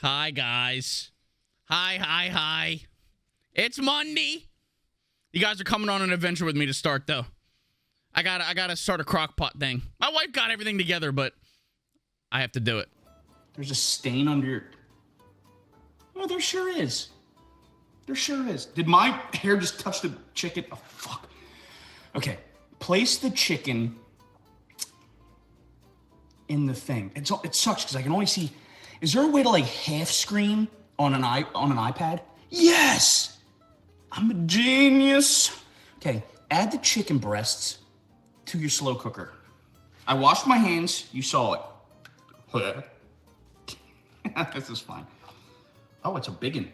Hi, guys. Hi. It's Monday. You guys are coming on an adventure with me to start, though. I gotta start a crock pot thing. My wife got everything together, but I have to do it. There's a stain under your... Oh, there sure is. There sure is. Did my hair just touch the chicken? Oh, fuck. Okay, place the chicken in the thing. It sucks because I can only see... Is there a way to like half screen on an iPad? Yes! I'm a genius. Okay, add the chicken breasts to your slow cooker. I washed my hands. You saw it. This is fine. Oh, it's a big one.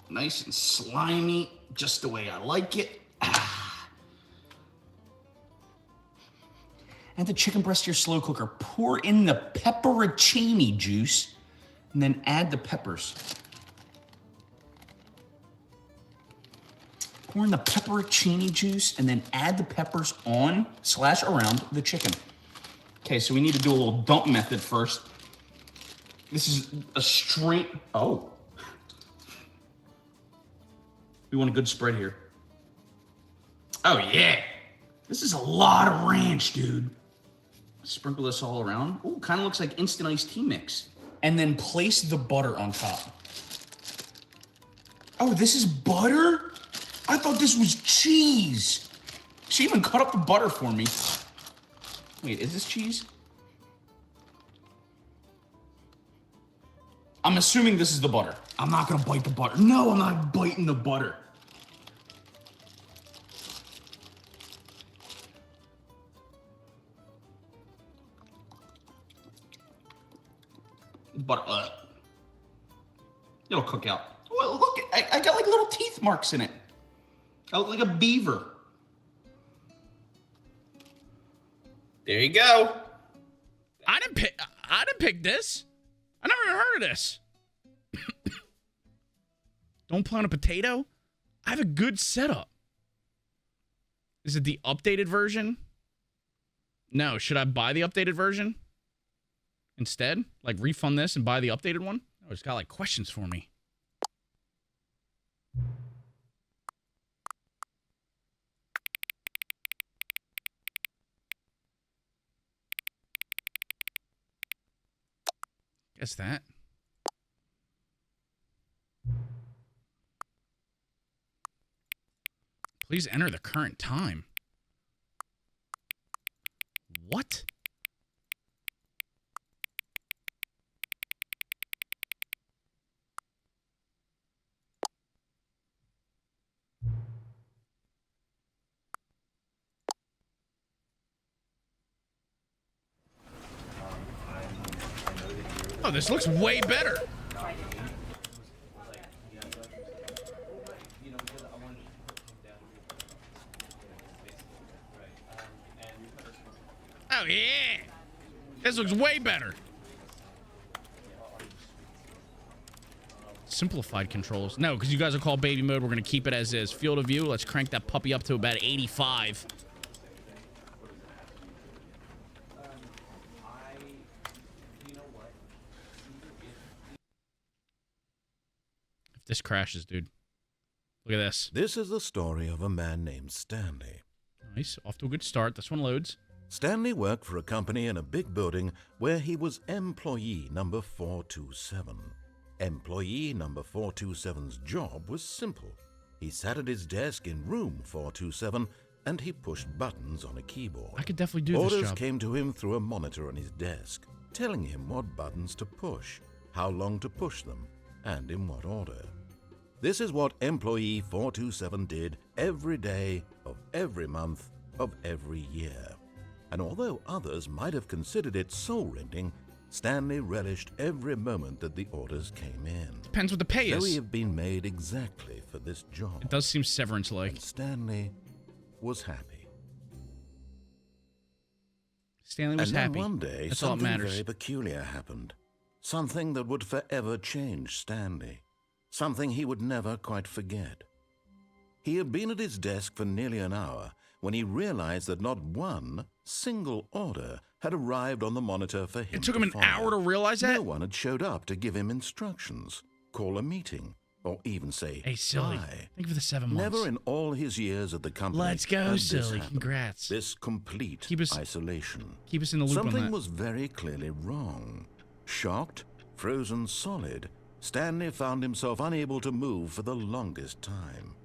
Nice and slimy, just the way I like it. Add the chicken breast to your slow cooker. Pour in the pepperoncini juice, and then add the peppers. Pour in the pepperoncini juice, and then add the peppers on/around the chicken. Okay, so we need to do a little dump method first. This is a straight... Oh. We want a good spread here. Oh, yeah. This is a lot of ranch, dude. Sprinkle this all around. Oh, kind of looks like instant iced tea mix. And then place the butter on top. Oh, this is butter? I thought this was cheese. She even cut up the butter for me. Wait, is this cheese? I'm assuming this is the butter. I'm not gonna bite the butter. No, I'm not biting the butter. Butter. It'll cook out. Well, look, I got like little teeth marks in it. I look like a beaver. There you go. I didn't pick this. I never even heard of this. Don't plant a potato? I have a good setup. Is it the updated version? No, should I buy the updated version instead? Like refund this and buy the updated one? Oh, it's got like questions for me. Guess that. Please enter the current time. What? Oh, this looks way better. Oh, yeah. This looks way better. Simplified controls. No, because you guys are called baby mode. We're going to keep it as is. Field of view. Let's crank that puppy up to about 85. If this crashes, dude. Look at this. This is the story of a man named Stanley. Nice. Off to a good start. This one loads. Stanley worked for a company in a big building where he was employee number 427. Employee number 427's job was simple. He sat at his desk in room 427 and he pushed buttons on a keyboard. I could definitely do this job. Orders came to him through a monitor on his desk, telling him what buttons to push, how long to push them, and in what order. This is what employee 427 did every day of every month of every year. And although others might have considered it soul-rending, Stanley relished every moment that the orders came in. Depends what the pay is. So he had been made exactly for this job. It does seem severance-like. And Stanley was happy. Stanley was happy. And then one day, that's all that something matters. very peculiar happened. Something that would forever change Stanley. Something he would never quite forget. He had been at his desk for nearly an hour when he realized that not one, single order had arrived on the monitor for him. It took him an follow. hour to realize that? No one had showed up to give him instructions, call a meeting, or even say Hey, Silly. hi. Thank you for the 7 months. Never in all his years at the company Let's go, had this Silly. happened. Congrats. This complete Keep us- isolation. Keep us in the loop on Something that. was very clearly wrong. Shocked, frozen solid, Stanley found himself unable to move for the longest time.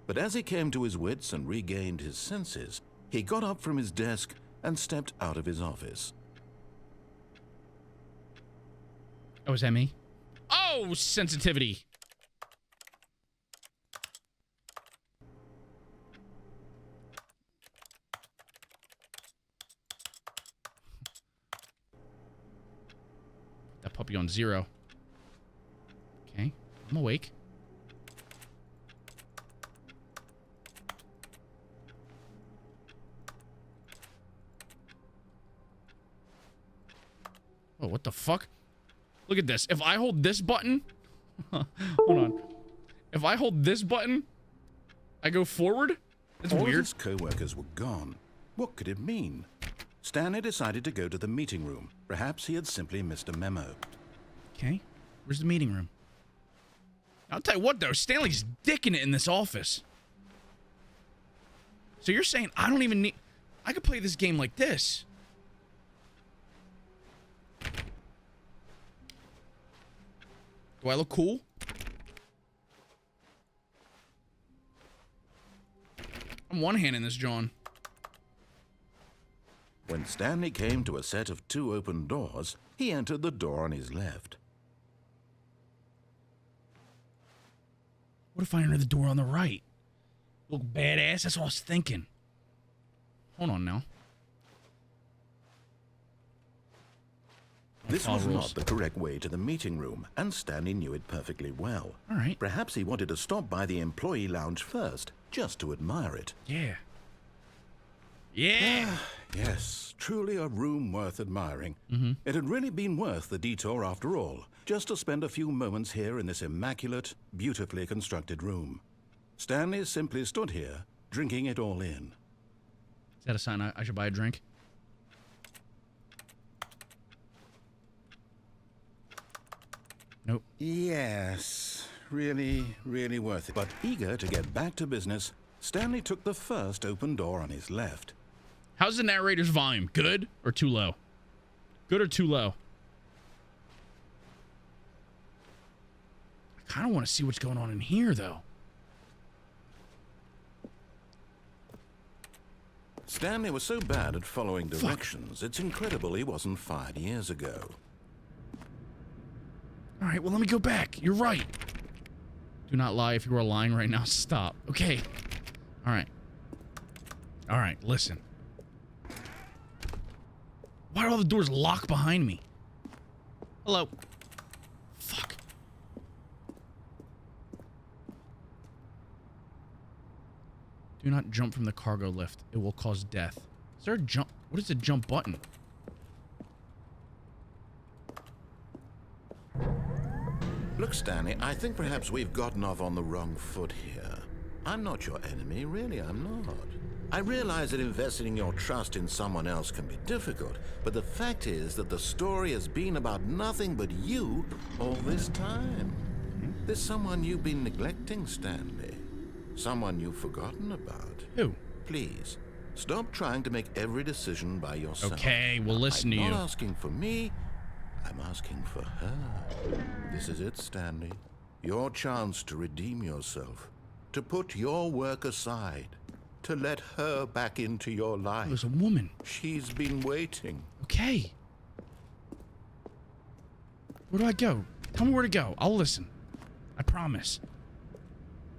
But as he came to his wits and regained his senses, he got up from his desk and stepped out of his office. Oh, is that me? Oh, sensitivity. That puppy on 0. Okay, I'm awake. Oh, what the fuck? Look at this. If I hold this button... Hold on. If I hold this button, I go forward? That's All of weird. his co-workers were gone. What could it mean? Stanley decided to go to the meeting room. Perhaps he had simply missed a memo. Okay. Where's the meeting room? I'll tell you what, though. Stanley's dicking it in this office. So you're saying I don't even need... I could play this game like this. Do I look cool? I'm one-handing this, John. When Stanley came to a set of 2 open doors, he entered the door on his left. What if I enter the door on the right? Look badass? That's what I was thinking. Hold on now. This All was rules. not the correct way to the meeting room, and Stanley knew it perfectly well. All right. Perhaps he wanted to stop by the employee lounge first, just to admire it. Yeah. Yeah. Yes, truly a room worth admiring. It had really been worth the detour after all, just to spend a few moments here in this immaculate, beautifully constructed room. Stanley simply stood here, drinking it all in. Is that a sign I should buy a drink? Nope. Yes, really, really worth it. But eager to get back to business, Stanley took the first open door on his left. How's the narrator's volume? Good or too low? Good or too low? I kind of want to see what's going on in here, though. Stanley was so bad at following directions, it's incredible he wasn't fired years ago. All right, well, let me go back. You're right. Do not lie. If you were lying right now, stop. Okay. All right. All right, listen. Why are all the doors locked behind me? Hello. Fuck. Do not jump from the cargo lift. It will cause death. Is there a jump? What is the jump button? Look, Stanley, I think perhaps we've gotten off on the wrong foot here. I'm not your enemy, really, I'm not. I realize that investing your trust in someone else can be difficult, but the fact is that the story has been about nothing but you all this time. There's someone you've been neglecting, Stanley. Someone you've forgotten about. Who? Please, stop trying to make every decision by yourself. Okay, we'll listen to you. I'm not asking for me, I'm asking for her. This is it, Stanley. Your chance to redeem yourself, to put your work aside, to let her back into your life. There's a woman. She's been waiting. Okay. Where do I go? Tell me where to go. I'll listen. I promise.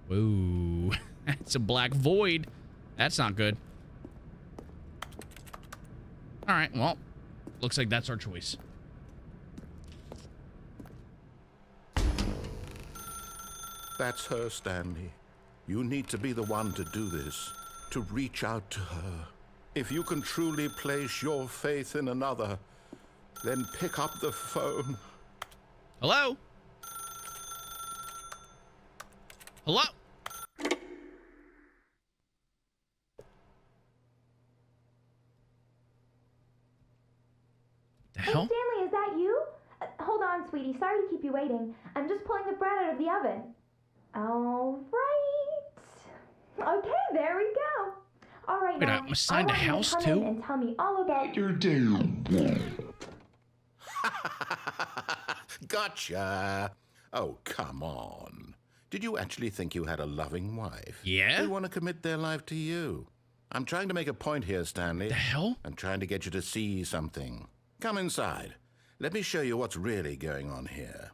Whoa. That's a black void. That's not good. All right, well, looks like that's our choice. That's her, Stanley. You need to be the one to do this, to reach out to her. If you can truly place your faith in another, then pick up the phone. Hello? Hello? hell? Stanley, is that you? Hold on, sweetie. Sorry to keep you waiting. I'm just pulling the bread out of the oven. All right. Okay, there we go. All right, Wait, now, I'm assigned a house, I want you to come too? in and tell me all about Your day. Gotcha. Oh, come on. Did you actually think you had a loving wife? Yeah? They want to commit their life to you. I'm trying to make a point here, Stanley. The hell? I'm trying to get you to see something. Come inside. Let me show you what's really going on here.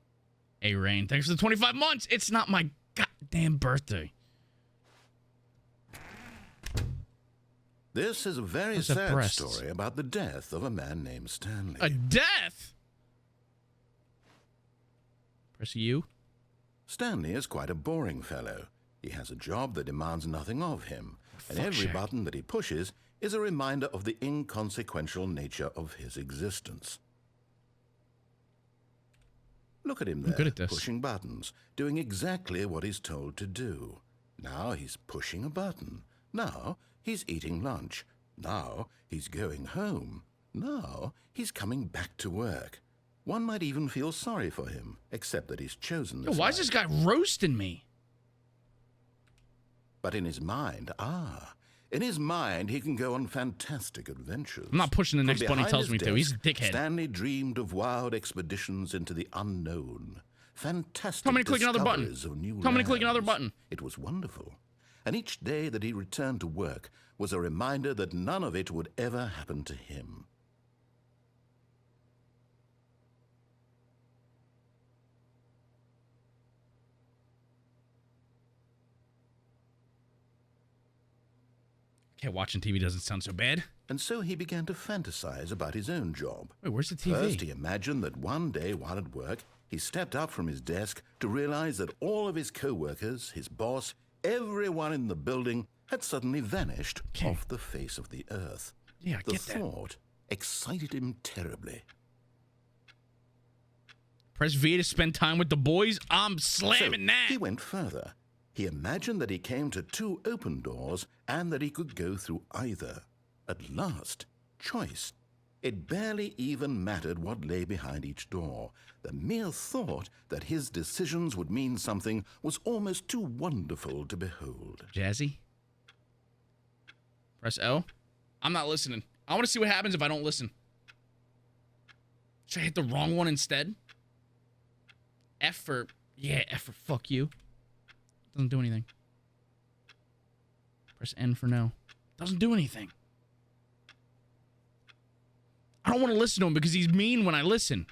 Hey, Rain, thanks for the 25 months. It's not my goddamn birthday. This is a very Where's the sad breasts? story about the death of a man named Stanley. A death? Press U. Stanley is quite a boring fellow. He has a job that demands nothing of him, and Fuck every check. button that he pushes is a reminder of the inconsequential nature of his existence. Look at him there, good at this. pushing buttons, doing exactly what he's told to do. Now he's pushing a button. Now he's eating lunch. Now he's going home. Now he's coming back to work. One might even feel sorry for him, except that he's chosen Yo, this why is life. this guy roasting me? But in his mind, in his mind, he can go on fantastic adventures. I'm not pushing the From next button he behind tells his me to. He's a desk, dickhead. Stanley dreamed of wild expeditions into the unknown. Fantastic Tell me to click another button. discoveries of new Tell me to click another lands. button. It was wonderful. And each day that he returned to work was a reminder that none of it would ever happen to him. Okay, watching TV doesn't sound so bad. And so he began to fantasize about his own job. Wait, where's the TV? First, he imagined that one day while at work, he stepped up from his desk to realize that all of his co-workers, his boss, everyone in the building had suddenly vanished Okay. off the face of the earth. Yeah, I The get that. thought excited him terribly. Press V to spend time with the boys. I'm slamming So that. he went further. He imagined that he came to two open doors and that he could go through either. At last, choice. It barely even mattered what lay behind each door. The mere thought that his decisions would mean something was almost too wonderful to behold. Jazzy. Press O. I'm not listening. I want to see what happens if I don't listen. Should I hit the wrong one instead? F for... Yeah, F for fuck you. Doesn't do anything. Press N for no. Doesn't do anything. I don't want to listen to him because he's mean when I listen.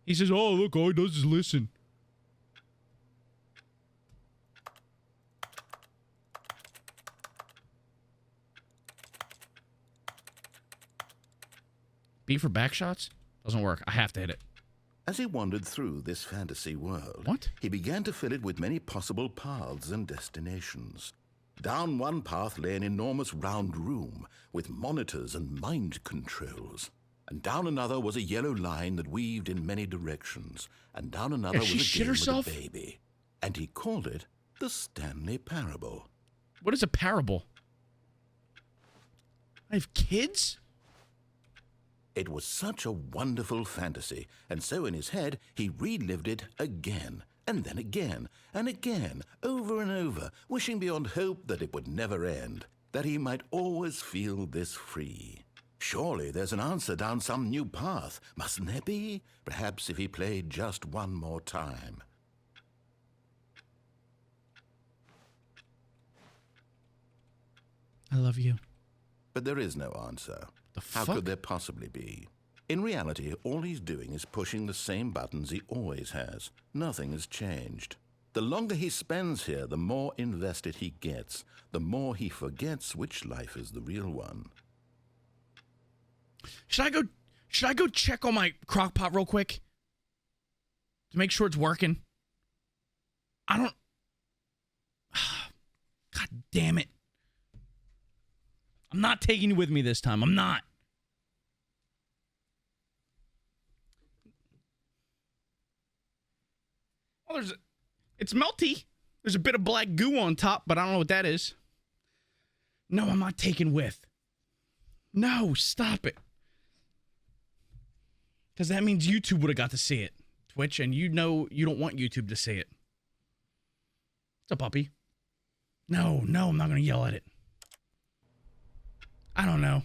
He says, oh, look, all he does is listen. B for back shots? Doesn't work. I have to hit it. As he wandered through this fantasy world, What? he began to fill it with many possible paths and destinations. Down one path lay an enormous round room with monitors and mind controls. And down another was a yellow line that weaved in many directions. And down another was she a shit game herself? with a baby. And he called it the Stanley Parable. What is a parable? I have kids? It was such a wonderful fantasy, and so in his head he relived it again, and then again, and again, over and over, wishing beyond hope that it would never end, that he might always feel this free. Surely there's an answer down some new path, mustn't there be? Perhaps if he played just one more time. I love you. But there is no answer. The How fuck? could there possibly be? In reality, all he's doing is pushing the same buttons he always has. Nothing has changed. The longer he spends here, the more invested he gets, the more he forgets which life is the real one. Should I go check on my crock pot real quick? To make sure it's working? I don't... God damn it. I'm not taking you with me this time. I'm not. Oh, it's melty. There's a bit of black goo on top, but I don't know what that is. No, I'm not taking with. No, stop it. Because that means YouTube would have got to see it. Twitch, and you know you don't want YouTube to see it. What's up, puppy? No, I'm not going to yell at it. I don't know.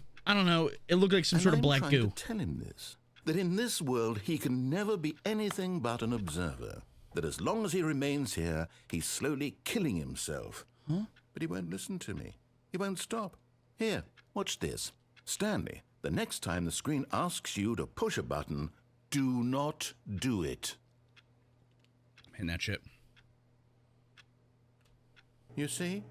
It looked like some sort of black goo. I'm trying to tell him this, that in this world he can never be anything but an observer. That as long as he remains here, he's slowly killing himself. Huh? But he won't listen to me. He won't stop. Here, watch this. Stanley, the next time the screen asks you to push a button, do not do it. Man, that shit. You see?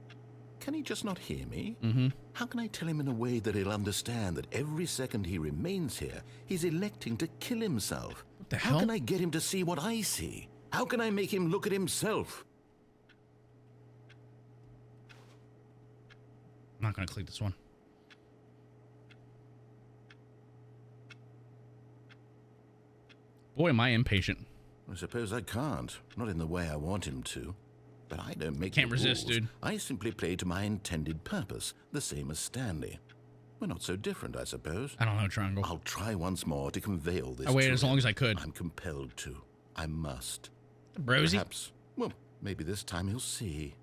Can he just not hear me? Mm-hmm. How can I tell him in a way that he'll understand that every second he remains here, he's electing to kill himself? What the hell? How can I get him to see what I see? How can I make him look at himself? I'm not going to click this one. Boy, am I impatient. I suppose I can't. Not in the way I want him to. But I don't make Can't the resist, rules. dude. I simply play to my intended purpose, the same as Stanley. We're not so different, I suppose. I don't know, Triangle. I'll try once more to convey all this. I waited to as long him. as I could. I'm compelled to. I must. Brosy. Perhaps. Well, maybe this time he'll see.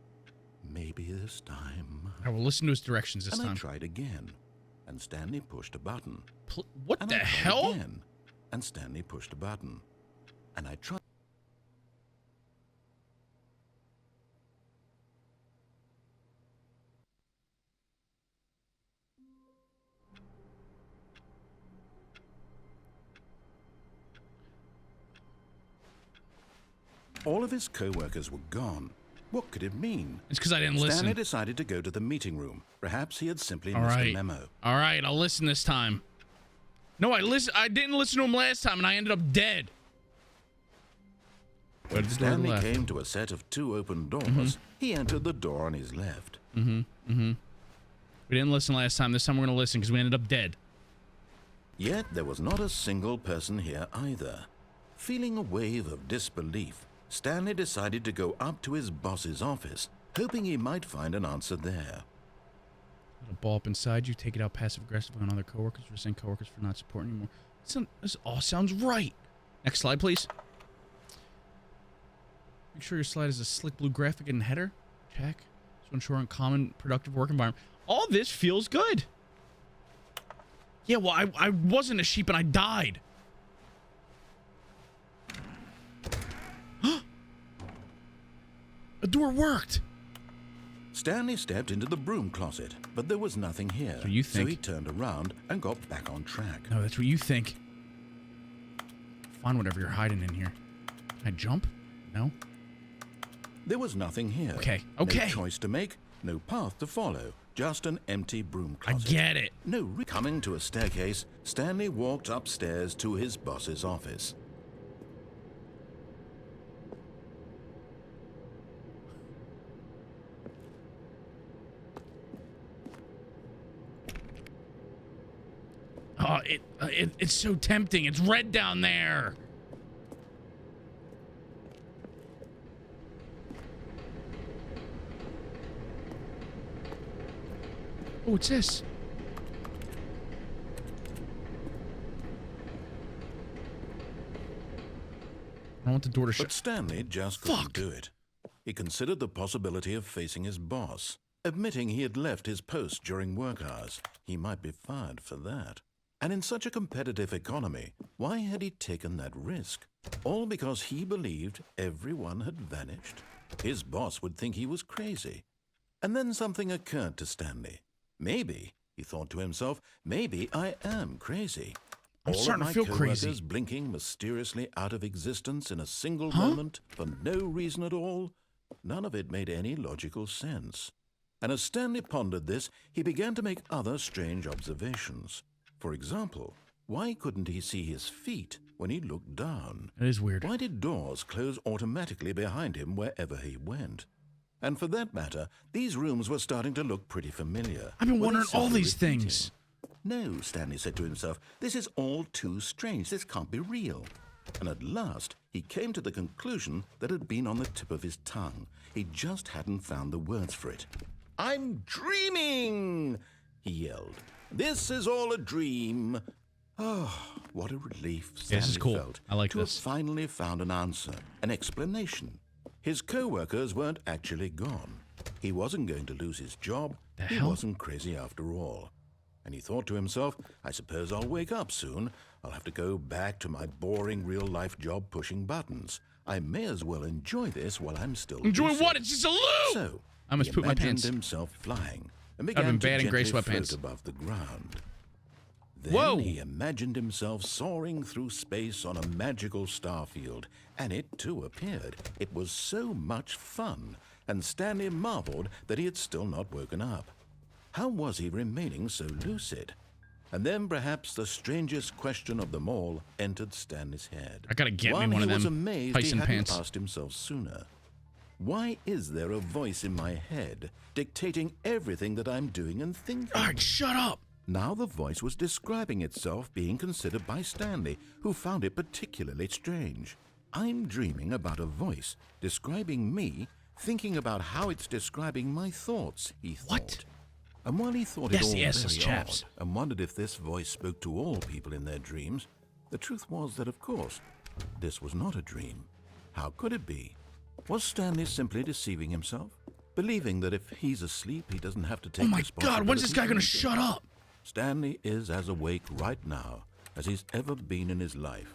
Maybe this time. I will listen to his directions this and time. I tried again, and Stanley pushed a button. What And the I tried hell? Again, and Stanley pushed a button. And I tried. All of his co-workers were gone. What could it mean? It's because I didn't Stanley listen. decided to go to the meeting room. Perhaps he had simply All missed right. a memo. All right, I'll listen this time. No, I didn't listen to him last time, and I ended up dead. Where did the door Stanley left? came to a set of 2 open doors. He entered the door on his left. We didn't listen last time. This time we're going to listen because we ended up dead. Yet there was not a single person here either. Feeling a wave of disbelief, Stanley decided to go up to his boss's office, hoping he might find an answer there. Put a ball up inside you, take it out passive-aggressively on other coworkers, resent coworkers for not supporting anymore. This all sounds right. Next slide, please. Make sure your slide is a slick blue graphic and header. Check. So ensure a common, productive work environment. All this feels good. Yeah, well, I wasn't a sheep and I died. The door worked. Stanley stepped into the broom closet, but there was nothing here. That's what you think. So he turned around and got back on track. No, that's what you think. Find whatever you're hiding in here. Can I jump? No. There was nothing here. Okay. No choice to make, no path to follow, just an empty broom I closet. get it. Coming to a staircase, Stanley walked upstairs to his boss's office. Oh, it's so tempting. It's red down there. Oh, what's this? I want the door to But shut. Stanley just Fuck. couldn't do it. He considered the possibility of facing his boss. Admitting he had left his post during work hours, he might be fired for that. And in such a competitive economy, why had he taken that risk? All because he believed everyone had vanished? His boss would think he was crazy. And then something occurred to Stanley. Maybe, he thought to himself, maybe I am crazy. I'm All starting of to feel my crazy. coworkers blinking mysteriously out of existence in a single moment for no reason at all. None of it made any logical sense. And as Stanley pondered this, he began to make other strange observations. For example, why couldn't he see his feet when he looked down? That is weird. Why did doors close automatically behind him wherever he went? And for that matter, these rooms were starting to look pretty familiar. I've been Were they wondering all simply these repeating? things. No, Stanley said to himself, this is all too strange. This can't be real. And at last, he came to the conclusion that had been on the tip of his tongue. He just hadn't found the words for it. I'm dreaming, he yelled. This is all a dream. Oh, what a relief Yeah, Stanley this is cool. felt I like to this. have finally found an answer, an explanation. His co-workers weren't actually gone. He wasn't going to lose his job. He wasn't crazy after all. And he thought to himself, I suppose I'll wake up soon. I'll have to go back to my boring real-life job pushing buttons. I may as well enjoy this while I'm still Enjoy lucid. what? It's just a loop! So, I must he poop my imagined pants. himself flying and I've began been to bad in gray gently sweatpants. float above the ground. Then Whoa. he imagined himself soaring through space on a magical starfield, and it too appeared. It was so much fun, and Stanley marveled that he had still not woken up. How was he remaining so lucid? And then perhaps the strangest question of them all entered Stanley's head. I gotta get me One one of he was them amazed Tyson he hadn't pants. asked himself sooner. Why is there a voice in my head dictating everything that I'm doing and thinking? All right, shut up. Now the voice was describing itself being considered by Stanley, who found it particularly strange. I'm dreaming about a voice describing me, thinking about how it's describing my thoughts, he thought. What? And while he thought That's it all the essence, very chaps. odd and wondered if this voice spoke to all people in their dreams, the truth was that, of course, this was not a dream. How could it be? Was Stanley simply deceiving himself? Believing that if he's asleep, he doesn't have to take Oh my responsibility God, when's this guy for gonna anything? shut up? Stanley is as awake right now as he's ever been in his life.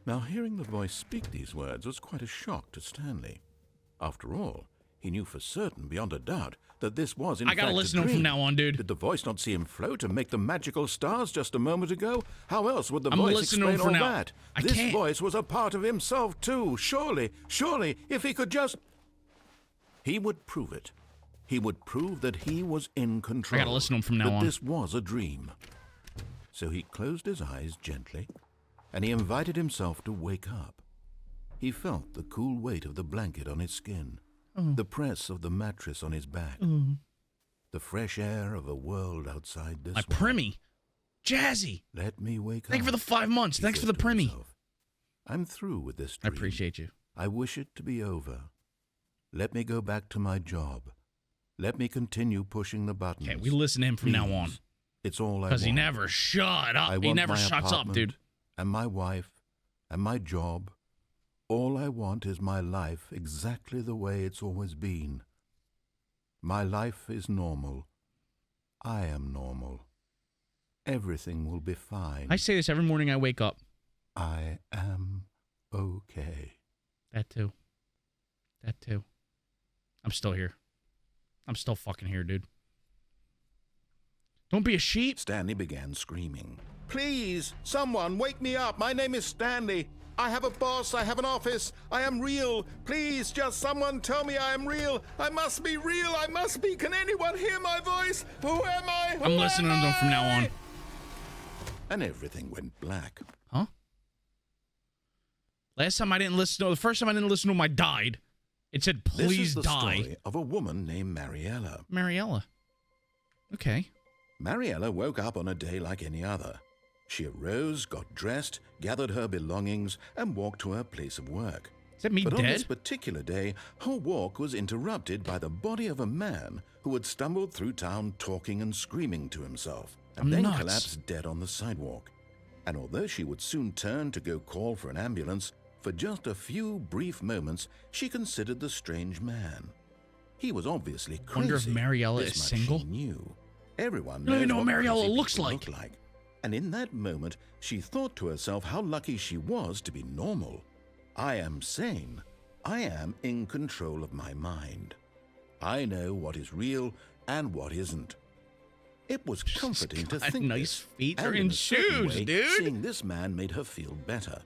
Now, hearing the voice speak these words was quite a shock to Stanley. After all, he knew for certain, beyond a doubt, that this was in I fact gotta a listen to him from dream. now on, dude. Did the voice not see him float and make the magical stars just a moment ago? How else would the I'm voice listening to him explain for all now. that? I This can't. voice was a part of himself too. Surely, if he could just... He would prove it. He would prove that he was in control. I gotta listen to him from now that on. this was a dream. So he closed his eyes gently, and he invited himself to wake up. He felt the cool weight of the blanket on his skin, the press of the mattress on his back, the fresh air of a world outside this My one. Primmy. Jazzy. Let me wake up. Thank you for the 5 months. he Thanks for thought the to Primmy. himself. I'm through with this I dream. appreciate you. I wish it to be over. Let me go back to my job. Let me continue pushing the buttons. Okay, we listen to him from now on. Please. It's all I want. Because he never shut up. I He want never my shuts up, apartment dude. And my wife and my job. All I want is my life exactly the way it's always been. My life is normal. I am normal. Everything will be fine. I say this every morning I wake up. I am okay. That too. That too. I'm still here. I'm still fucking here, dude. Don't be a sheep. Stanley began screaming. Please, someone, wake me up. My name is Stanley. I have a boss. I have an office. I am real. Please, just someone tell me I am real. I must be real. I must be. Can anyone hear my voice? Who am I? I'm listening to them from now on. And everything went black. Huh? Last time I didn't listen to the first time I didn't listen to him, I died. It said, This please is the die. story of a woman named Mariella. Mariella. Okay. Mariella woke up on a day like any other. She arose, got dressed, gathered her belongings, and walked to her place of work. Is that me But on this dead? particular day, her walk was interrupted by the body of a man who had stumbled through town talking and screaming to himself, and I'm then nuts. collapsed dead on the sidewalk. And although she would soon turn to go call for an ambulance, for just a few brief moments, she considered the strange man. He was obviously crazy. Wonder if Mariella This is much single? She knew. Everyone I don't even knows know what Mariella crazy looks people like. look like. And in that moment, she thought to herself how lucky she was to be normal. I am sane. I am in control of my mind. I know what is real and what isn't. It was comforting to got think nice this, feet and are in in a certain shoes, way, dude. Seeing this man made her feel better.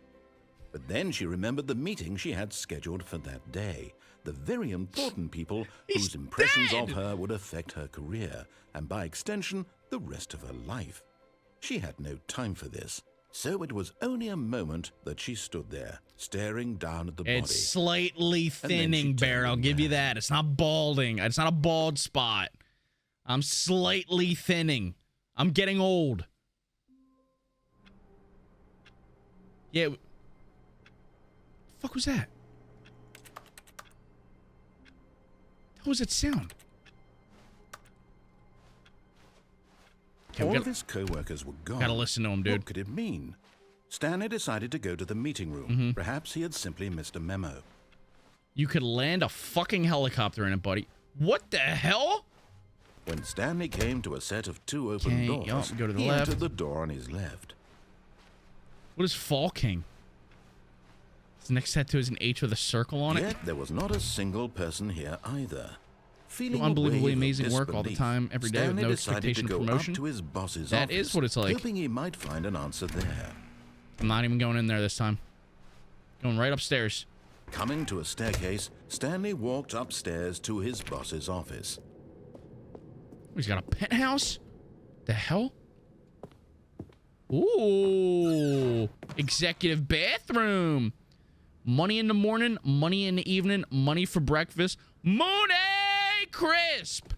But then she remembered the meeting she had scheduled for that day. The very important people He's whose impressions dead. of her would affect her career, and by extension, the rest of her life. She had no time for this, so it was only a moment that she stood there, staring down at the body. It's slightly then she thinning, Bear. turned I'll give you around. that. It's not balding. It's not a bald spot. I'm slightly thinning. I'm getting old. Yeah. The fuck was that? What was that sound? Okay, All of his co-workers were gone. gotta listen to him, dude. What could it mean? Stanley decided to go to the meeting room. Perhaps he had simply missed a memo. You could land a fucking helicopter in it, buddy. What the hell? When Stanley came to a set of 2 open Okay, doors, you also go to the he left. entered the door on his left. What is Fall King? His next tattoo is an H with a circle on it. Yet there was not a single person here either. Feeling Unbelievably a wave of amazing work all the disbelief, time, every day with Stanley no decided expectation to of go promotion. up to his boss's That office, is what it's like. hoping he might find an answer there. I'm not even going in there this time. Going right upstairs. Coming to a staircase, Stanley walked upstairs to his boss's office. He's got a penthouse? The hell? Ooh. Executive bathroom. Money in the morning, money in the evening, money for breakfast. Money crisp.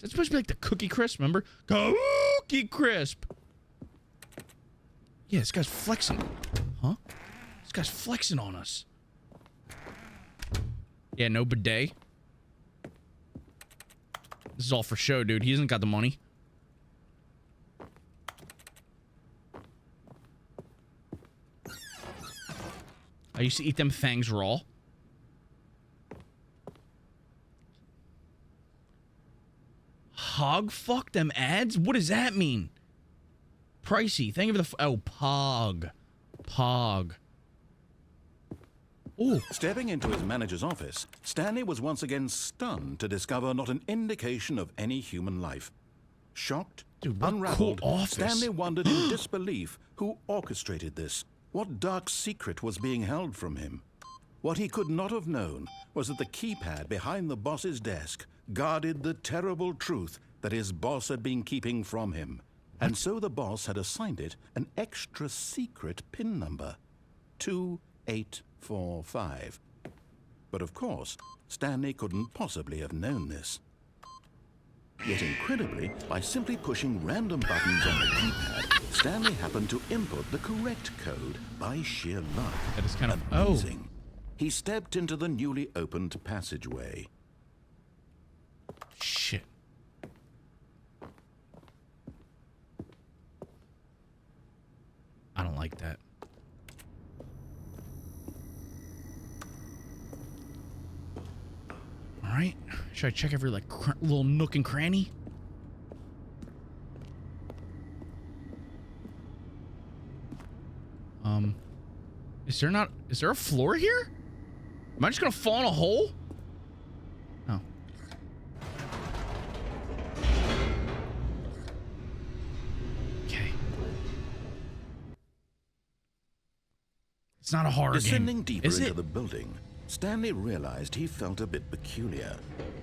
That's supposed to be like the Cookie Crisp, remember? Cookie Crisp. Yeah, this guy's flexing. Huh? This guy's flexing on us. Yeah, no bidet. This is all for show, dude. He hasn't got the money. I used to eat them fangs raw. Hog fuck them ads? What does that mean? Pricey. Thank you for the... oh, Pog. Pog. Ooh. Stepping into his manager's office, Stanley was once again stunned to discover not an indication of any human life. Shocked, Dude, what a unraveled, cool office. Stanley wondered in disbelief who orchestrated this. What dark secret was being held from him? What he could not have known was that the keypad behind the boss's desk guarded the terrible truth that his boss had been keeping from him. And so the boss had assigned it an extra secret PIN number. 2845. But of course, Stanley couldn't possibly have known this. Yet incredibly, by simply pushing random buttons on the keypad, Stanley happened to input the correct code by sheer luck. That is kind of... Amazing. He stepped into the newly opened passageway. Shit. I don't like that. All right. Should I check every like little nook and cranny? Is there a floor here? Am I just gonna fall in a hole? Oh. Okay. It's not a horror Descending game. deeper Is into it? the building, Stanley realized he felt a bit peculiar.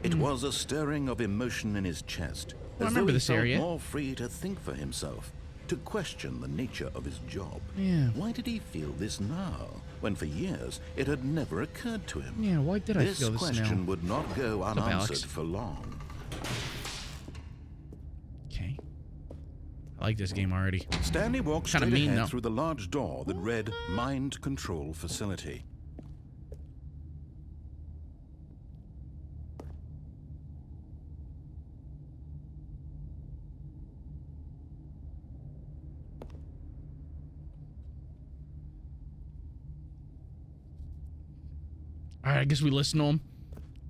It was a stirring of emotion in his chest, I as though remember he this felt area. more free to think for himself, to question the nature of his job. Yeah. Why did he feel this now, when for years it had never occurred to him? Yeah, why did I feel this question now? would not go up, unanswered Alex? for long. Okay. I like this game already. Stanley walked Kinda straight mean, ahead though. through the large door that read Mind Control Facility. All right, I guess we listen to him.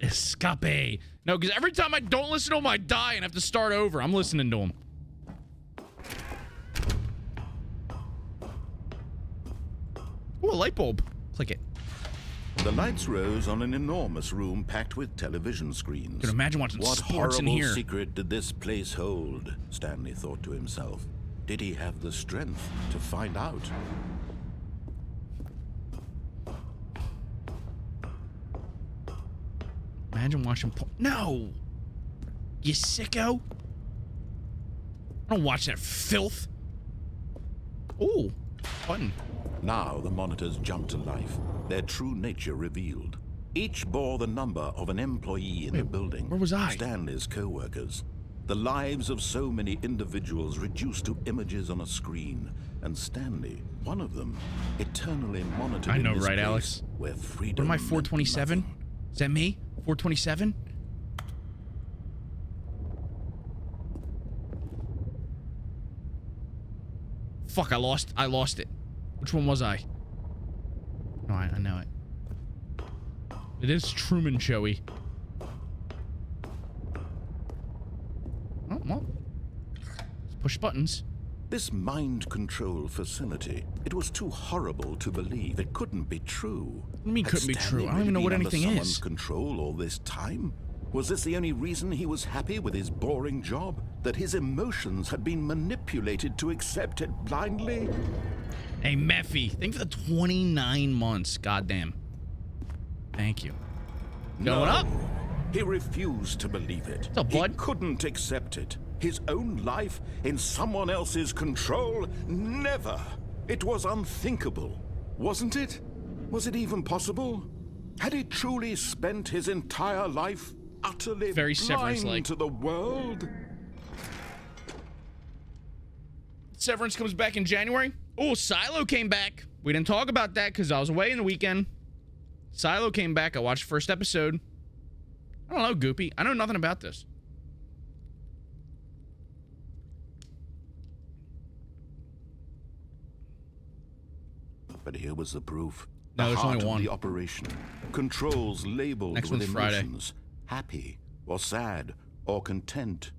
Escape. No, because every time I don't listen to him, I die and have to start over. I'm listening to him. Ooh, a light bulb. Click it. The lights rose on an enormous room packed with television screens. Can imagine watching What sports in horrible here. secret did this place hold? Stanley thought to himself. Did he have the strength to find out? Imagine watching no! You sicko! I don't watch that filth. Ooh, button. Now the monitors jumped to life, their true nature revealed. Each bore the number of an employee in the building. Where was I? Stanley's co-workers. The lives of so many individuals reduced to images on a screen. And Stanley, one of them, eternally monitored I know, in this right, place Alex? where freedom What am I, meant 427? nothing. Is that me? 427? Fuck, I lost it. Which one was I? No, I know it. It is Truman Showy. Oh, well. Let's push buttons. This mind control facility, it was too horrible to believe. It couldn't be true. What do you mean Had couldn't be Stanley true? I don't even know what really been anything under someone's is. control all this time? Was this the only reason he was happy with his boring job? That his emotions had been manipulated to accept it blindly? Hey, Meffy, thank you for the 29 months. Goddamn. Thank you. Going No. up? He refused to believe it. What's up, bud? He couldn't accept it. His own life in someone else's control? Never. It was unthinkable, wasn't it? Was it even possible? Had he truly spent his entire life utterly Very Severance-like. blind to the world? Severance comes back in January. Oh, Silo came back. We didn't talk about that because I was away in the weekend. Silo came back. I watched the first episode. I don't know, Goopy. I know nothing about this. But here was the proof. No, The there's heart only of one. the operation. Controls labeled Next with one's Friday. emotions. Happy or sad or content.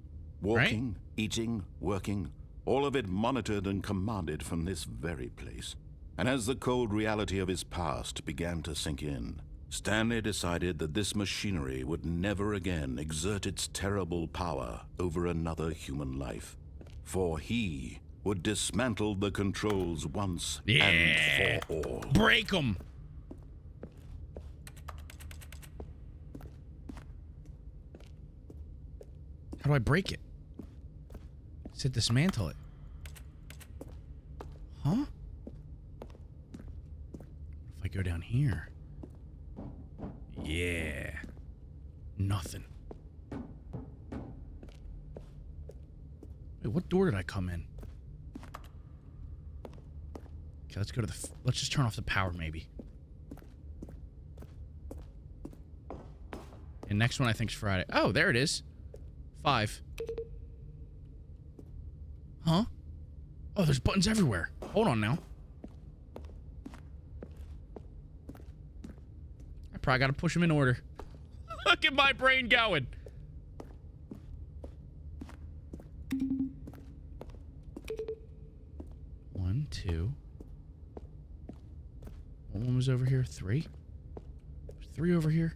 Walking, eating, working. All of it monitored and commanded from this very place. And as the cold reality of his past began to sink in, Stanley decided that this machinery would never again exert its terrible power over another human life. For he would dismantle the controls once and for all. Break them. How do I break it? It said dismantle it. Huh? If I go down here. Yeah. Nothing. Wait, what door did I come in? Okay, let's go to the... let's just turn off the power, maybe. And next one I think is Friday. Oh, there it is. 5. Huh? Oh, there's buttons everywhere. Hold on now. I probably gotta push them in order. Look at my brain going. One, two. One was over here. 3. There's 3 over here.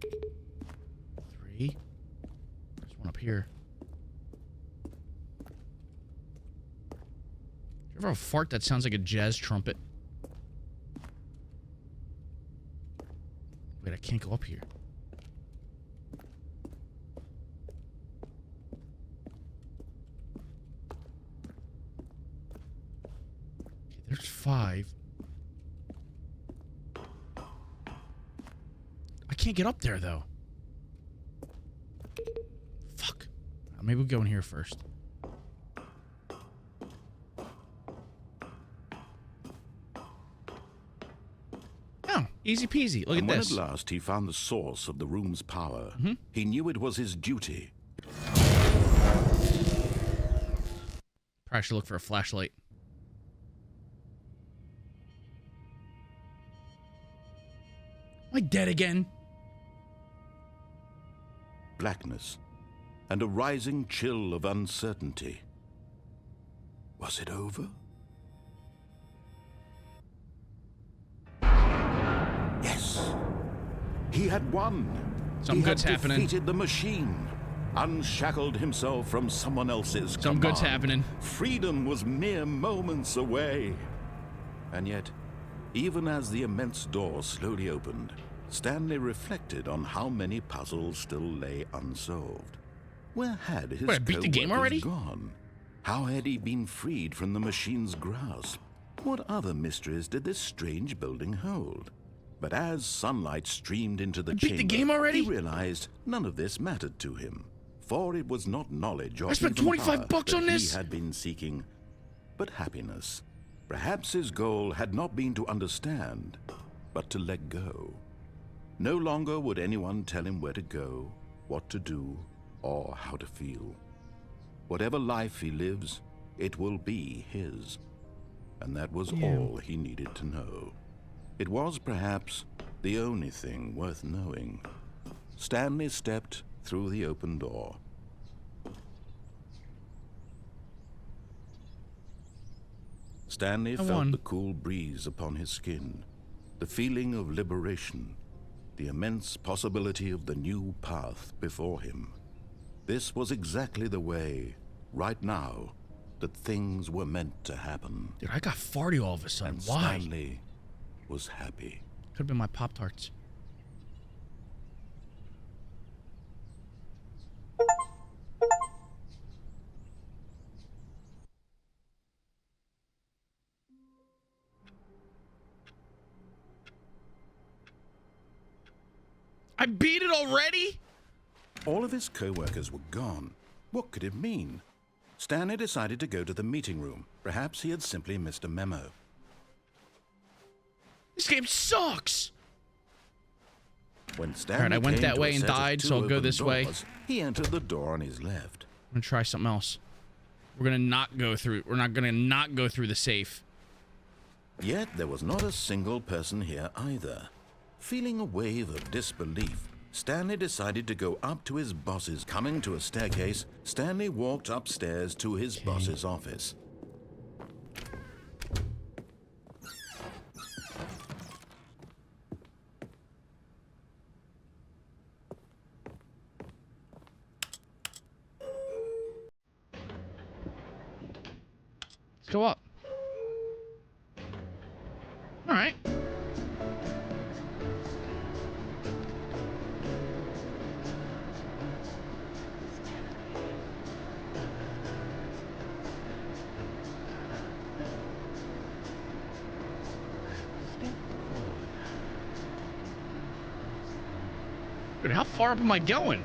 3. There's one up here. Do you ever have a fart that sounds like a jazz trumpet? Wait, I can't go up here. Okay, there's 5. I can't get up there, though. Fuck. Maybe we'll go in here first. Oh, easy peasy. Look And at when this. at last he found the source of the room's power, he knew it was his duty. Probably should look for a flashlight. Am I dead again? Blackness and a rising chill of uncertainty. Was it over? Yes. He had won. Something good's He had happening. defeated the machine, unshackled himself from someone else's Something good's command. happening. Freedom was mere moments away. And yet, even as the immense door slowly opened, Stanley reflected on how many puzzles still lay unsolved. Where had his Wait, I beat the game co-workers already? gone? How had he been freed from the machine's grasp? What other mysteries did this strange building hold? But as sunlight streamed into the I beat chamber, the game already? he realized none of this mattered to him, for it was not knowledge or I spent even 25 power bucks that on this? he had been seeking, but happiness. Perhaps his goal had not been to understand, but to let go. No longer would anyone tell him where to go, what to do, or how to feel. Whatever life he lives, it will be his. And that was all he needed to know. It was perhaps the only thing worth knowing. Stanley stepped through the open door. Stanley felt the cool breeze upon his skin, the feeling of liberation, the immense possibility of the new path before him. This was exactly the way, right now, that things were meant to happen. Dude, I got farty all of a sudden. And Why? Stanley was happy. Could have been my Pop-Tarts. I beat it already? All of his co-workers were gone. What could it mean? Stanley decided to go to the meeting room. Perhaps he had simply missed a memo. This game sucks! When Stanley Alright, I went came that to way a and set of died, two so I'll go open this way. doors, he entered the door on his left. I'm gonna try something else. We're gonna not go through. We're not gonna not go through the safe. Yet there was not a single person here either. Feeling a wave of disbelief, Stanley decided to go up to his boss's. Coming to a staircase, Stanley walked upstairs to his boss's office. Let's go up. All right. Dude, how far up am I going?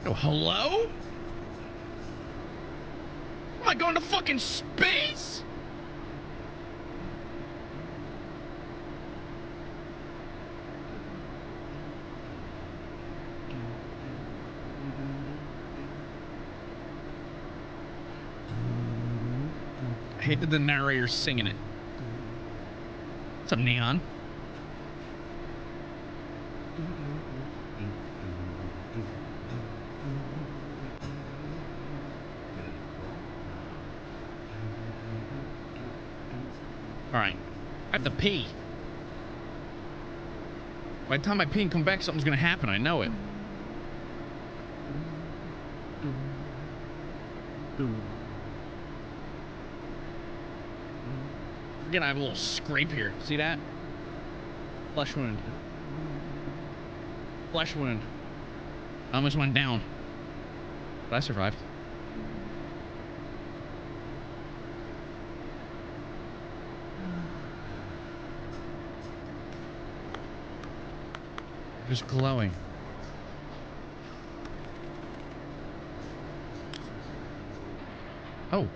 Oh, hello? Am I going to fucking space? I hated the narrator singing it. What's up, Neon? Alright. I have to pee. By the time I pee and come back, something's gonna happen. I know it. Again, I have a little scrape here. See that? Flesh wound. Flesh wound. I almost went down. But I survived. Just glowing. Oh.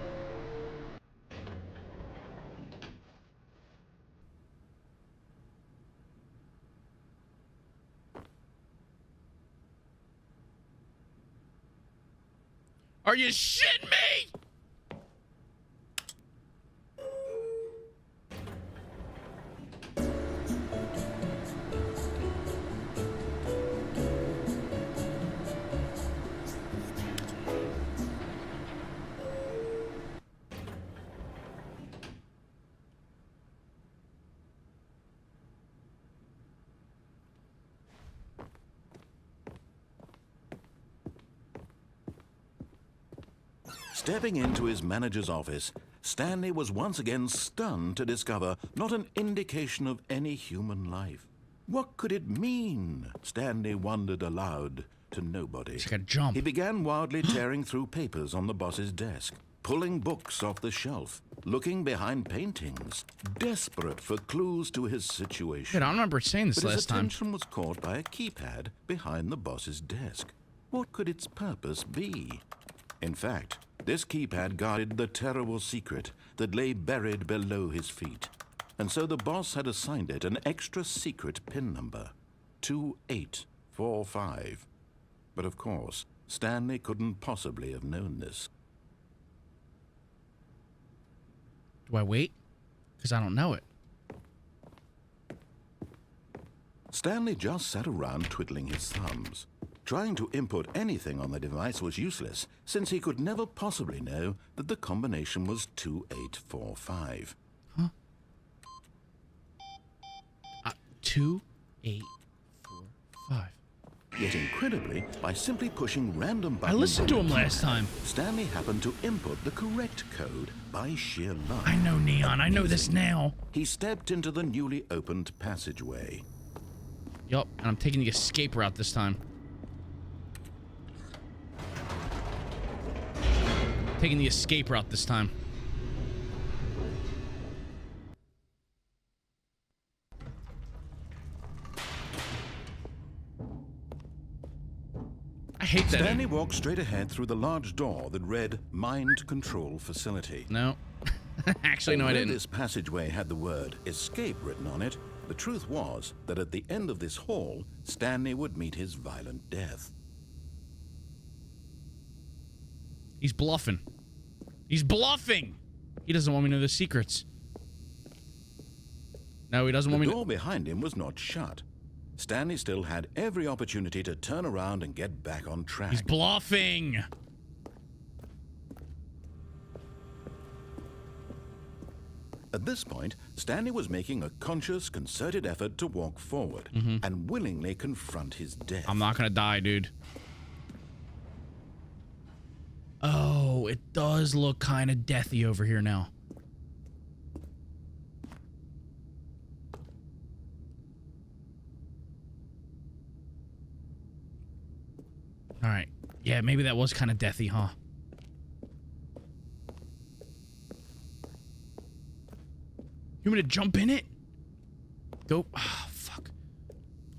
Are you shitting me? Stepping into his manager's office, Stanley was once again stunned to discover not an indication of any human life. What could it mean? Stanley wondered aloud, to nobody. He's got to jump. He began wildly tearing through papers on the boss's desk, pulling books off the shelf, looking behind paintings, desperate for clues to his situation. Good, I remember saying this But his last time. attention was caught by a keypad behind the boss's desk. What could its purpose be? In fact, this keypad guarded the terrible secret that lay buried below his feet. And so the boss had assigned it an extra secret PIN number, 2845. But of course, Stanley couldn't possibly have known this. Do I wait? Because I don't know it. Stanley just sat around twiddling his thumbs. Trying to input anything on the device was useless, since he could never possibly know that the combination was 2845. 2845. Yet incredibly, by simply pushing random buttons... I listened to him last time. Stanley happened to input the correct code by sheer luck. I know, Neon. I know this now. He stepped into the newly opened passageway. Yup, and I'm taking the escape route this time. Taking the escape route this time. I hate that. Stanley walked straight ahead through the large door that read Mind Control Facility. No. Actually, no, I Although didn't. this passageway had the word escape written on it, the truth was that at the end of this hall, Stanley would meet his violent death. He's bluffing. He's bluffing! He doesn't want me to know the secrets. No, he doesn't want me The to... door behind him was not shut. Stanley still had every opportunity to turn around and get back on track. He's bluffing! At this point, Stanley was making a conscious, concerted effort to walk forward and willingly confront his death. I'm not gonna die, dude. Oh, it does look kind of deathy over here now. Alright. Yeah, maybe that was kind of deathy, huh? You want me to jump in it? Go. Ah, fuck.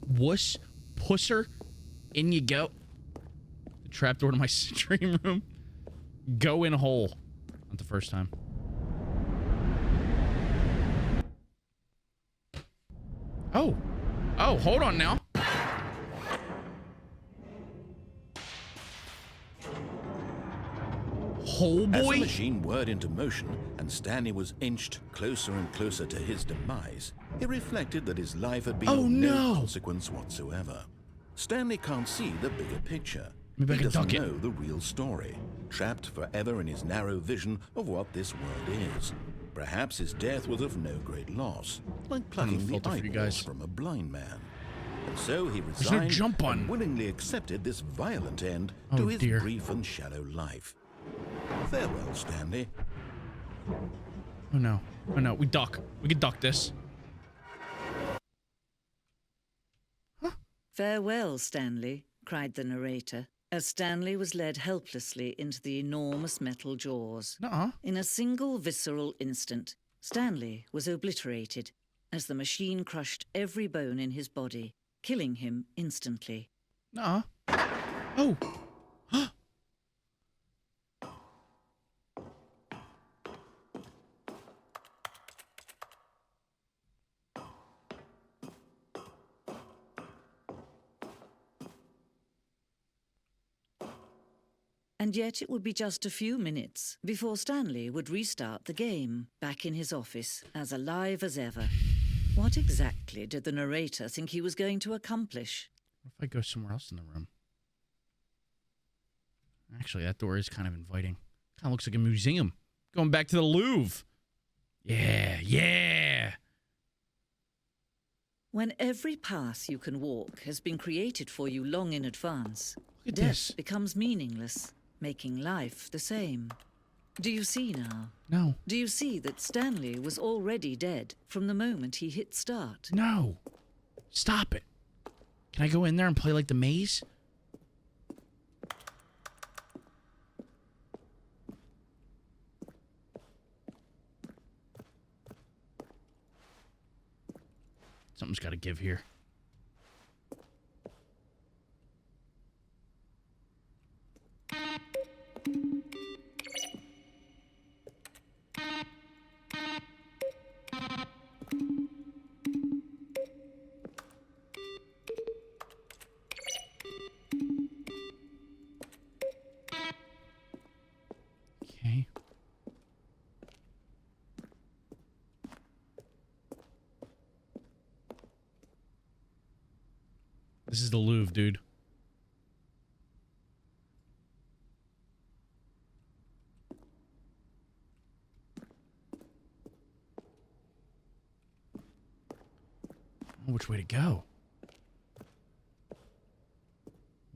Wuss. Pusser. In you go. The trapdoor to my stream room. Go in hole. Not the first time. Oh. Oh, hold on now. Hole As the boy? machine whirred into motion and Stanley was inched closer and closer to his demise, he reflected that his life had been Oh, of no no. consequence whatsoever. Stanley can't see the bigger picture. Maybe I He can doesn't duck it. know the real story, trapped forever in his narrow vision of what this world is. Perhaps his death was of no great loss, like plucking the filter for you eyeballs guys. from a blind man. And so he no resigned jump button. and willingly accepted this violent end Oh, to his dear. brief and shallow life. Farewell, Stanley. Oh no. Oh no. We duck. We can duck this. "Farewell, Stanley," cried the narrator, as Stanley was led helplessly into the enormous metal jaws. Nuh-uh. In a single visceral instant, Stanley was obliterated as the machine crushed every bone in his body, killing him instantly. Nuh-uh. Oh. And yet it would be just a few minutes before Stanley would restart the game, back in his office, as alive as ever. What exactly did the narrator think he was going to accomplish? What if I go somewhere else in the room? Actually, that door is kind of inviting. Kind of looks like a museum. Going back to the Louvre. Yeah, yeah. When every path you can walk has been created for you long in advance, Look at death this. becomes meaningless, making life the same. Do you see now? No. Do you see that Stanley was already dead from the moment he hit start? No. Stop it. Can I go in there and play like the maze? Something's got to give here. Okay. This is the Louvre, dude. Which way to go?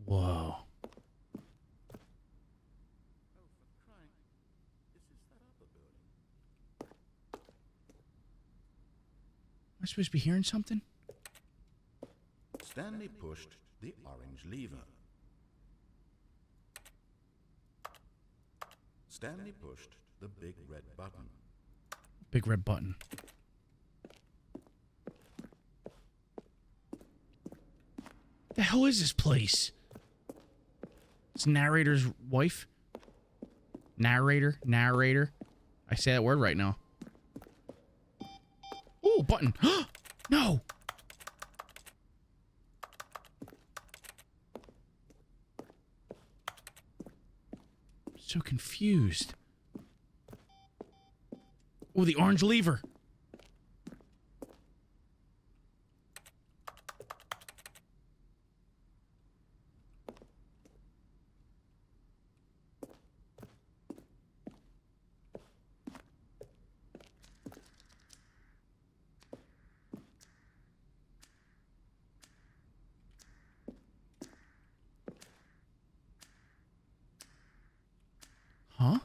Whoa. Am I supposed to be hearing something? Stanley pushed the orange lever. Stanley pushed the big red button. Big red button. The hell is this place? It's narrator's wife? Narrator? I say that word right now. Oh, button. No! So confused. Oh, the orange lever. Huh?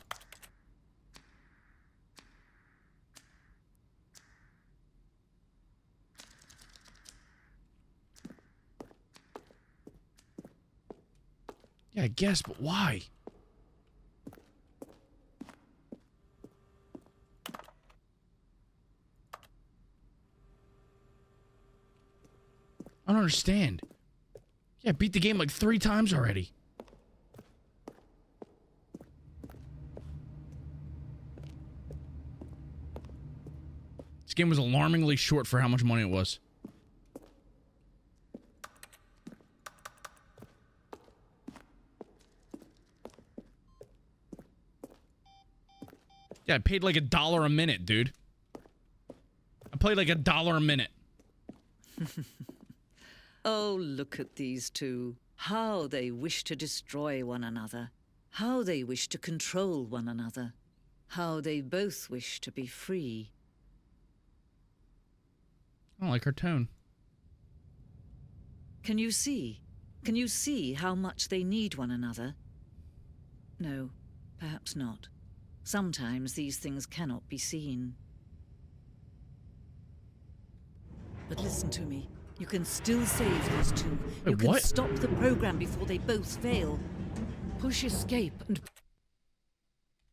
Yeah, I guess, but why? I don't understand. Yeah, I beat the game like 3 times already. This game was alarmingly short for how much money it was. Yeah, I paid like $1 a minute, dude. I played like $1 a minute. Oh, look at these two. How they wish to destroy one another. How they wish to control one another. How they both wish to be free. I don't like her tone. Can you see? Can you see how much they need one another? No, perhaps not. Sometimes these things cannot be seen. But listen to me. You can still save these two. You can what? stop the program before they both fail. Push escape and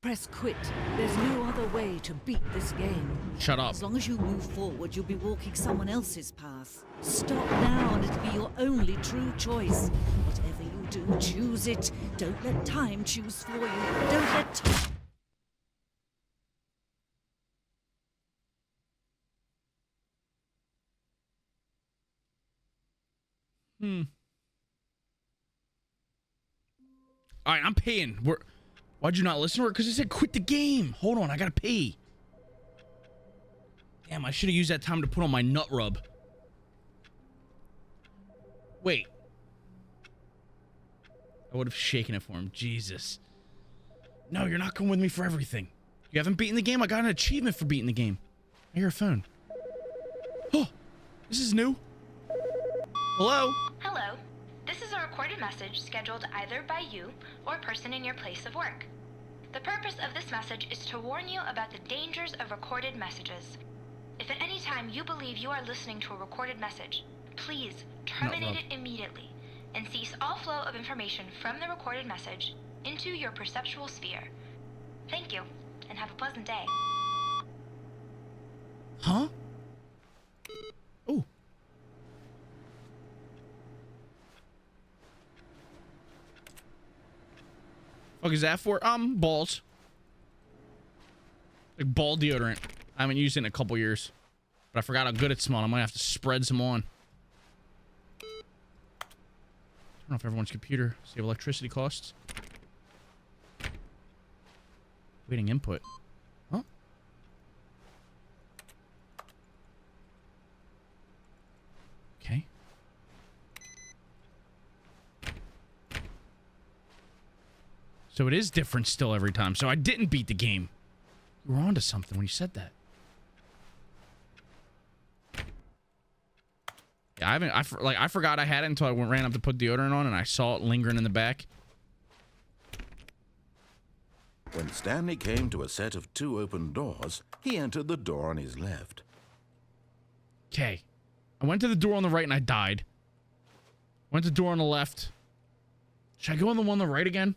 press quit. There's no other way to beat this game. Shut up. As long as you move forward, you'll be walking someone else's path. Stop now and it'll be your only true choice. Whatever you do, choose it. Don't let time choose for you. Don't let time... All right, I'm paying. Why'd you not listen to her? Because I said quit the game. Hold on, I gotta pay. Damn, I should have used that time to put on my nut rub. Wait. I would have shaken it for him. Jesus. No, you're not going with me for everything. You haven't beaten the game? I got an achievement for beating the game. I hear a phone. Oh, this is new. Hello? Hello. This is a recorded message scheduled either by you or a person in your place of work. The purpose of this message is to warn you about the dangers of recorded messages. If at any time you believe you are listening to a recorded message, please terminate it immediately and cease all flow of information from the recorded message into your perceptual sphere. Thank you, and have a pleasant day. Huh? Oh, Fuck is that for? Balls. Like ball deodorant. I haven't used it in a couple years. But I forgot how good it smelled. I might have to spread some on. Turn off everyone's computer. Save electricity costs. Waiting input. Huh? Okay. So it is different still every time. So I didn't beat the game. You were onto something when you said that. Yeah, I forgot I had it until I ran up to put deodorant on and I saw it lingering in the back. When Stanley came to a set of 2 open doors, he entered the door on his left. Okay. I went to the door on the right and I died. Went to the door on the left. Should I go on the one on the right again?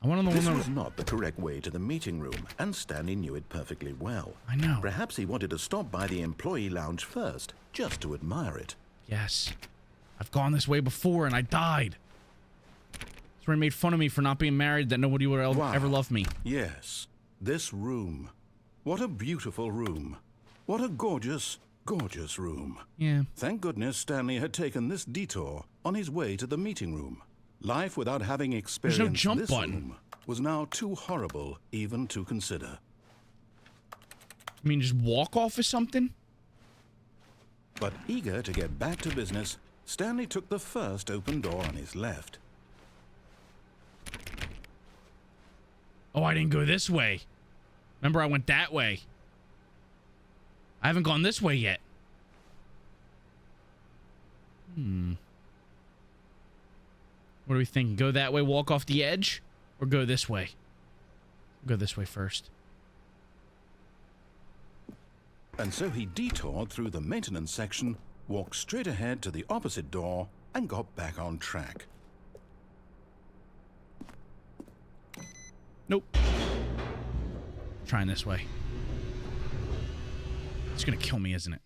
I went on the This one was not the correct way to the meeting room, and Stanley knew it perfectly well. I know. Perhaps he wanted to stop by the employee lounge first, just to admire it. Yes. I've gone this way before and I died. That's where he made fun of me for not being married, that nobody would ever love me. Yes, this room. What a beautiful room. What a gorgeous, gorgeous room. Yeah. Thank goodness Stanley had taken this detour on his way to the meeting room. Life without having experienced no jump this button. room was now too horrible even to consider. I mean, just walk off or something? But eager to get back to business, Stanley took the first open door on his left. Oh, I didn't go this way. Remember, I went that way. I haven't gone this way yet. What do we think? Go that way, walk off the edge? Or go this way? Go this way first. And so he detoured through the maintenance section, walked straight ahead to the opposite door, and got back on track. Nope. Trying this way. It's gonna kill me, isn't it?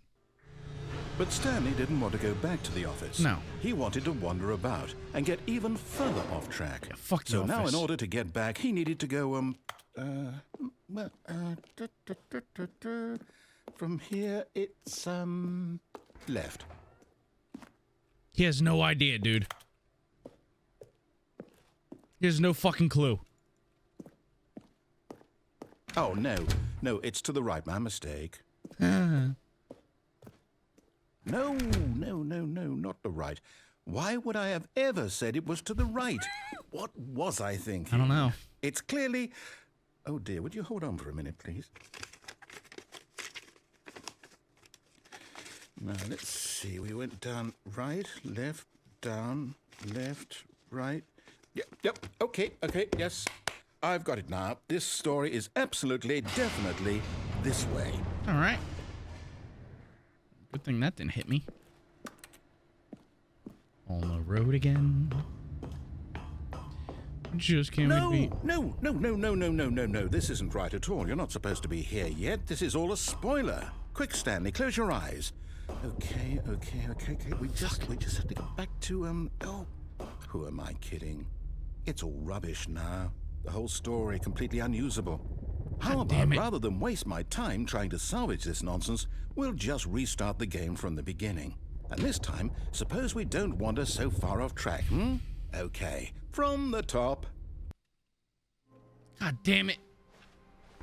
But Stanley didn't want to go back to the office. No. He wanted to wander about and get even further off track. Yeah, fuck the so now office. in order to get back, he needed to go, from here, it's, left. He has no idea, dude. He has no fucking clue. Oh, no, it's to the right, my mistake. No, not the right. Why would I have ever said it was to the right? What was I thinking? I don't know. It's clearly... Oh dear, would you hold on for a minute, please? Now, let's see. We went down right, left, down, left, right. Yep, okay, yes. I've got it now. This story is absolutely, definitely this way. All right. Good thing that didn't hit me. On the road again. Just can't wait to be... No. This isn't right at all. You're not supposed to be here yet. This is all a spoiler. Quick, Stanley, close your eyes. Okay. We just have to get back to, oh, who am I kidding? It's all rubbish now. The whole story completely unusable. How about, rather than waste my time trying to salvage this nonsense, we'll just restart the game from the beginning. And this time, suppose we don't wander so far off track, Okay, from the top. God damn it.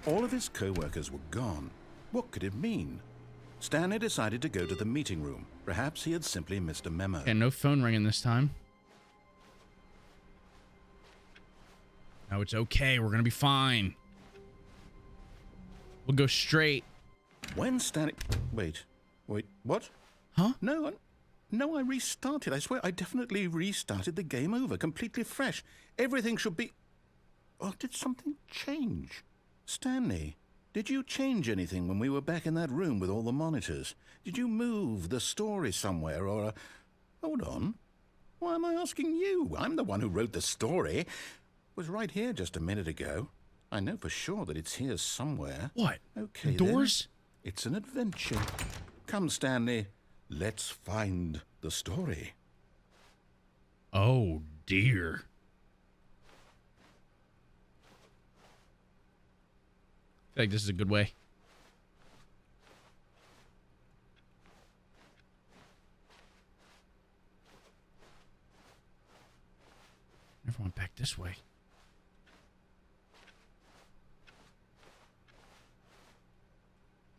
All of his co-workers were gone. What could it mean? Stanley decided to go to the meeting room. Perhaps he had simply missed a memo. Okay, no phone ringing this time. No, it's okay. We're gonna be fine. We'll go straight. When Stanley... Wait, what? Huh? No, I restarted. I swear, I definitely restarted the game over, completely fresh. Everything should be... Oh, did something change? Stanley, did you change anything when we were back in that room with all the monitors? Did you move the story somewhere, or... Hold on. Why am I asking you? I'm the one who wrote the story. It was right here just a minute ago. I know for sure that it's here somewhere. What? Okay, Doors? then. It's an adventure. Come, Stanley. Let's find the story. Oh, dear. I feel like this is a good way. Never went back this way.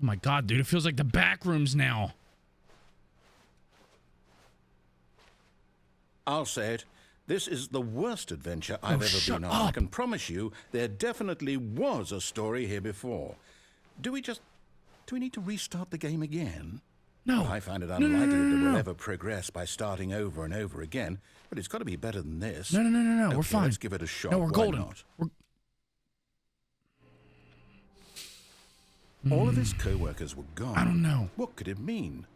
Oh my god, dude, it feels like the Backrooms now. I'll say it. This is the worst adventure I've ever shut been on. I up. can promise you there definitely was a story here before. Do we need to restart the game again? No. I find it No, unlikely that no. we'll ever progress by starting over and over again, but it's got to be better than this. No. Okay, We're fine. Let's give it a shot. No, we're Why golden. not? We're... All of his co-workers were gone. I don't know. What could it mean?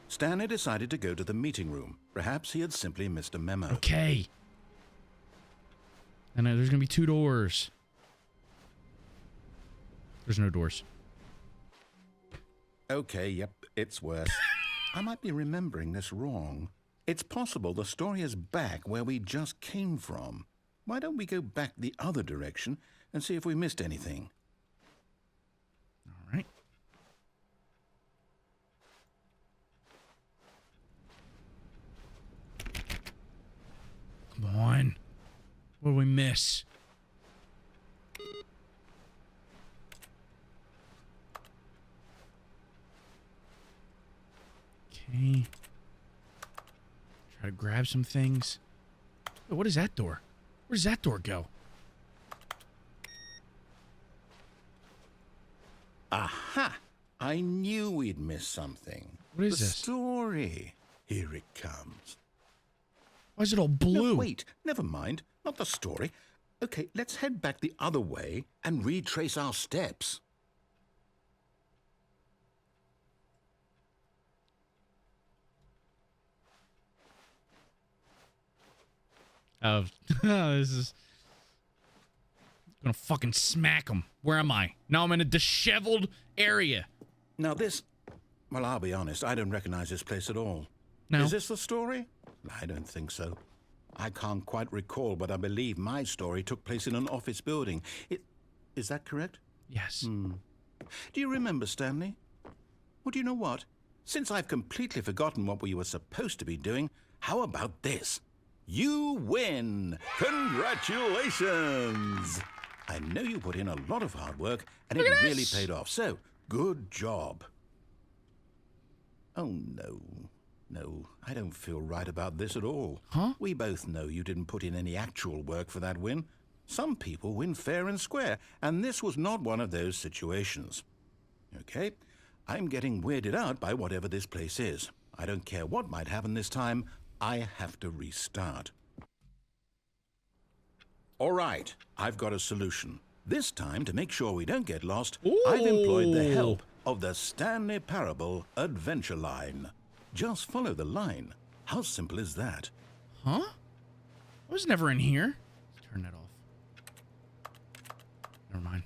Stanley decided to go to the meeting room. Perhaps he had simply missed a memo. Okay. I know there's gonna be 2 doors. There's no doors. Okay, yep, it's worse. I might be remembering this wrong. It's possible the story is back where we just came from. Why don't we go back the other direction and see if we missed anything? All right. Come on. What did we miss? Okay. Try to grab some things. Wait, what is that door? Where does that door go? Aha! I knew we'd missed something. What is the this? story. Here it comes. Why is it all blue? No, wait, never mind. Not the story. Okay, let's head back the other way and retrace our steps. Oh, this is gonna fucking smack him. Where am I? Now I'm in a disheveled area. Now this... Well, I'll be honest, I don't recognize this place at all. No. Is this the story? I don't think so. I can't quite recall, but I believe my story took place in an office building. Is that correct? Yes. Do you remember, Stanley? Well, do you know what? Since I've completely forgotten what we were supposed to be doing, how about this? You win! Congratulations! I know you put in a lot of hard work, and it really paid off, so good job. Oh, no. No, I don't feel right about this at all. Huh? We both know you didn't put in any actual work for that win. Some people win fair and square, and this was not one of those situations. Okay, I'm getting weirded out by whatever this place is. I don't care what might happen this time. I have to restart. All right, I've got a solution. This time, to make sure we don't get lost, I've employed the help of the Stanley Parable Adventure Line. Just follow the line. How simple is that? Huh? I was never in here. Turn that off. Never mind.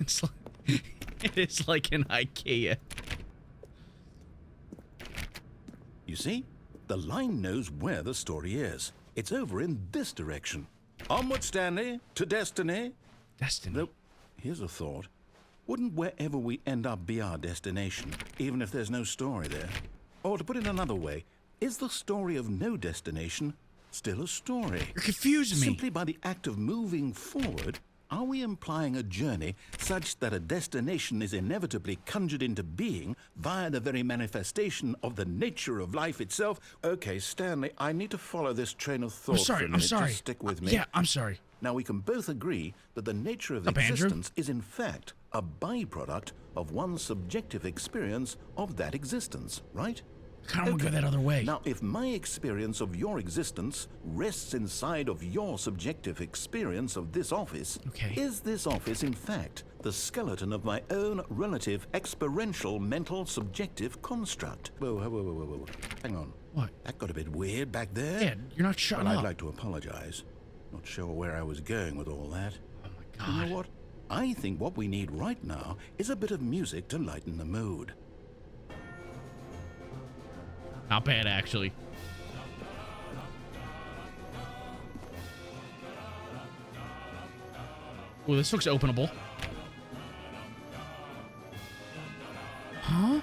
It's like, it is like an IKEA. You see? The line knows where the story is. It's over in this direction. Onward, Stanley, to destiny. Destiny. Though, here's a thought. Wouldn't wherever we end up be our destination, even if there's no story there? Or to put it another way, is the story of no destination still a story? You're confusing me. Simply by the act of moving forward, are we implying a journey such that a destination is inevitably conjured into being via the very manifestation of the nature of life itself? Okay, Stanley, I need to follow this train of thought for a minute. I'm sorry. Just stick with me. Yeah, I'm sorry. Now, we can both agree that the nature of Up, Andrew? existence is in fact a byproduct of one's subjective experience of that existence, right? I kind of want to go that other way. Now, if my experience of your existence rests inside of your subjective experience of this office, Okay. is this office, in fact, the skeleton of my own relative experiential mental subjective construct? Whoa. Hang on. What? That got a bit weird back there. Yeah, you're not shutting Well, up. I'd like to apologize. Not sure where I was going with all that. Oh my You god. know what? I think what we need right now is a bit of music to lighten the mood. Not bad, actually. Oh, this looks openable. Huh?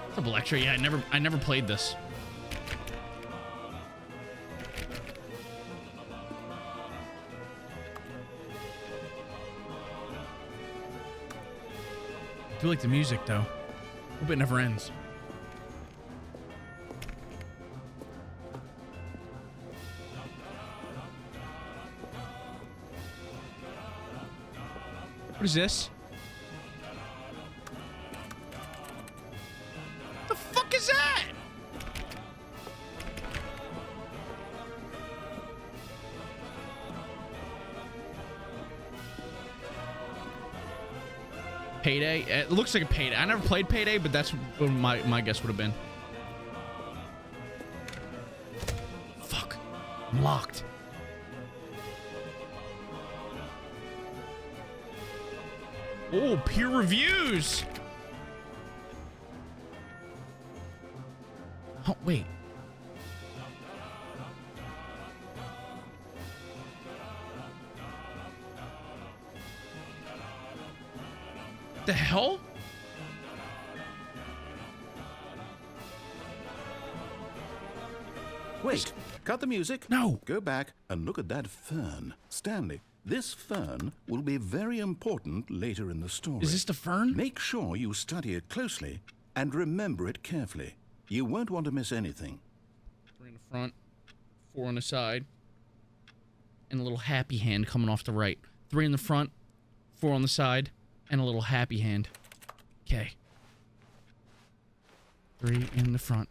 What's up, Electra? Yeah, I never played this. I do like the music, though. Hope it never ends. What is this? The fuck is that? Payday? It looks like a Payday. I never played Payday, but that's what my guess would have been. Fuck. I'm locked. Oh, peer reviews. Oh, wait. The hell? Wait, cut the music. No. Go back and look at that fern. Stanley, this fern will be very important later in the story. Is this the fern? Make sure you study it closely and remember it carefully. You won't want to miss anything. 3 in the front, 4 on the side, and a little happy hand coming off the right. 3 in the front, 4 on the side, and a little happy hand. Okay. 3 in the front,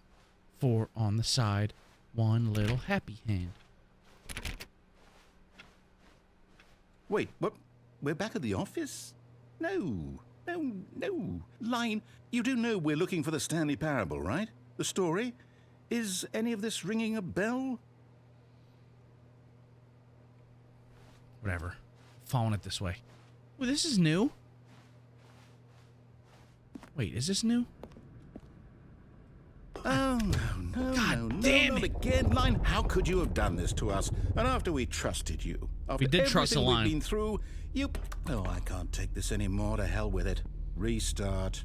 4 on the side, 1 little happy hand. Wait, what? We're back at the office? No. Line, you do know we're looking for the Stanley Parable, right? The story? Is any of this ringing a bell? Whatever. Following it this way. Well, this is new. Wait, is this new? Oh, no, God damn not it. again, Line. How could you have done this to us? And after we trusted you, after We did trust the everything Line. we've been through, you... Oh, I can't take this anymore. To hell with it. Restart.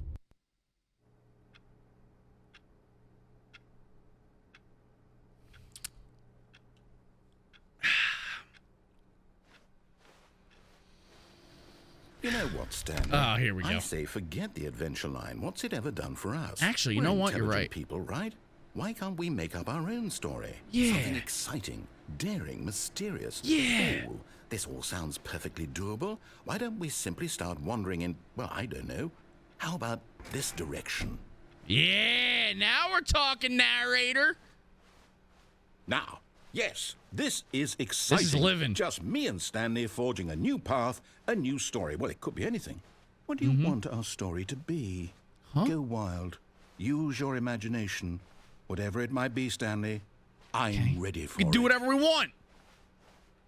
You know what, Stanley? Oh, here we go. I say forget the adventure line. What's it ever done for us? Actually, you We're know what? You're intelligent right. people, right? Why can't we make up our own story? Yeah. Something exciting, daring, mysterious. Yeah. Oh, this all sounds perfectly doable. Why don't we simply start wandering in, well, I don't know. How about this direction? Yeah, now we're talking, narrator. Now, yes, this is exciting. This is living. Just me and Stanley forging a new path, a new story. Well, it could be anything. What do you want our story to be? Huh? Go wild. Use your imagination. Whatever it might be, Stanley, I'm ready for We can it. do whatever we want.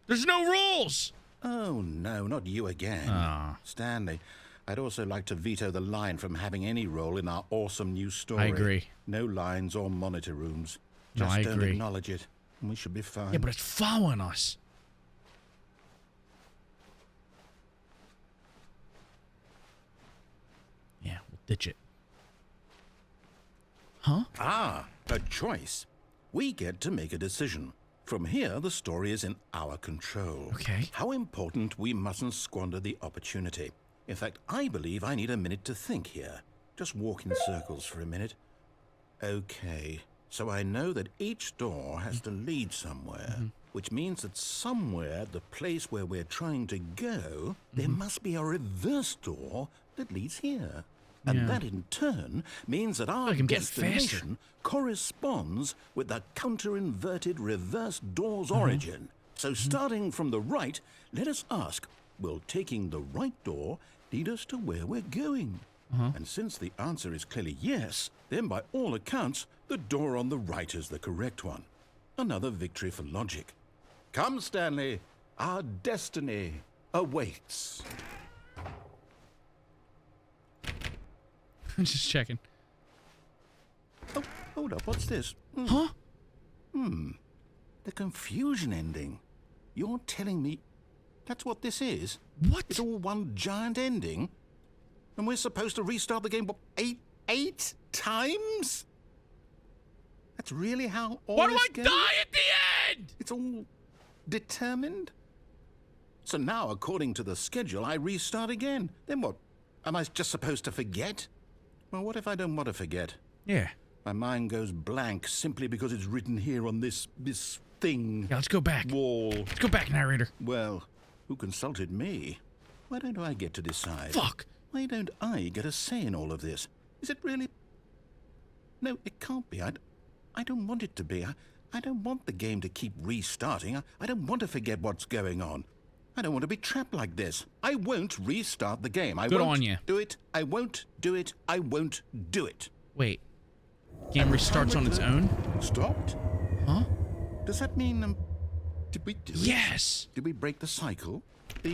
There's no rules. Oh, no, not you again. Ah. Stanley, I'd also like to veto the line from having any role in our awesome new story. I agree. No lines or monitor rooms. No, Just I don't agree. acknowledge it, and we should be fine. Yeah, but it's following us. Yeah, we'll ditch it. Huh? Ah, a choice. We get to make a decision. From here, the story is in our control. Okay. How important we mustn't squander the opportunity. In fact, I believe I need a minute to think here. Just walk in circles for a minute. Okay, so I know that each door has to lead somewhere, which means that somewhere, the place where we're trying to go, there must be a reverse door that leads here. And Yeah. that in turn means that our like I'm getting faster. destination corresponds with the counter-inverted reverse door's origin. So starting from the right, let us ask, will taking the right door lead us to where we're going? And since the answer is clearly yes, then by all accounts, the door on the right is the correct one. Another victory for logic. Come, Stanley. Our destiny awaits. I'm just checking. Oh, hold up. What's this? Huh? The confusion ending. You're telling me that's what this is? What? It's all one giant ending? And we're supposed to restart the game, what, eight times? That's really how all Why do this I goes? die at the end? It's all determined? So now, according to the schedule, I restart again. Then what? Am I just supposed to forget? Well, what if I don't want to forget? Yeah. My mind goes blank simply because it's written here on this thing. Yeah, let's go back. Wall. Let's go back, narrator. Well, who consulted me? Why don't I get to decide? Fuck. Why don't I get a say in all of this? Is it really? No, it can't be. I don't want it to be. I don't want the game to keep restarting. I don't want to forget what's going on. I don't want to be trapped like this. I won't restart the game. I Good won't on ya. do it. I won't do it. I won't do it. Wait. Game restarts on its own? Stopped? Huh? Does that mean, did we do it? Yes. Did we break the cycle? The,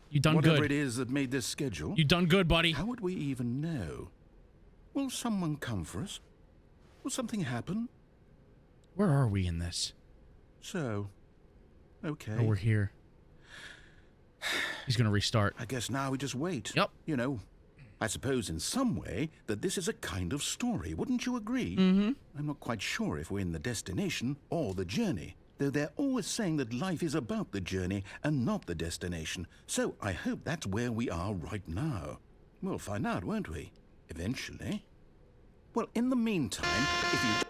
You done whatever good. it is that made this schedule? You done good, buddy. How would we even know? Will someone come for us? Will something happen? Where are we in this? So, okay. Oh, we're here. He's gonna restart. I guess now we just wait. Yep. You know, I suppose in some way that this is a kind of story. Wouldn't you agree? Mm-hmm. I'm not quite sure if we're in the destination or the journey, though they're always saying that life is about the journey and not the destination. So I hope that's where we are right now. We'll find out, won't we? Eventually. Well, in the meantime, if you...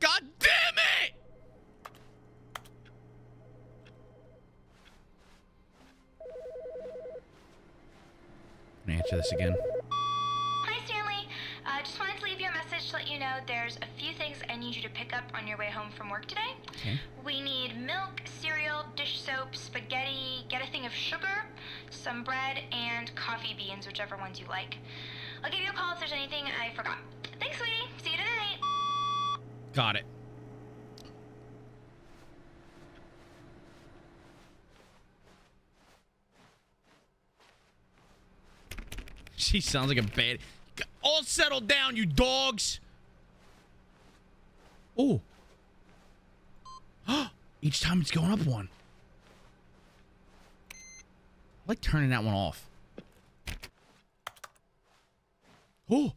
God damn it! Can I answer this again? Hi, Stanley. Just wanted to leave you a message to let you know there's a few things I need you to pick up on your way home from work today. Okay. We need milk, cereal, dish soap, spaghetti, get a thing of sugar, some bread, and coffee beans, whichever ones you like. I'll give you a call if there's anything I forgot. Thanks, sweetie. See you tonight. Got it. She sounds like a bad... All settled down, you dogs! Oh. Each time it's going up one. I like turning that one off. Oh.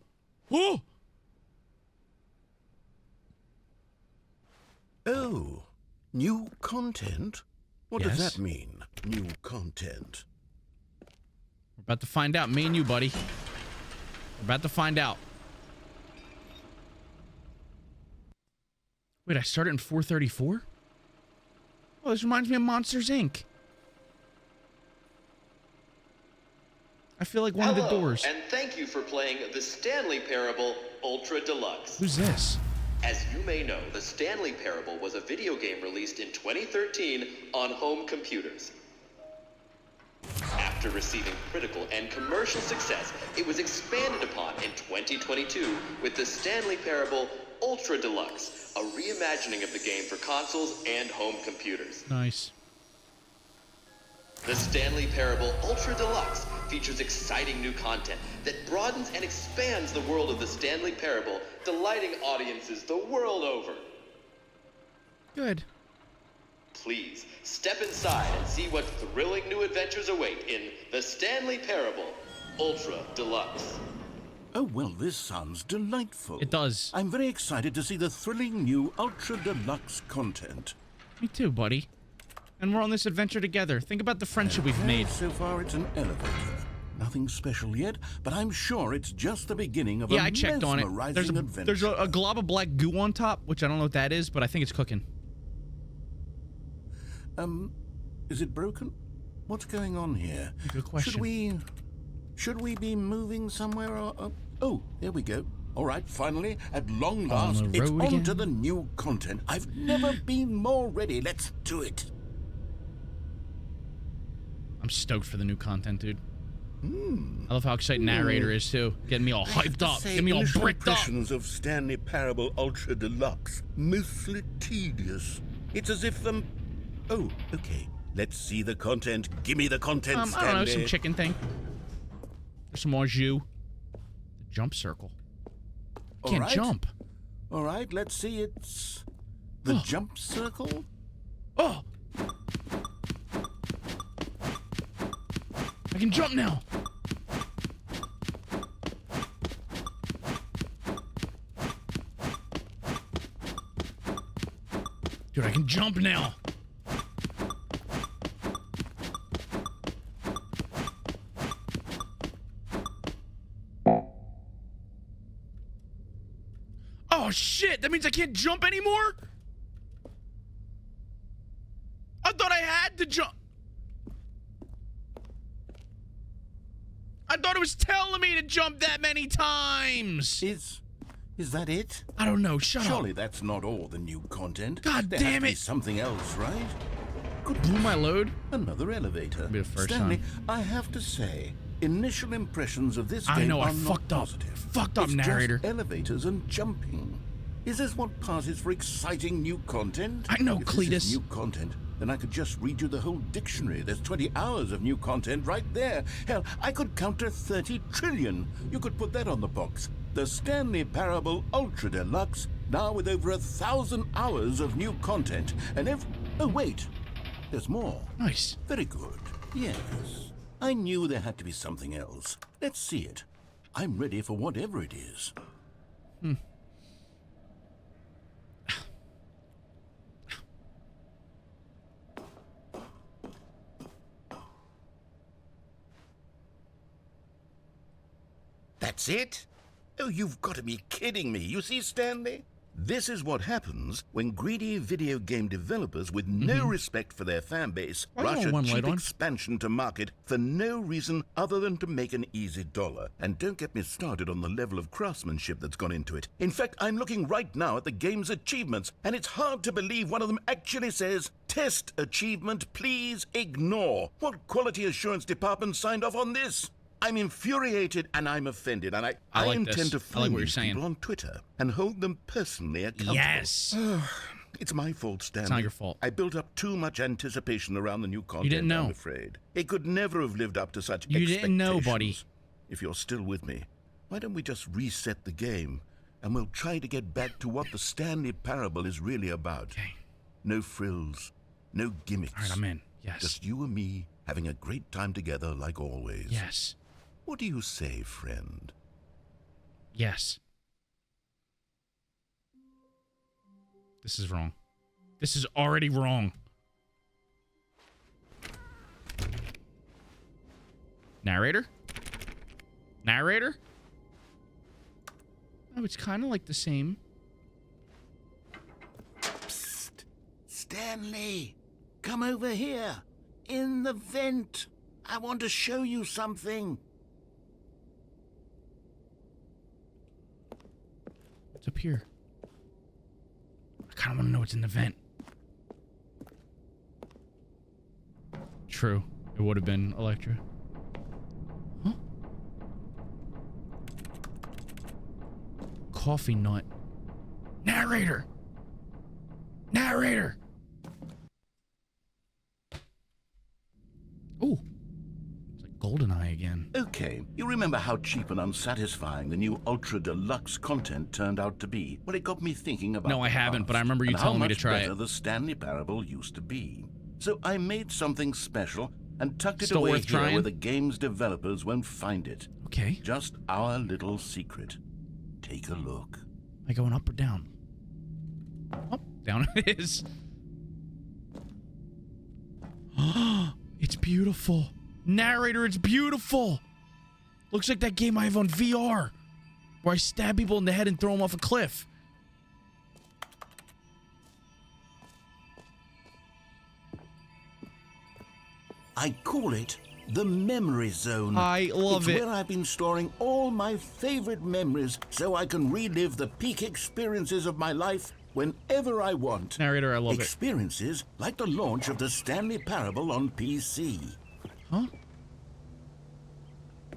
Oh. Oh, new content? What does Yes. that mean, new content? We're about to find out. Me and you, buddy. We're about to find out. Wait, I started in 434? Oh, this reminds me of Monsters, Inc. I feel like one of the doors. And thank you for playing the Stanley Parable Ultra Deluxe. Who's this? As you may know, the Stanley Parable was a video game released in 2013 on home computers. After receiving critical and commercial success, it was expanded upon in 2022 with the Stanley Parable Ultra Deluxe, a reimagining of the game for consoles and home computers. Nice. The Stanley Parable Ultra Deluxe features exciting new content that broadens and expands the world of the Stanley Parable, delighting audiences the world over. Good. Please, step inside and see what thrilling new adventures await in the Stanley Parable Ultra Deluxe. Oh, well, this sounds delightful. It does. I'm very excited to see the thrilling new Ultra Deluxe content. Me too, buddy. And we're on this adventure together. Think about the friendship we've made. So far, it's an elevator. Nothing special yet, but I'm sure it's just the beginning of Yeah, a I checked on it. mesmerizing adventure. There's a glob of black goo on top, which I don't know what that is, but I think it's cooking. Is it broken? What's going on here? Good question. Should we be moving somewhere or... oh, there we go. All right, finally, at long last, On the it's road on to again? the new content. I've never been more ready. Let's do it. I'm stoked for the new content, dude. I love how excited narrator is too. Getting me all hyped up. Getting me all bricked up. Impressions of Stanley Parable Ultra Deluxe. Mostly tedious. It's as if Oh, okay. Let's see the content. Give me the content, Stanley. I don't know, some chicken thing. There's some more jus. The jump circle. Can't jump. All right, let's see. It's the jump circle. Oh! I can jump now. Dude, I can jump now. Oh shit, that means I can't jump anymore? I thought I had to jump. I thought it was telling me to jump that many times. Is that it? I don't know, shut up. Surely that's not all the new content. God there damn has to it. be something else, right? Blew my load. Another elevator. Be the first Stanley, time. I have to say, initial impressions of this game I know, I are not fucked up. positive. Fucked up, It's narrator. Just elevators and jumping. Is this what passes for exciting new content? I know, if Cletus. This is new content, then I could just read you the whole dictionary. There's 20 hours of new content right there. Hell, I could counter 30 trillion. You could put that on the box. The Stanley Parable Ultra Deluxe, now with over 1,000 hours of new content. And oh wait, there's more. Nice. Very good. Yes. I knew there had to be something else. Let's see it. I'm ready for whatever it is. That's it? Oh, you've got to be kidding me. You see, Stanley? This is what happens when greedy video game developers with no respect for their fan base rush a cheap expansion to market for no reason other than to make an easy dollar. And don't get me started on the level of craftsmanship that's gone into it. In fact, I'm looking right now at the game's achievements, and it's hard to believe one of them actually says, "Test achievement, please ignore." What quality assurance department signed off on this? I'm infuriated and I'm offended, and I like intend this. to I find like what you're these saying. people on Twitter and hold them personally accountable. Yes. It's my fault, Stanley. It's not your fault. I built up too much anticipation around the new content, didn't know. I'm afraid. It could never have lived up to such You expectations. didn't know, buddy. If you're still with me, why don't we just reset the game, and we'll try to get back to what the Stanley Parable is really about. Okay. No frills, no gimmicks. All right, I'm in. Yes. Just you and me having a great time together like always. Yes. What do you say, friend? Yes. This is wrong. This is already wrong. Narrator? Narrator? Oh, it's kind of like the same. Psst! Stanley! Come over here! In the vent! I want to show you something! What's up here? I kind of want to know what's in the vent. True. It would have been Electra. Huh? Coffee nut. Narrator! Narrator! Ooh. It's like GoldenEye again. Okay, you remember how cheap and unsatisfying the new Ultra Deluxe content turned out to be? Well, it got me thinking about No, I the haven't, but I past remember you and telling how me to much try better it. the Stanley Parable used to be. So I made something special and tucked it Still away worth here trying? where the game's developers won't find it. Okay. Just our little secret. Take a look. Am I going up or down? Oh, down it is. It's beautiful. Narrator, it's beautiful. Looks like that game I have on VR, where I stab people in the head and throw them off a cliff. I call it the memory zone. I love it's it. where I've been storing all my favorite memories so I can relive the peak experiences of my life whenever I want. Narrator, I love it. Experiences like the launch of the Stanley Parable on PC. Huh?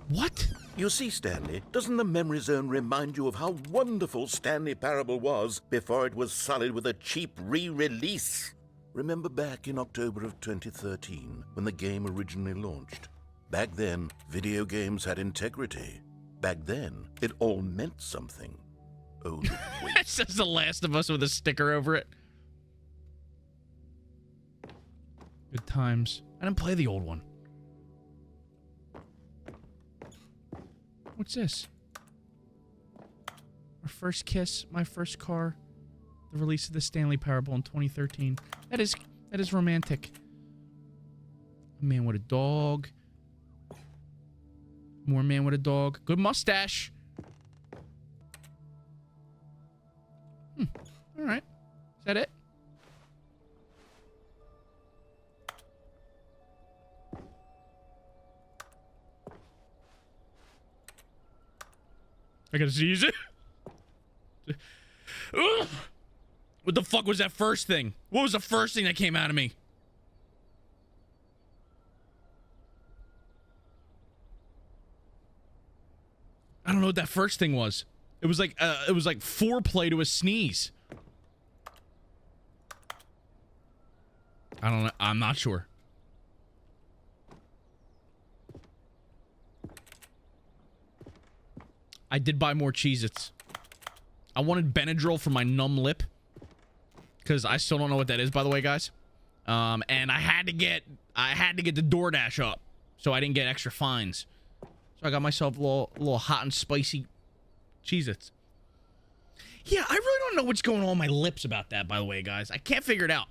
What? You see, Stanley, doesn't the memory zone remind you of how wonderful Stanley Parable was before it was sullied with a cheap re-release? Remember back in October of 2013, when the game originally launched? Back then, video games had integrity. Back then, it all meant something. Oh, the It says The Last of Us with a sticker over it. Good times. I didn't play the old one. What's this? Our first kiss, my first car, the release of the Stanley Parable in 2013. That is romantic. A man with a dog. More man with a dog. Good mustache. All right. Is that it? I gotta seize it. Ugh. What the fuck was that first thing? What was the first thing that came out of me? I don't know what that first thing was. It was like foreplay to a sneeze. I don't know. I'm not sure. I did buy more Cheez-Its. I wanted Benadryl for my numb lip. Because I still don't know what that is, by the way, guys. And I had to get the DoorDash up. So I didn't get extra fines. So I got myself a little hot and spicy Cheez-Its. Yeah, I really don't know what's going on with my lips about that, by the way, guys. I can't figure it out.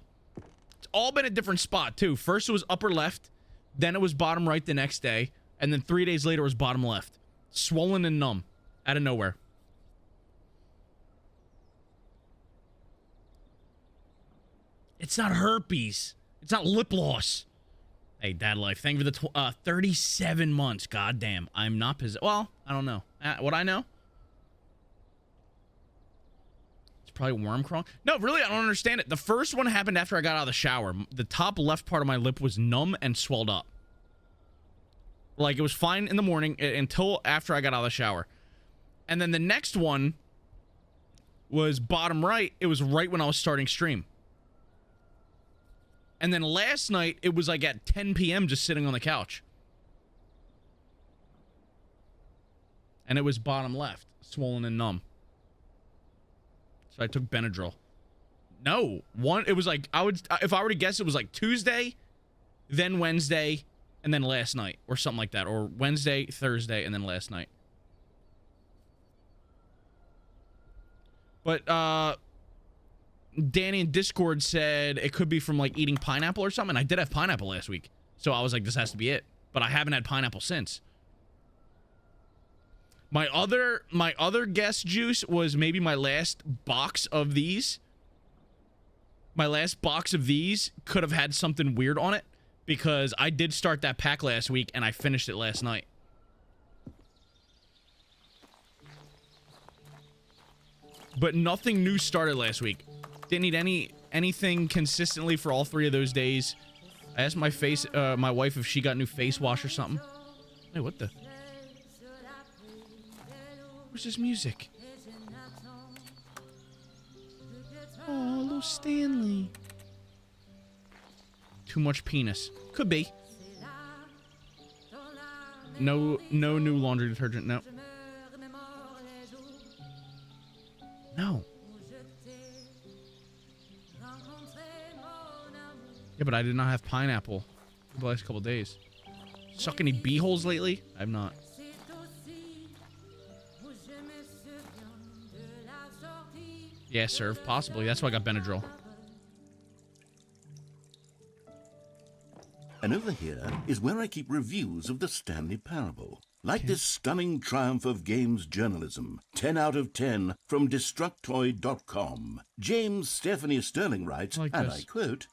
It's all been a different spot, too. First it was upper left. Then it was bottom right the next day. And then 3 days later it was bottom left. Swollen and numb. Out of nowhere. It's not herpes. It's not lip loss. Hey, dad life. Thank you for the 37 months. God damn. I'm not possessed. Well, I don't know. What I know? It's probably worm crawling. No, really, I don't understand it. The first one happened after I got out of the shower. The top left part of my lip was numb and swelled up. Like, it was fine in the morning until after I got out of the shower. And then the next one was bottom right. It was right when I was starting stream. And then last night, it was like at 10 p.m. just sitting on the couch. And it was bottom left, swollen and numb. So I took Benadryl. No, it was like, if I were to guess, it was like Tuesday, then Wednesday, and then last night, or something like that. Or Wednesday, Thursday, and then last night. But, Danny in Discord said it could be from, like, eating pineapple or something. I did have pineapple last week. So I was like, this has to be it. But I haven't had pineapple since. My other guess juice was maybe my last box of these. My last box of these could have had something weird on it. Because I did start that pack last week, and I finished it last night. But nothing new started last week. Didn't need anything consistently for all 3 of those days. I asked my wife if she got new face wash or something. Hey, what the? Where's this music? Oh, little Stanley. Too much penis. Could be. No new laundry detergent. No. No. Yeah, but I did not have pineapple the last couple days. Suck any bee holes lately? I have not. Yeah, serve. Possibly. That's why I got Benadryl. And over here is where I keep reviews of the Stanley Parable. Like this stunning triumph of games journalism, 10 out of 10 from Destructoid.com. James Stephanie Sterling writes, and I quote,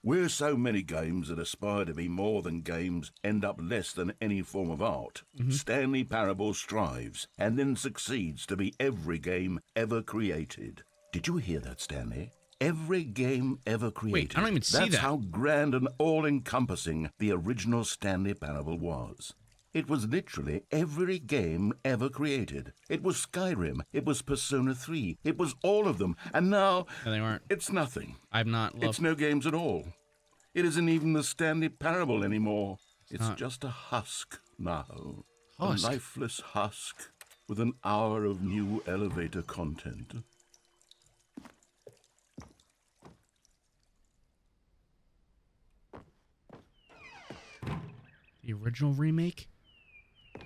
"Where so many games that aspire to be more than games end up less than any form of art, Stanley Parable strives and then succeeds to be every game ever created." Did you hear that, Stanley? every game ever created. I don't even see That's that. how grand and all-encompassing the original Stanley Parable was. It was literally every game ever created. It was Skyrim. It was Persona 3. It was all of them. And now, No, they aren't. it's nothing. I've not loved... It's no games at all. It isn't even the Stanley Parable anymore. It's just a husk now. Husk? A lifeless husk with an hour of new elevator content. The original remake?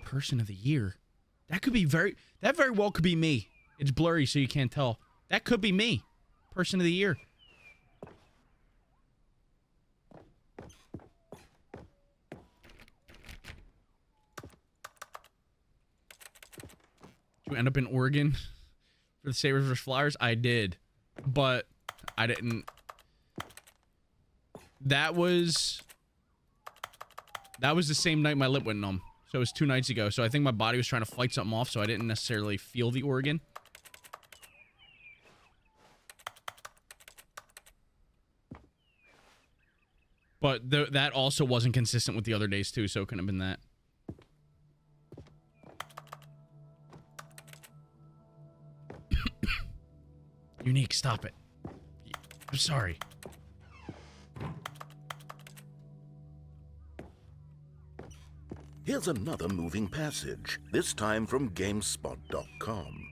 Person of the year. That very well could be me. It's blurry so you can't tell. That could be me. Person of the year. Did you end up in Oregon for the Sabres vs. Flyers? I did. But I didn't. That was the same night my lip went numb. So it was 2 nights ago. So I think my body was trying to fight something off, so I didn't necessarily feel the organ. But that also wasn't consistent with the other days, too, so it couldn't have been that. Unique, stop it. I'm sorry. Here's another moving passage, this time from GameSpot.com.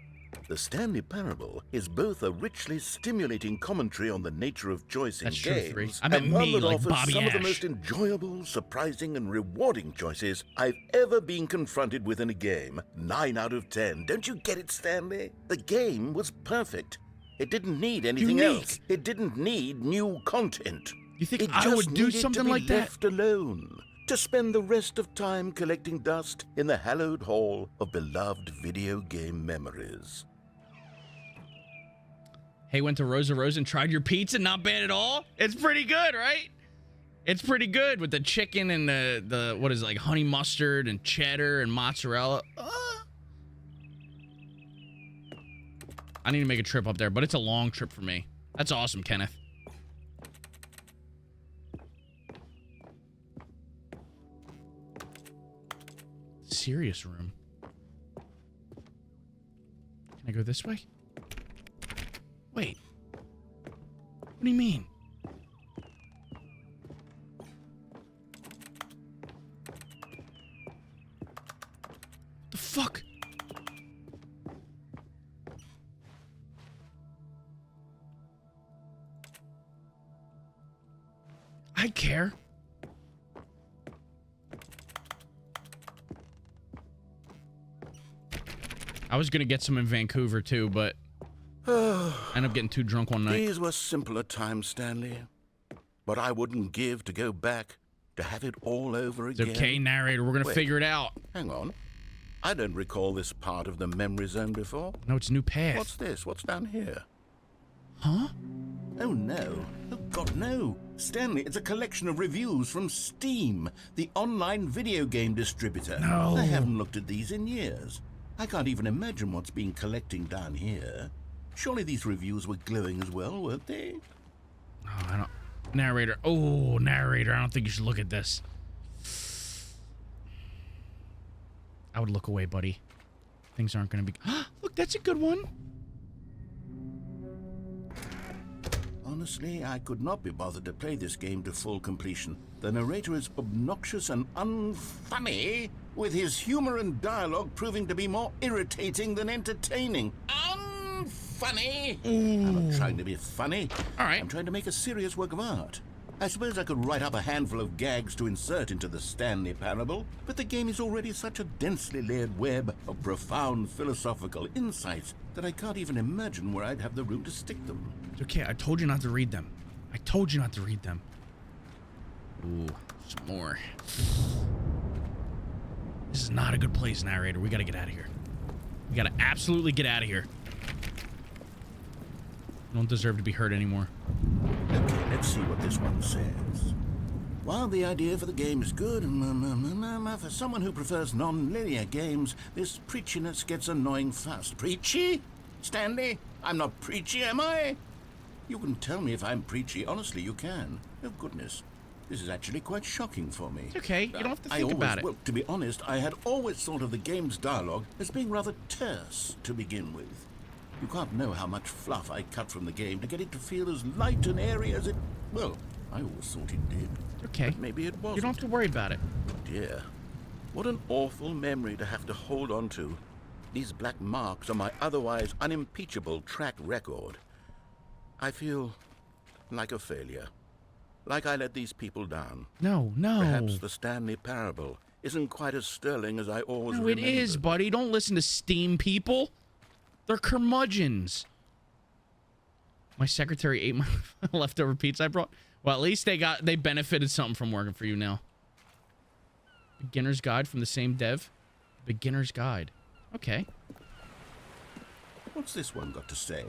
The Stanley Parable is both a richly stimulating commentary on the nature of choice in That's true, games, 3. I meant and one me, that like offers Bobby some of the Ash. most enjoyable, surprising, and rewarding choices I've ever been confronted with in a game. 9 out of 10. Don't you get it, Stanley? The game was perfect. It didn't need anything Unique. else. It didn't need new content. You think It I just would do needed something to be like that? left alone, to spend the rest of time collecting dust in the hallowed hall of beloved video game memories. Hey, went to Rosa and tried your pizza. Not bad at all. It's pretty good, right? It's pretty good with the chicken and the what is it, like honey mustard and cheddar and mozzarella. I need to make a trip up there, but it's a long trip for me. That's awesome, Kenneth. Serious room. Can I go this way? Wait. What do you mean? The fuck? I care. I was gonna get some in Vancouver too, but I ended up getting too drunk one night. These were simpler times, Stanley. But I wouldn't give to go back, to have it all over It's again. okay, narrator. We're gonna Wait. figure it out. Hang on. I don't recall this part of the memory zone before. No, it's a new path. What's this? What's down here? Huh? Oh, no. Oh, God, no. Stanley, it's a collection of reviews from Steam, the online video game distributor. No. I haven't looked at these in years. I can't even imagine what's been collecting down here. Surely these reviews were glowing as well, weren't they? Oh, I don't. Narrator. Oh, narrator. I don't think you should look at this. I would look away, buddy. Things aren't going to be. Look, that's a good one. Honestly, I could not be bothered to play this game to full completion. The narrator is obnoxious and unfunny, with his humor and dialogue proving to be more irritating than entertaining. Unfunny! I'm not trying to be funny. All right. I'm trying to make a serious work of art. I suppose I could write up a handful of gags to insert into the Stanley Parable, but the game is already such a densely layered web of profound philosophical insights that I can't even imagine where I'd have the room to stick them. It's okay. I told you not to read them. I told you not to read them. Ooh, some more. This is not a good place, narrator. We gotta get out of here. We gotta absolutely get out of here. I don't deserve to be hurt anymore. Okay, let's see what this one says. While the idea for the game is good, for someone who prefers non-linear games, this preachiness gets annoying fast. Preachy? Stanley? I'm not preachy, am I? You can tell me if I'm preachy. Honestly, you can. Oh, goodness. This is actually quite shocking for me. It's okay. You don't have to think about it. Well, to be honest, I had always thought of the game's dialogue as being rather terse to begin with. You can't know how much fluff I cut from the game to get it to feel as light and airy as it... Well, I always thought it did. Okay. But maybe it wasn't. You don't have to worry about it. Oh dear. What an awful memory to have to hold on to. These black marks on my otherwise unimpeachable track record. I feel like a failure. Like I let these people down. No. Perhaps the Stanley parable isn't quite as sterling as I always remembered. No, it is, buddy. Don't listen to Steam people. They're curmudgeons. My secretary ate my leftover pizza I brought. Well, at least they benefited something from working for you now. Beginner's guide from the same dev. Beginner's guide. Okay. What's this one got to say?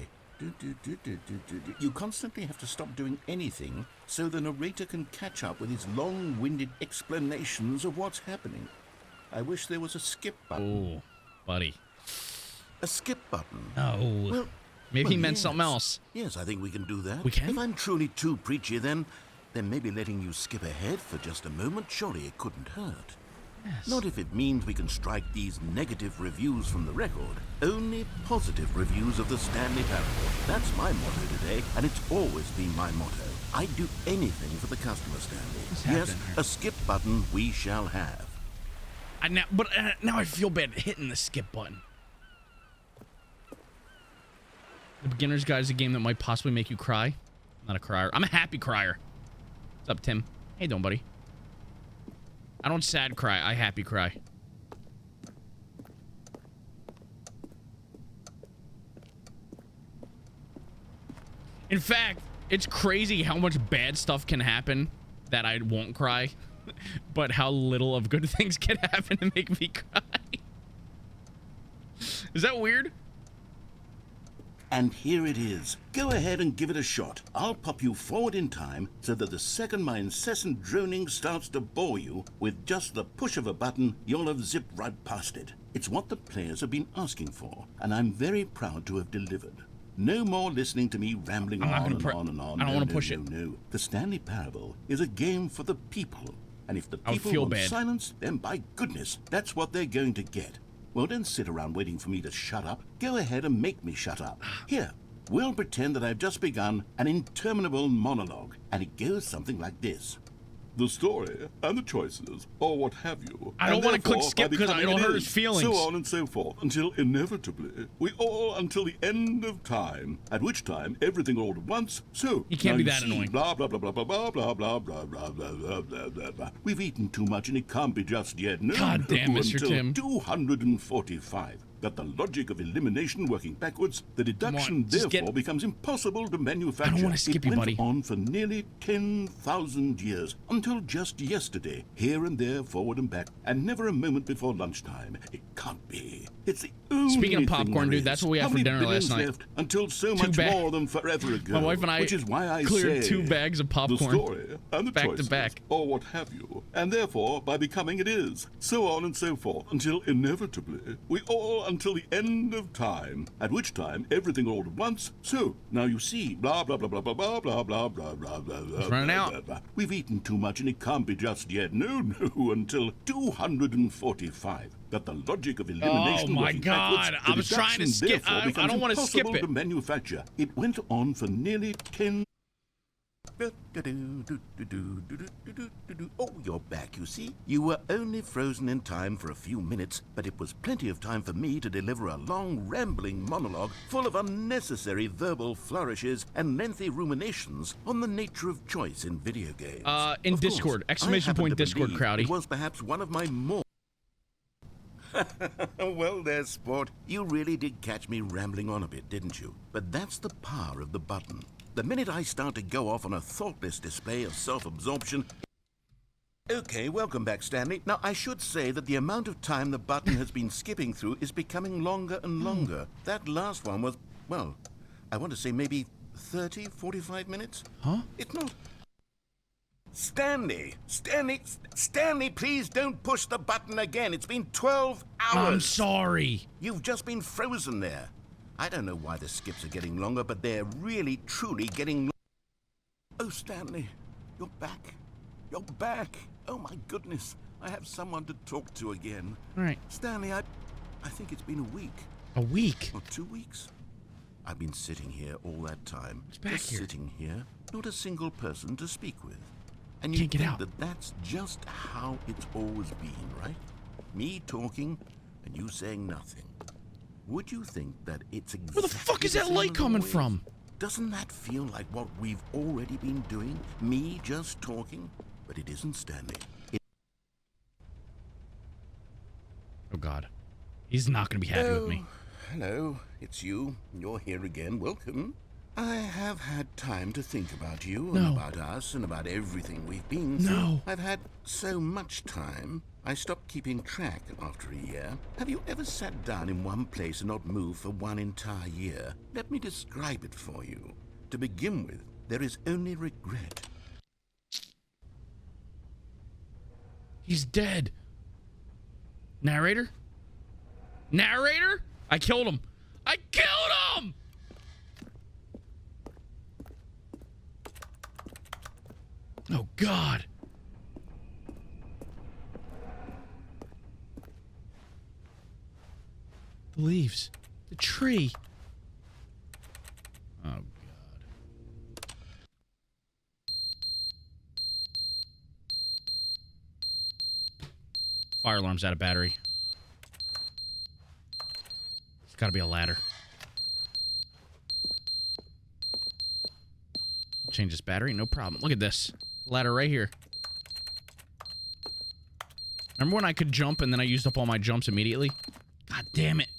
You constantly have to stop doing anything so the narrator can catch up with his long-winded explanations of what's happening. I wish there was a skip button. Oh, buddy. A skip button? No. Well, maybe he meant something else. Yes, I think we can do that. We can? If I'm truly too preachy, then maybe letting you skip ahead for just a moment, surely it couldn't hurt. Yes. Not if it means we can strike these negative reviews from the record. Only positive reviews of the Stanley parable. That's my motto today, and it's always been my motto. I'd do anything for the customer, Stanley. Yes, a skip button we shall have. Now I feel bad hitting the skip button. The Beginner's Guide is a game that might possibly make you cry. I'm not a crier. I'm a happy crier. What's up, Tim? How you doing, buddy? I don't sad cry. I happy cry. In fact, it's crazy how much bad stuff can happen that I won't cry, but how little of good things can happen to make me cry. Is that weird? And here it is. Go ahead and give it a shot. I'll pop you forward in time so that the second my incessant droning starts to bore you, with just the push of a button, you'll have zipped right past it. It's what the players have been asking for, and I'm very proud to have delivered. No more listening to me rambling on and on. I don't want to push it. No. The Stanley Parable is a game for the people. And if the people feel want bad. silence, then by goodness, that's what they're going to get. Well, don't sit around waiting for me to shut up. Go ahead and make me shut up. Here, we'll pretend that I've just begun an interminable monologue, and it goes something like this. The story and the choices, or what have you. I don't want to click skip because I don't hurt his feelings. So on and so forth, until inevitably, we all until the end of time, at which time everything all at once. So he can't be now that you see, annoying. Blah blah blah blah blah blah blah blah blah blah blah blah blah blah blah. We've eaten too much and it can't be just yet. No, God damn, no, Mr. until Tim. 245. That the logic of elimination working backwards, the deduction therefore becomes impossible to manufacture. I don't want to skip you, buddy. It went on for nearly 10,000 years, until just yesterday, here and there, forward and back, and never a moment before lunchtime. It can't be. It's the only Speaking of thing popcorn, there dude, that's is. what we had How for many dinner last billions night. left until so Two much bags. more than forever ago. My wife and I which is why I cleared say 2 bags of popcorn. The story and the back to choices, back. or what have you, and therefore by becoming it is, so on and so forth, until inevitably we all until the end of time, at which time everything all at once. So now you see, blah blah blah blah blah blah blah blah blah blah blah blah. Running out. We've eaten too much and it can't be just yet. No, until 245. That the logic of elimination. Oh my working God! backwards, the I was trying to deduction skip. therefore I becomes don't want to skip impossible it. to manufacture. It went on for nearly 10. Oh, you're back, you see. You were only frozen in time for a few minutes, but it was plenty of time for me to deliver a long, rambling monologue full of unnecessary verbal flourishes and lengthy ruminations on the nature of choice in video games. In Of Discord, course, exclamation I happen point to Discord, believe Crowdy. It was perhaps one of my more... Well there, sport. You really did catch me rambling on a bit, didn't you? But that's the power of the button. The minute I start to go off on a thoughtless display of self-absorption... Okay, welcome back, Stanley. Now, I should say that the amount of time the button has been skipping through is becoming longer and longer. That last one was, well, I want to say maybe 30, 45 minutes? Huh? It's not... Stanley, please don't push the button again. It's been 12 hours. I'm sorry. You've just been frozen there. I don't know why the skips are getting longer, but they're really, truly getting long. Oh, Stanley, you're back. You're back. Oh, my goodness. I have someone to talk to again. All right. Stanley, I think it's been a week. A week? Or 2 weeks. I've been sitting here all that time. back just here? Sitting here. Not a single person to speak with. And you Can't get think out. that's just how it's always been, right? Me talking and you saying nothing. Would you think that it's exactly Where the fuck is the that same light as coming always? from? Doesn't that feel like what we've already been doing? Me just talking? But it isn't, Stanley. Oh, God. He's not going to be happy with me. Hello, it's you. You're here again. Welcome. I have had time to think about you and about us and about everything we've been through. No. I've had so much time, I stopped keeping track after a year. Have you ever sat down in one place and not moved for one entire year? Let me describe it for you. To begin with, there is only regret. He's dead. Narrator? Narrator? I killed him. I killed him! Oh, God. The leaves. The tree. Oh, God. Fire alarm's out of battery. It's gotta be a ladder. Change this battery, no problem. Look at this. Ladder right here. Remember when I could jump and then I used up all my jumps immediately? God damn it.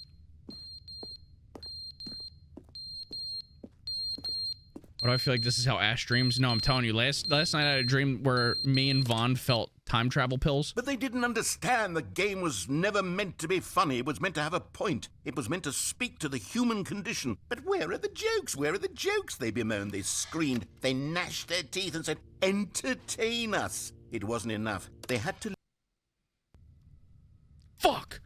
Why do I feel like this is how Ash dreams? No, I'm telling you, last night I had a dream where me and Vaughn felt time travel pills. But they didn't understand the game was never meant to be funny. It was meant to have a point. It was meant to speak to the human condition. But where are the jokes? Where are the jokes? They bemoaned, they screamed, they gnashed their teeth and said, entertain us. It wasn't enough. They had to... Fuck!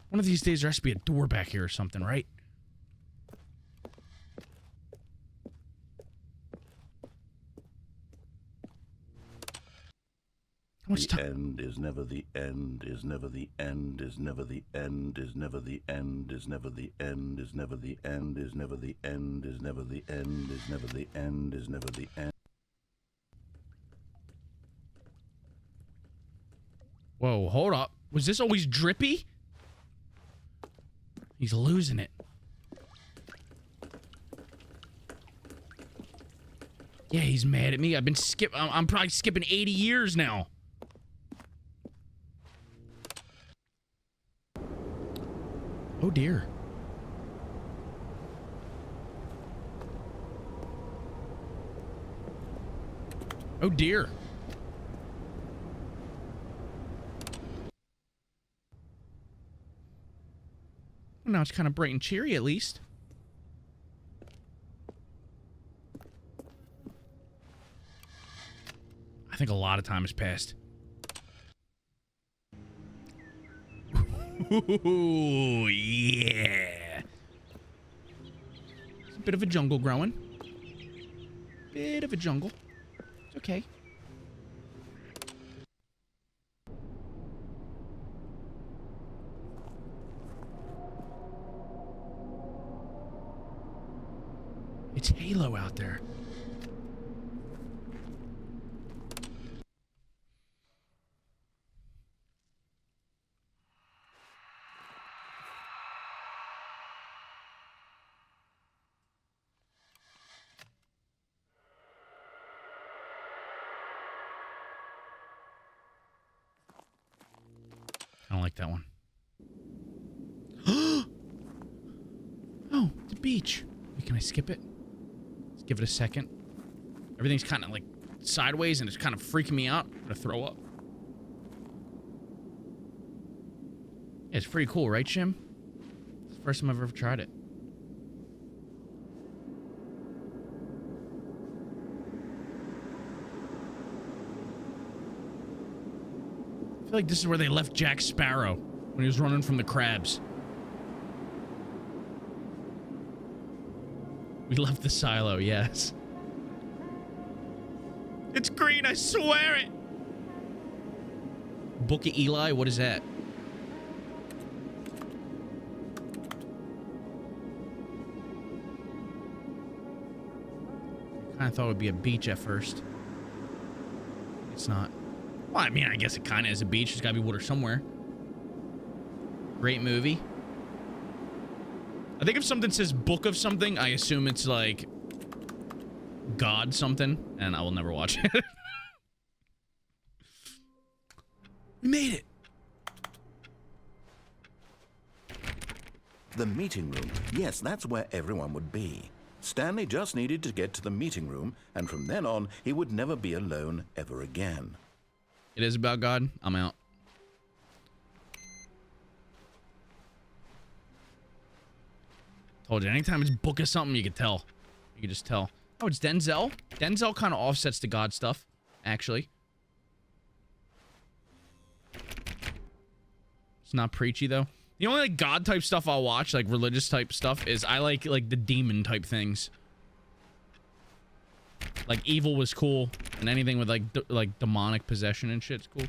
One of these days there has to be a door back here or something, right? How much The time? end is never the end, is never the end, is never the end, is never the end, is never the end, is never the end, is never the end, is never the end, is never the end, is never the end. Whoa, hold up. Was this always drippy? He's losing it. Yeah, he's mad at me. I've been I'm probably skipping 80 years now. Oh dear. Oh dear. Well, now it's kind of bright and cheery at least. I think a lot of time has passed. Ooh, yeah. It's a bit of a jungle growing. Bit of a jungle. It's okay. It's Halo out there. I don't like that one. Oh, it's a beach. Wait, can I skip it? Let's give it a second. Everything's kind of like sideways and it's kind of freaking me out. I'm gonna throw up. Yeah, it's pretty cool, right, Shim? It's the first time I've ever tried it. I feel like this is where they left Jack Sparrow. When he was running from the crabs. We left the silo, yes. It's green, I swear it! Book of Eli, what is that? I thought it would be a beach at first. It's not. Well, I mean, I guess it kind of is a beach. There's got to be water somewhere. Great movie. I think if something says book of something, I assume it's like God something, and I will never watch it. We made it. The meeting room. Yes, that's where everyone would be. Stanley just needed to get to the meeting room, and from then on, he would never be alone ever again. It is about God. I'm out. Told you, anytime it's book of something, you can tell. You can just tell. Oh, it's Denzel. Denzel kind of offsets the God stuff, actually. It's not preachy, though. The only like God type stuff I'll watch, like religious type stuff, is I like the demon type things. Like evil was cool, and anything with like demonic possession and shit's cool.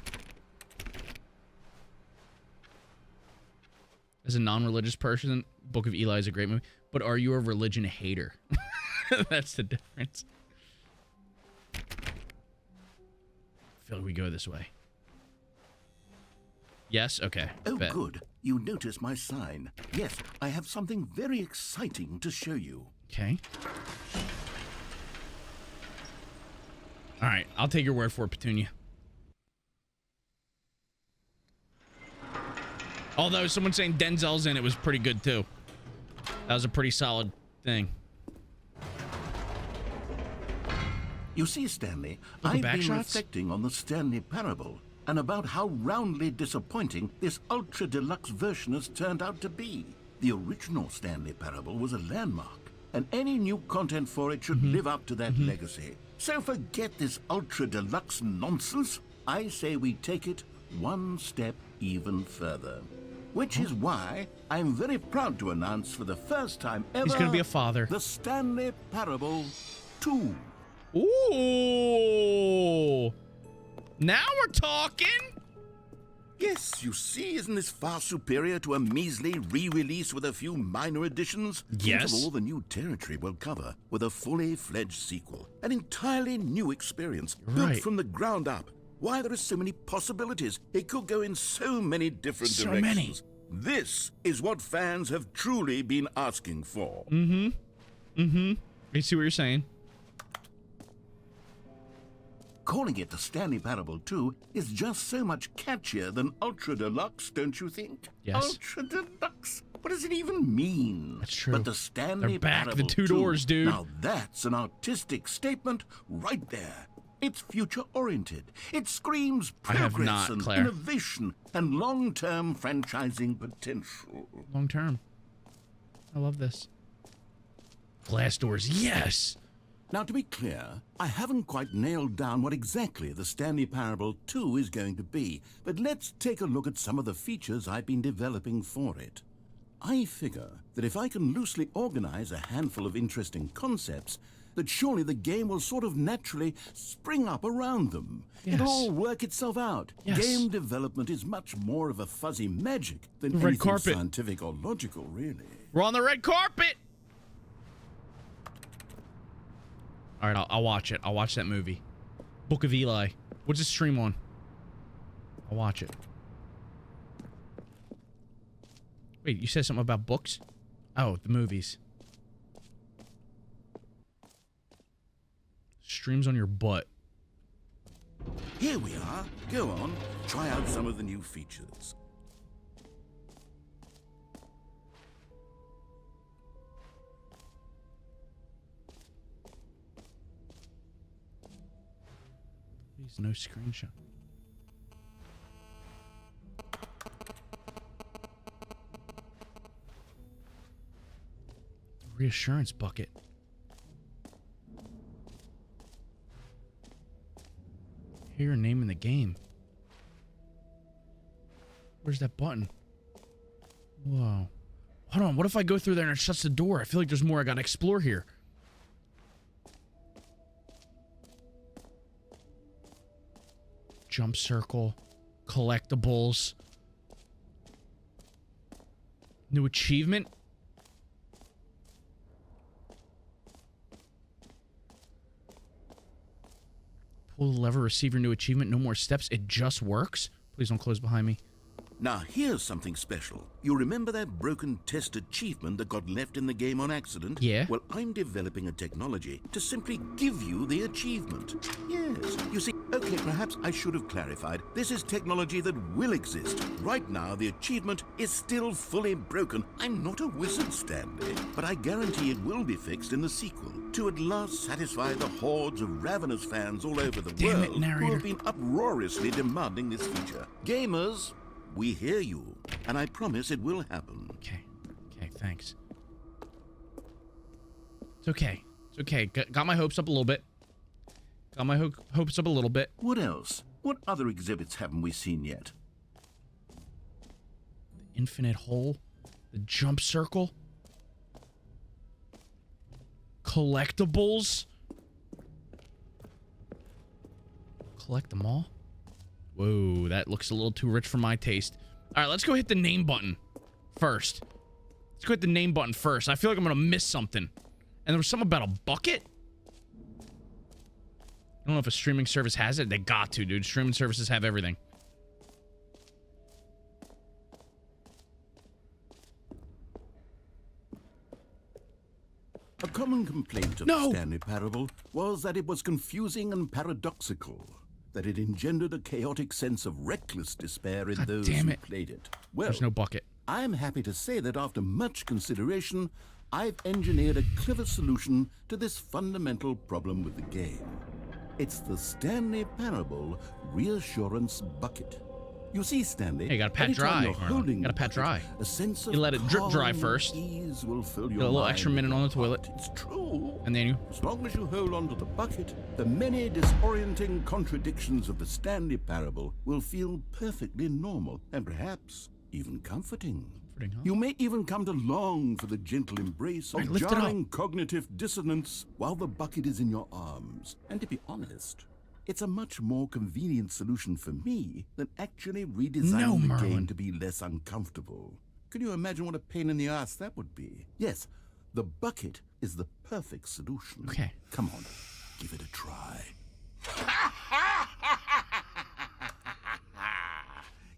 As a non-religious person, Book of Eli is a great movie. But are you a religion hater? That's the difference. I feel like we go this way. Yes? Okay. Oh, bet. good. You notice my sign. Yes, I have something very exciting to show you. Okay. All right. I'll take your word for it, Petunia. Although someone saying Denzel's in it was pretty good, too. That was a pretty solid thing. You see, Stanley, Look, I've back been shots? reflecting on the Stanley parable and about how roundly disappointing this ultra deluxe version has turned out to be. The original Stanley parable was a landmark, and any new content for it should live up to that legacy. So forget this ultra deluxe nonsense. I say we take it one step even further. Which is why I'm very proud to announce for the first time ever... He's gonna be a father. The Stanley Parable 2. Ooh. Now we're talking. Yes, you see, isn't this far superior to a measly re-release with a few minor additions? Yes. Think of all the new territory we'll cover with a fully fledged sequel. An entirely new experience, built Right. from the ground up. Why, there are so many possibilities. It could go in so many different So directions. This is what fans have truly been asking for. I see what you're saying. Calling it the Stanley Parable 2 is just so much catchier than Ultra Deluxe, don't you think? Yes. Ultra Deluxe? What does it even mean? That's true. But the Stanley They're back, the Parable two 2, doors, dude. Now that's an artistic statement right there. It's future-oriented. It screams I have progress not, and Claire. innovation and long-term franchising potential. Long term. I love this. Glass doors, yes. Now, to be clear, I haven't quite nailed down what exactly the Stanley Parable 2 is going to be, but let's take a look at some of the features I've been developing for it. I figure that if I can loosely organize a handful of interesting concepts, that surely the game will sort of naturally spring up around them. Yes. It'll all work itself out. Yes. Game development is much more of a fuzzy magic than Red anything carpet. scientific or logical, really. We're on the red carpet. All right, I'll watch it. I'll watch that movie. Book of Eli. What's it stream on? I'll watch it. Wait, you said something about books? Oh, the movies. Streams on your butt. Here we are. Go on, try out some of the new features. Please, no screenshot. Reassurance bucket. Hear your name in the game. Where's that button? Whoa. Hold on, what if I go through there and it shuts the door? I feel like there's more I gotta explore here. Jump circle. Collectibles. New achievement? Pull the lever, receive your new achievement. No more steps. It just works. Please don't close behind me. Now, here's something special. You remember that broken test achievement that got left in the game on accident? Yeah. Well, I'm developing a technology to simply give you the achievement. Yes. You see, okay, perhaps I should have clarified. This is technology that will exist. Right now, the achievement is still fully broken. I'm not a wizard, Stanley, but I guarantee it will be fixed in the sequel to at last satisfy the hordes of ravenous fans all over the Damn it, world who narrator. have been uproariously demanding this feature. Gamers, we hear you, and I promise it will happen. Okay. Okay, thanks. It's okay. It's okay. Got my hopes up a little bit. Got my hopes up a little bit. What else? What other exhibits haven't we seen yet? The infinite hole. The jump circle. Collectibles. Collect them all. Whoa, that looks a little too rich for my taste. All right, let's go hit the name button first. Let's go hit the name button first. I feel like I'm going to miss something. And there was something about a bucket? I don't know if a streaming service has it. They got to, dude. Streaming services have everything. A common complaint of the Stanley Parable was that it was confusing and paradoxical, that it engendered a chaotic sense of reckless despair in those who played it. Well, there's no bucket. I'm happy to say that after much consideration, I've engineered a clever solution to this fundamental problem with the game. It's the Stanley Parable Reassurance Bucket. You see, Stanley, hey, you gotta pat dry. Gotta pat dry. A sense of you let it drip dry first. Ease will fill your Get a little extra minute on the toilet. It's true. And then you... As long as you hold on to the bucket, the many disorienting contradictions of the Stanley Parable will feel perfectly normal and perhaps even comforting. Huh? You may even come to long for the gentle embrace of jarring cognitive dissonance while the bucket is in your arms. And to be honest, it's a much more convenient solution for me than actually redesigning the game to be less uncomfortable. Can you imagine what a pain in the ass that would be? Yes, the bucket is the perfect solution. Okay. Come on, give it a try.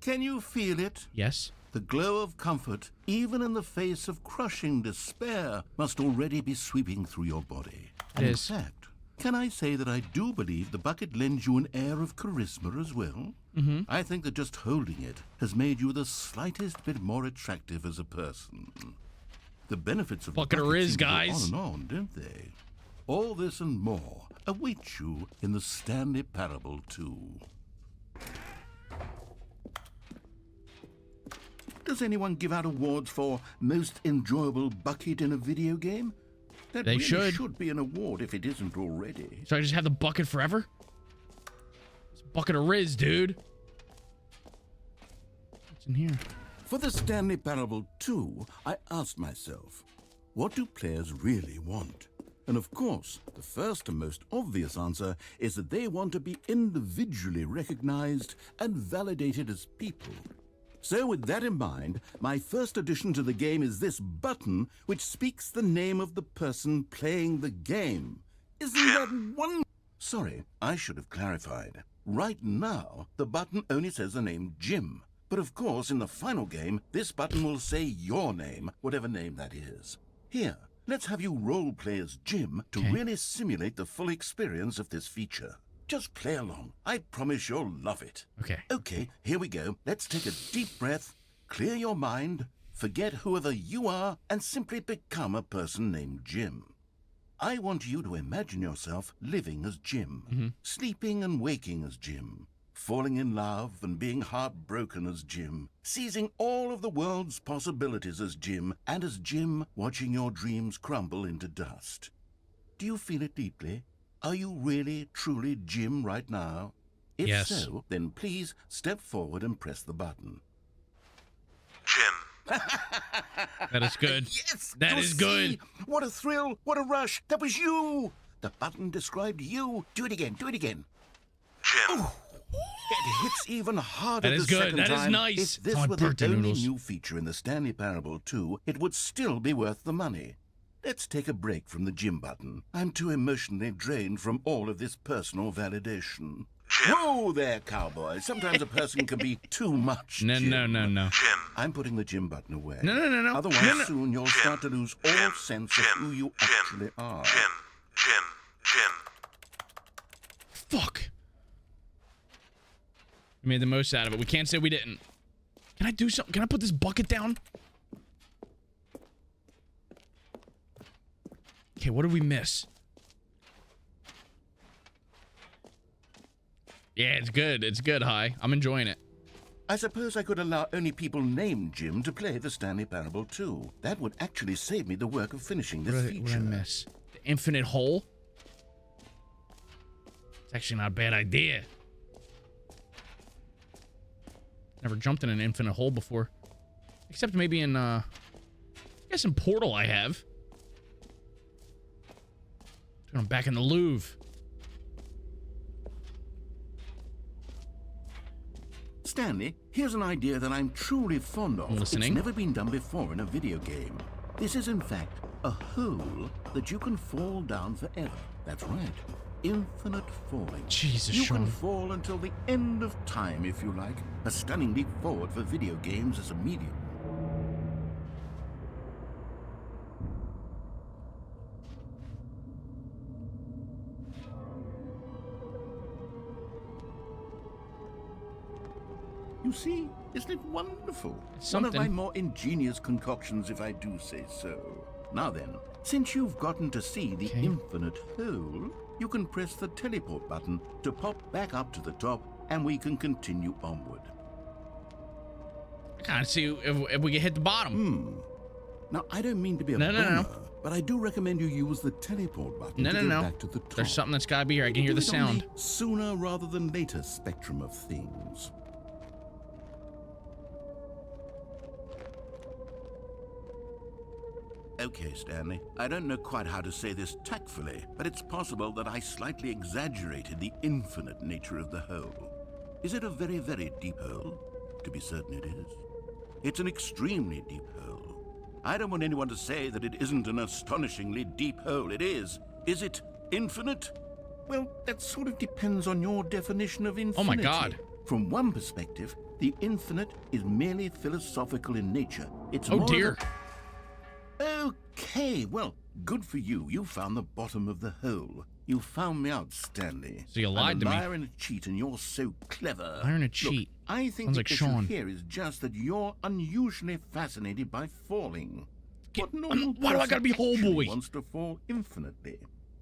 Can you feel it? Yes. The glow of comfort, even in the face of crushing despair, must already be sweeping through your body. And in fact, can I say that I do believe the bucket lends you an air of charisma as well? Mm-hmm. I think that just holding it has made you the slightest bit more attractive as a person. The benefits of bucket the bucket is, seem to go guys. on and on, don't they? All this and more await you in the Stanley Parable 2. Does anyone give out awards for most enjoyable bucket in a video game? That they really should be an award if it isn't already. So I just have the bucket forever? It's a bucket of Riz, dude. What's in here? For the Stanley Parable 2, I asked myself, what do players really want? And of course, the first and most obvious answer is that they want to be individually recognized and validated as people. So with that in mind, my first addition to the game is this button which speaks the name of the person playing the game. Isn't that one? Sorry, I should have clarified. Right now, the button only says the name Jim. But of course, in the final game, this button will say your name, whatever name that is. Here, let's have you role-play as Jim to really simulate the full experience of this feature. Just play along. I promise you'll love it. Okay. Okay, here we go. Let's take a deep breath, clear your mind, forget whoever you are, and simply become a person named Jim. I want you to imagine yourself living as Jim, sleeping and waking as Jim, falling in love and being heartbroken as Jim, seizing all of the world's possibilities as Jim, and as Jim watching your dreams crumble into dust. Do you feel it deeply? Are you really, truly Jim right now? If so, then please step forward and press the button. Jim, That is good. Yes! That you'll is good. see. What a thrill! What a rush! That was you! The button described you. Do it again. Do it again. Jim. Ooh. It hits even harder That is the good. second That is time. nice. If this It's like were the birthday only noodles. new feature in the Stanley Parable 2, it would still be worth the money. Let's take a break from the gym button. I'm too emotionally drained from all of this personal validation. Jim. Whoa there, cowboy. Sometimes a person can be too much. No, Jim. no, no, no. Jim. I'm putting the gym button away. No, no, no, no. Otherwise, No, no. soon you'll Jim. start to lose all Jim. sense of Jim. who you Jim. actually are. Jim. Fuck. We made the most out of it. We can't say we didn't. Can I do something? Can I put this bucket down? Okay, what did we miss? Yeah, it's good. It's good, Hi. I'm enjoying it. I suppose I could allow only people named Jim to play the Stanley Parable 2. That would actually save me the work of finishing this What did I feature. miss? The infinite hole? It's actually not a bad idea. Never jumped in an infinite hole before. Except maybe in, I guess in Portal I have. I'm back in the Louvre. Stanley, here's an idea that I'm truly fond of. I'm listening. It's never been done before in a video game. This is, in fact, a hole that you can fall down forever. That's right. Infinite falling. Jesus, you Sean. can fall until the end of time, if you like. A stunning leap forward for video games as a medium. You see, isn't it wonderful? It's One of something. my more ingenious concoctions, if I do say so. Now then, since you've gotten to see the Okay. infinite hole, you can press the teleport button to pop back up to the top, and we can continue onward. I can't see if we can hit the bottom. Now, I don't mean to be a No, no, no. boomer, but I do recommend you use the teleport button No, to no, go no. back to the top. There's something that's got to be here. I can hear the Do it on sound. the sooner rather than later spectrum of things. Okay, Stanley. I don't know quite how to say this tactfully, but it's possible that I slightly exaggerated the infinite nature of the hole. Is it a very, very deep hole? To be certain it is. It's an extremely deep hole. I don't want anyone to say that it isn't an astonishingly deep hole. It is. Is it infinite? Well, that sort of depends on your definition of infinity. Oh my God. From one perspective, the infinite is merely philosophical in nature. It's Oh more of a- dear. Okay, well, good for you. You found the bottom of the hole. You found me out, Stanley. So you lied to I'm me. a liar and a cheat, and you're so clever. Liar and a Look, cheat. I think Sounds the like issue Sean. here is just that you're unusually fascinated by falling. What normal why do I gotta be person hole actually boy? wants to fall infinitely?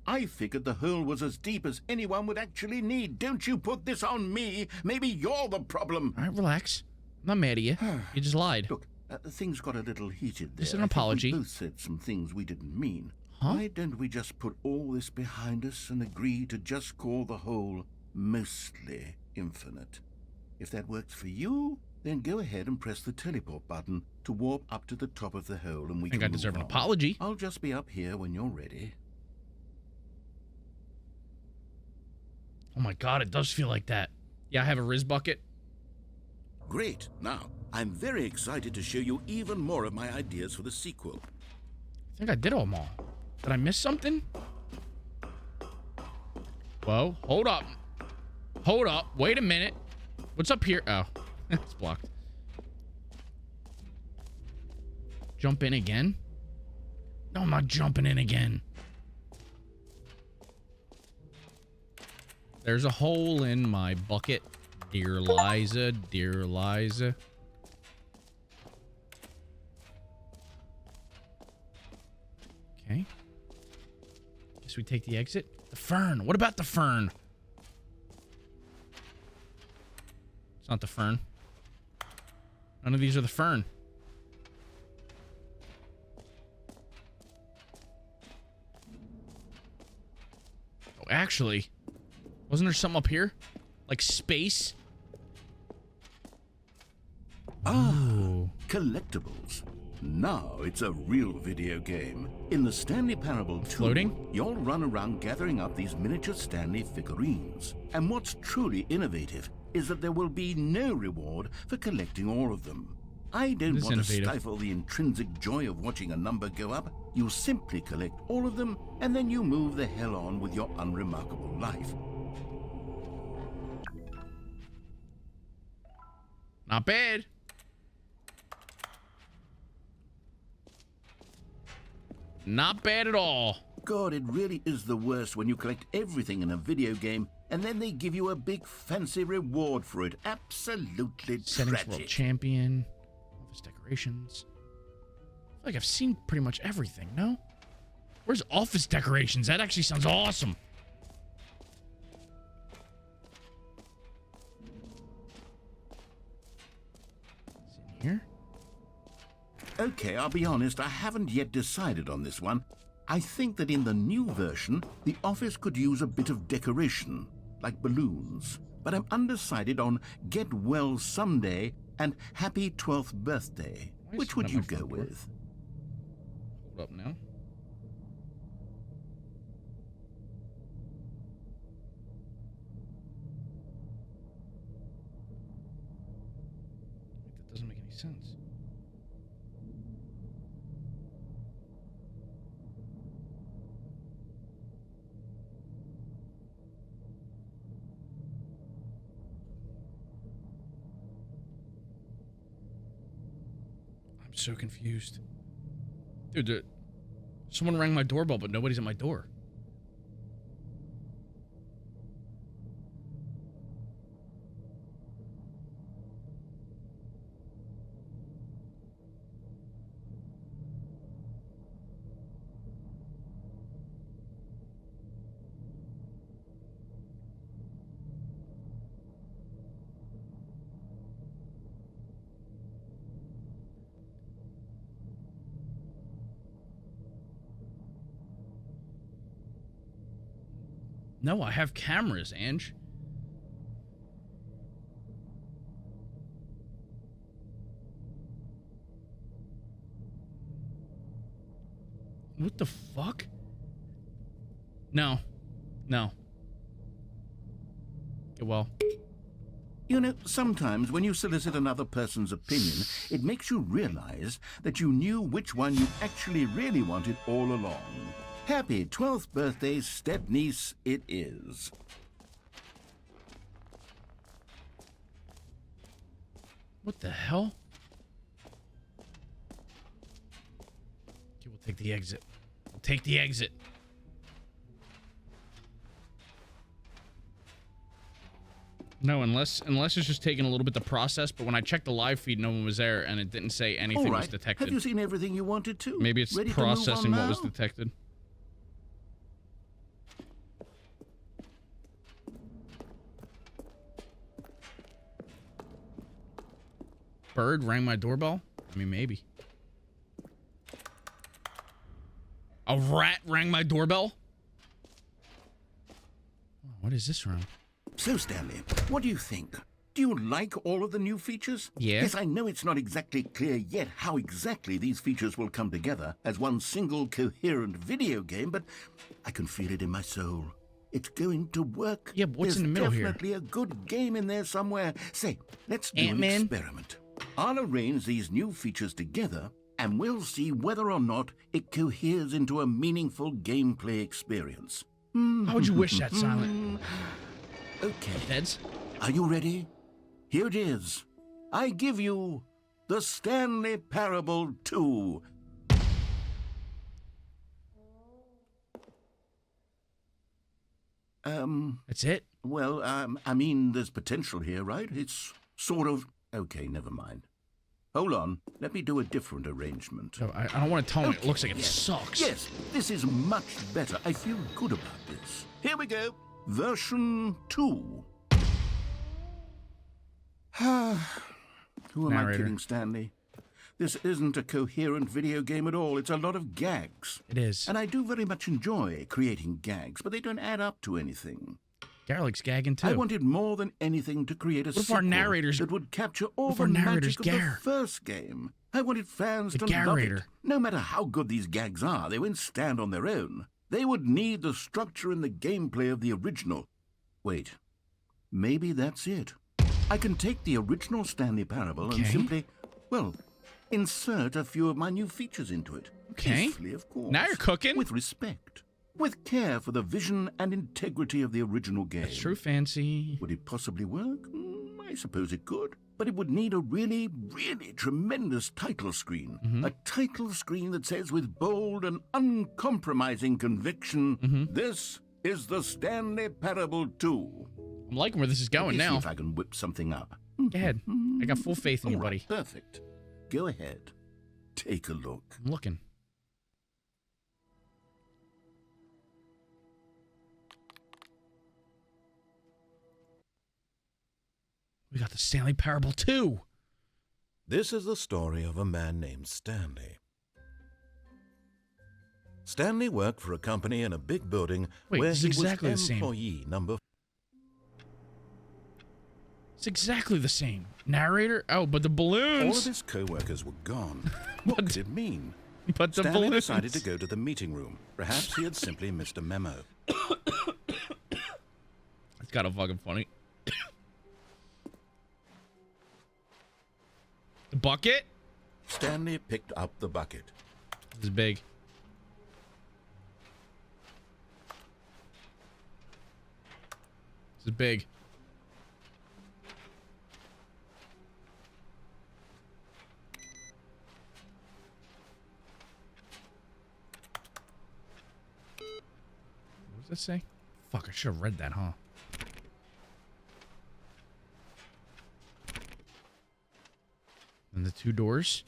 I figured the hole was as deep as anyone would actually need. Don't you put this on me. Maybe you're the problem. All right, relax. I'm not mad at you. You just lied. Look, things got a little heated there. This is an I think apology. We both said some things we didn't mean. Huh? Why don't we just put all this behind us and agree to just call the whole mostly infinite? If that works for you, then go ahead and press the teleport button to warp up to the top of the hole, and we I think can I deserve move an on. apology. I'll just be up here when you're ready. Oh my God, it does feel like that. Yeah, I have a Riz bucket. Great. Now, I'm very excited to show you even more of my ideas for the sequel. I think I did them all. Did I miss something? Whoa, hold up. Hold up. Wait a minute. What's up here? Oh, it's blocked. Jump in again? No, I'm not jumping in again. There's a hole in my bucket. Dear Liza, dear Liza. Okay. Guess we take the exit. The fern. What about the fern? It's not the fern. None of these are the fern. Oh, actually, wasn't there something up here? Like space? Ah, Ooh. Collectibles. Now it's a real video game. In the Stanley Parable 2, Floating? you'll run around gathering up these miniature Stanley figurines. And what's truly innovative is that there will be no reward for collecting all of them. I don't want to stifle the intrinsic joy of watching a number go up. You simply collect all of them, and then you move the hell on with your unremarkable life. Not bad. Not bad at all. God, it really is the worst when you collect everything in a video game and then they give you a big fancy reward for it. Absolutely Settings tragic. world champion. Office decorations. I feel like I've seen pretty much everything, no? Where's office decorations? That actually sounds awesome. Is it in here? Okay, I'll be honest, I haven't yet decided on this one. I think that in the new version, the office could use a bit of decoration, like balloons. But I'm undecided on Get Well Someday and Happy 12th Birthday. Which would you go with? Hold up now. That doesn't make any sense. I'm so confused. Dude, someone rang my doorbell, but nobody's at my door. No, I have cameras, Ange. What the fuck? No. No. Okay, well. You know, sometimes when you solicit another person's opinion, it makes you realize that you knew which one you actually really wanted all along. Happy 12th birthday, step-niece, it is. What the hell? Okay, we'll take the exit. We'll take the exit. No, unless it's just taking a little bit to process, but when I checked the live feed, no one was there, and it didn't say anything was detected. Have you seen everything you wanted to? Maybe it's Ready processing to move on what was now? detected. Bird rang my doorbell? I mean, maybe. A rat rang my doorbell? What is this room? So, Stanley, what do you think? Do you like all of the new features? Yeah. Yes, I know it's not exactly clear yet how exactly these features will come together as one single coherent video game, but I can feel it in my soul. It's going to work. Yeah, but what's in the middle here? There's definitely a good game in there somewhere. Say, let's do Ant-Man? an experiment. I'll arrange these new features together, and we'll see whether or not it coheres into a meaningful gameplay experience. How would you wish that, Silent? Okay. Heads? Are you ready? Here it is. I give you the Stanley Parable 2. That's it? Well, I mean, there's potential here, right? It's sort of... Okay, never mind. Hold on. Let me do a different arrangement. No, I don't want to tell him it Okay, looks like it yes. sucks. Yes, this is much better. I feel good about this. Here we go. Version 2. Who am I Narrator. kidding, Stanley? This isn't a coherent video game at all. It's a lot of gags. It is. And I do very much enjoy creating gags, but they don't add up to anything. Garlick's gagging too. I wanted more than anything to create a What if our sequel narrators- that would capture all what if the our narrators magic of gar? the first game. I wanted fans The to love narrator. it. No matter how good these gags are, they won't stand on their own. They would need the structure and the gameplay of the original. Wait, maybe that's it. I can take the original Stanley Parable and Okay. simply, well, insert a few of my new features into it. Okay. Peacefully, of course. Now you're cooking. With respect. With care for the vision and integrity of the original game. That's true, Fancy. Would it possibly work? I suppose it could. But it would need a really, really tremendous title screen. A title screen that says with bold and uncompromising conviction, this is the Stanley Parable 2. I'm liking where this is going Let me now. see if I can whip something up. Go ahead. I got full faith in you, All right, buddy. perfect. Go ahead. Take a look. I'm looking. We got the Stanley Parable 2. This is the story of a man named Stanley. Stanley worked for a company in a big building Wait, where this is he exactly the was same. employee number. It's exactly the same. Narrator? Oh, but the All of balloons. his co-workers were gone. What But- did it mean? But the Stanley balloons. decided to go to the meeting room. Perhaps he had simply missed a memo. It's kind of fucking funny. The bucket? Stanley picked up the bucket. This is big. This is big. What does that say? Fuck, I should have read that, huh? And the two doors.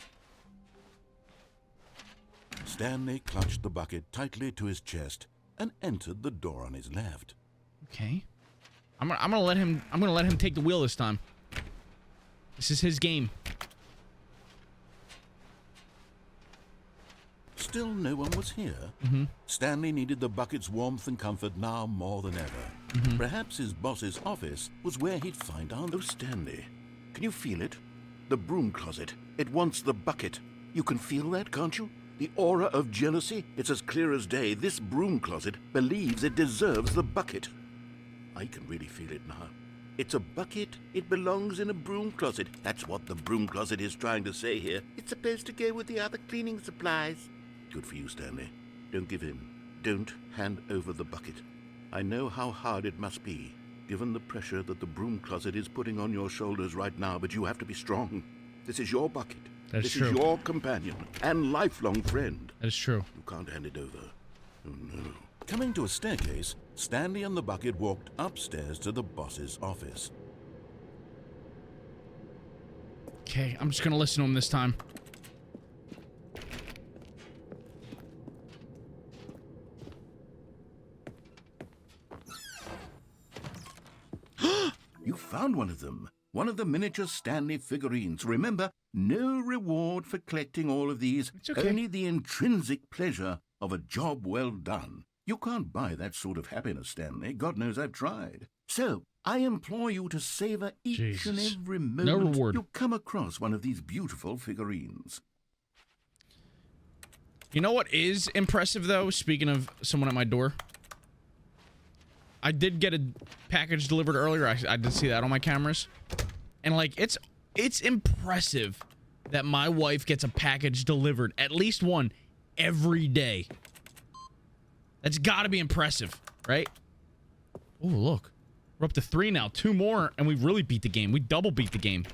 Stanley clutched the bucket tightly to his chest and entered the door on his left. Okay. I'm gonna let him take the wheel this time. This is his game. Still no one was here. Stanley needed the bucket's warmth and comfort now more than ever. Perhaps his boss's office was where he'd find out. Oh, Stanley, can you feel it? The broom closet. It wants the bucket. You can feel that, can't you? The aura of jealousy. It's as clear as day. This broom closet believes it deserves the bucket. I can really feel it now. It's a bucket. It belongs in a broom closet. That's what the broom closet is trying to say here. It's supposed to go with the other cleaning supplies. Good for you, Stanley. Don't give in. Don't hand over the bucket. I know how hard it must be, given the pressure that the broom closet is putting on your shoulders right now, but you have to be strong. This is your bucket. That's this true. is your companion and lifelong friend. That is true. You can't hand it over. Oh, no. Coming to a staircase, Stanley and the bucket walked upstairs to the boss's office. Okay, I'm just gonna listen to him this time. You found one of them. One of the miniature Stanley figurines. Remember, no reward for collecting all of these. It's okay. Only the intrinsic pleasure of a job well done. You can't buy that sort of happiness, Stanley. God knows I've tried. So, I implore you to savor each and Jesus. every No moment reward. you come across one of these beautiful figurines. You know what is impressive, though? Speaking of someone at my door. I did get a package delivered earlier. I did see that on my cameras. And, like, it's impressive that my wife gets a package delivered. At least one every day. That's gotta be impressive, right? Oh, look. We're up to 3 now. 2 more, and we really beat the game. We double beat the game.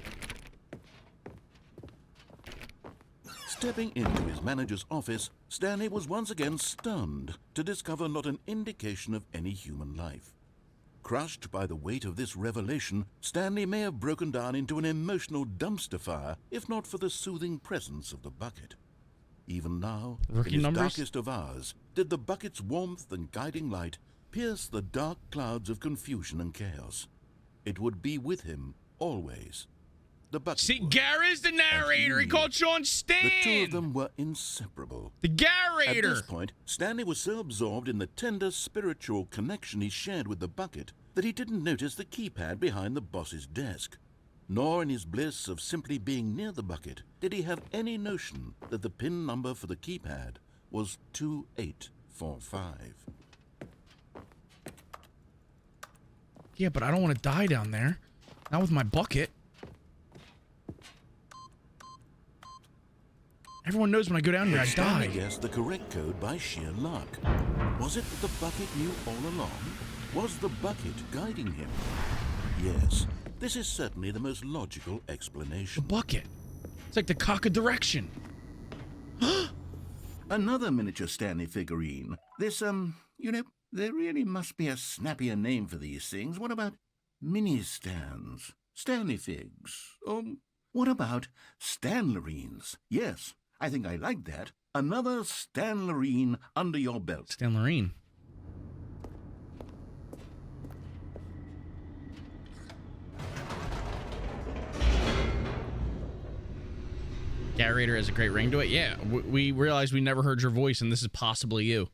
Stepping into his manager's office, Stanley was once again stunned to discover not an indication of any human life. Crushed by the weight of this revelation, Stanley may have broken down into an emotional dumpster fire if not for the soothing presence of the bucket. Even now, Rookie in his numbers? darkest of hours, did the bucket's warmth and guiding light pierce the dark clouds of confusion and chaos. It would be with him always. The bucket See, would. Gar is the narrator. He called Sean Stan. The two of them were inseparable. The At Garrator. this point, Stanley was so absorbed in the tender spiritual connection he shared with the bucket that he didn't notice the keypad behind the boss's desk. Nor in his bliss of simply being near the bucket did he have any notion that the pin number for the keypad was 2845. Yeah, but I don't want to die down there. Not with my bucket. Everyone knows when I go down here, I Stanley die. guessed the correct code by sheer luck. Was it that the bucket knew all along? Was the bucket guiding him? Yes, this is certainly the most logical The explanation. bucket. It's like the cock of direction. Another miniature Stanley figurine. This, there really must be a snappier name for these things. What about mini-stands? Stanley figs? What about Stanlerines? Yes, I think I like that. Another Stanlerine under your belt. Stanley. Narrator has a great ring to it. Yeah, we realized we never heard your voice, and this is possibly you.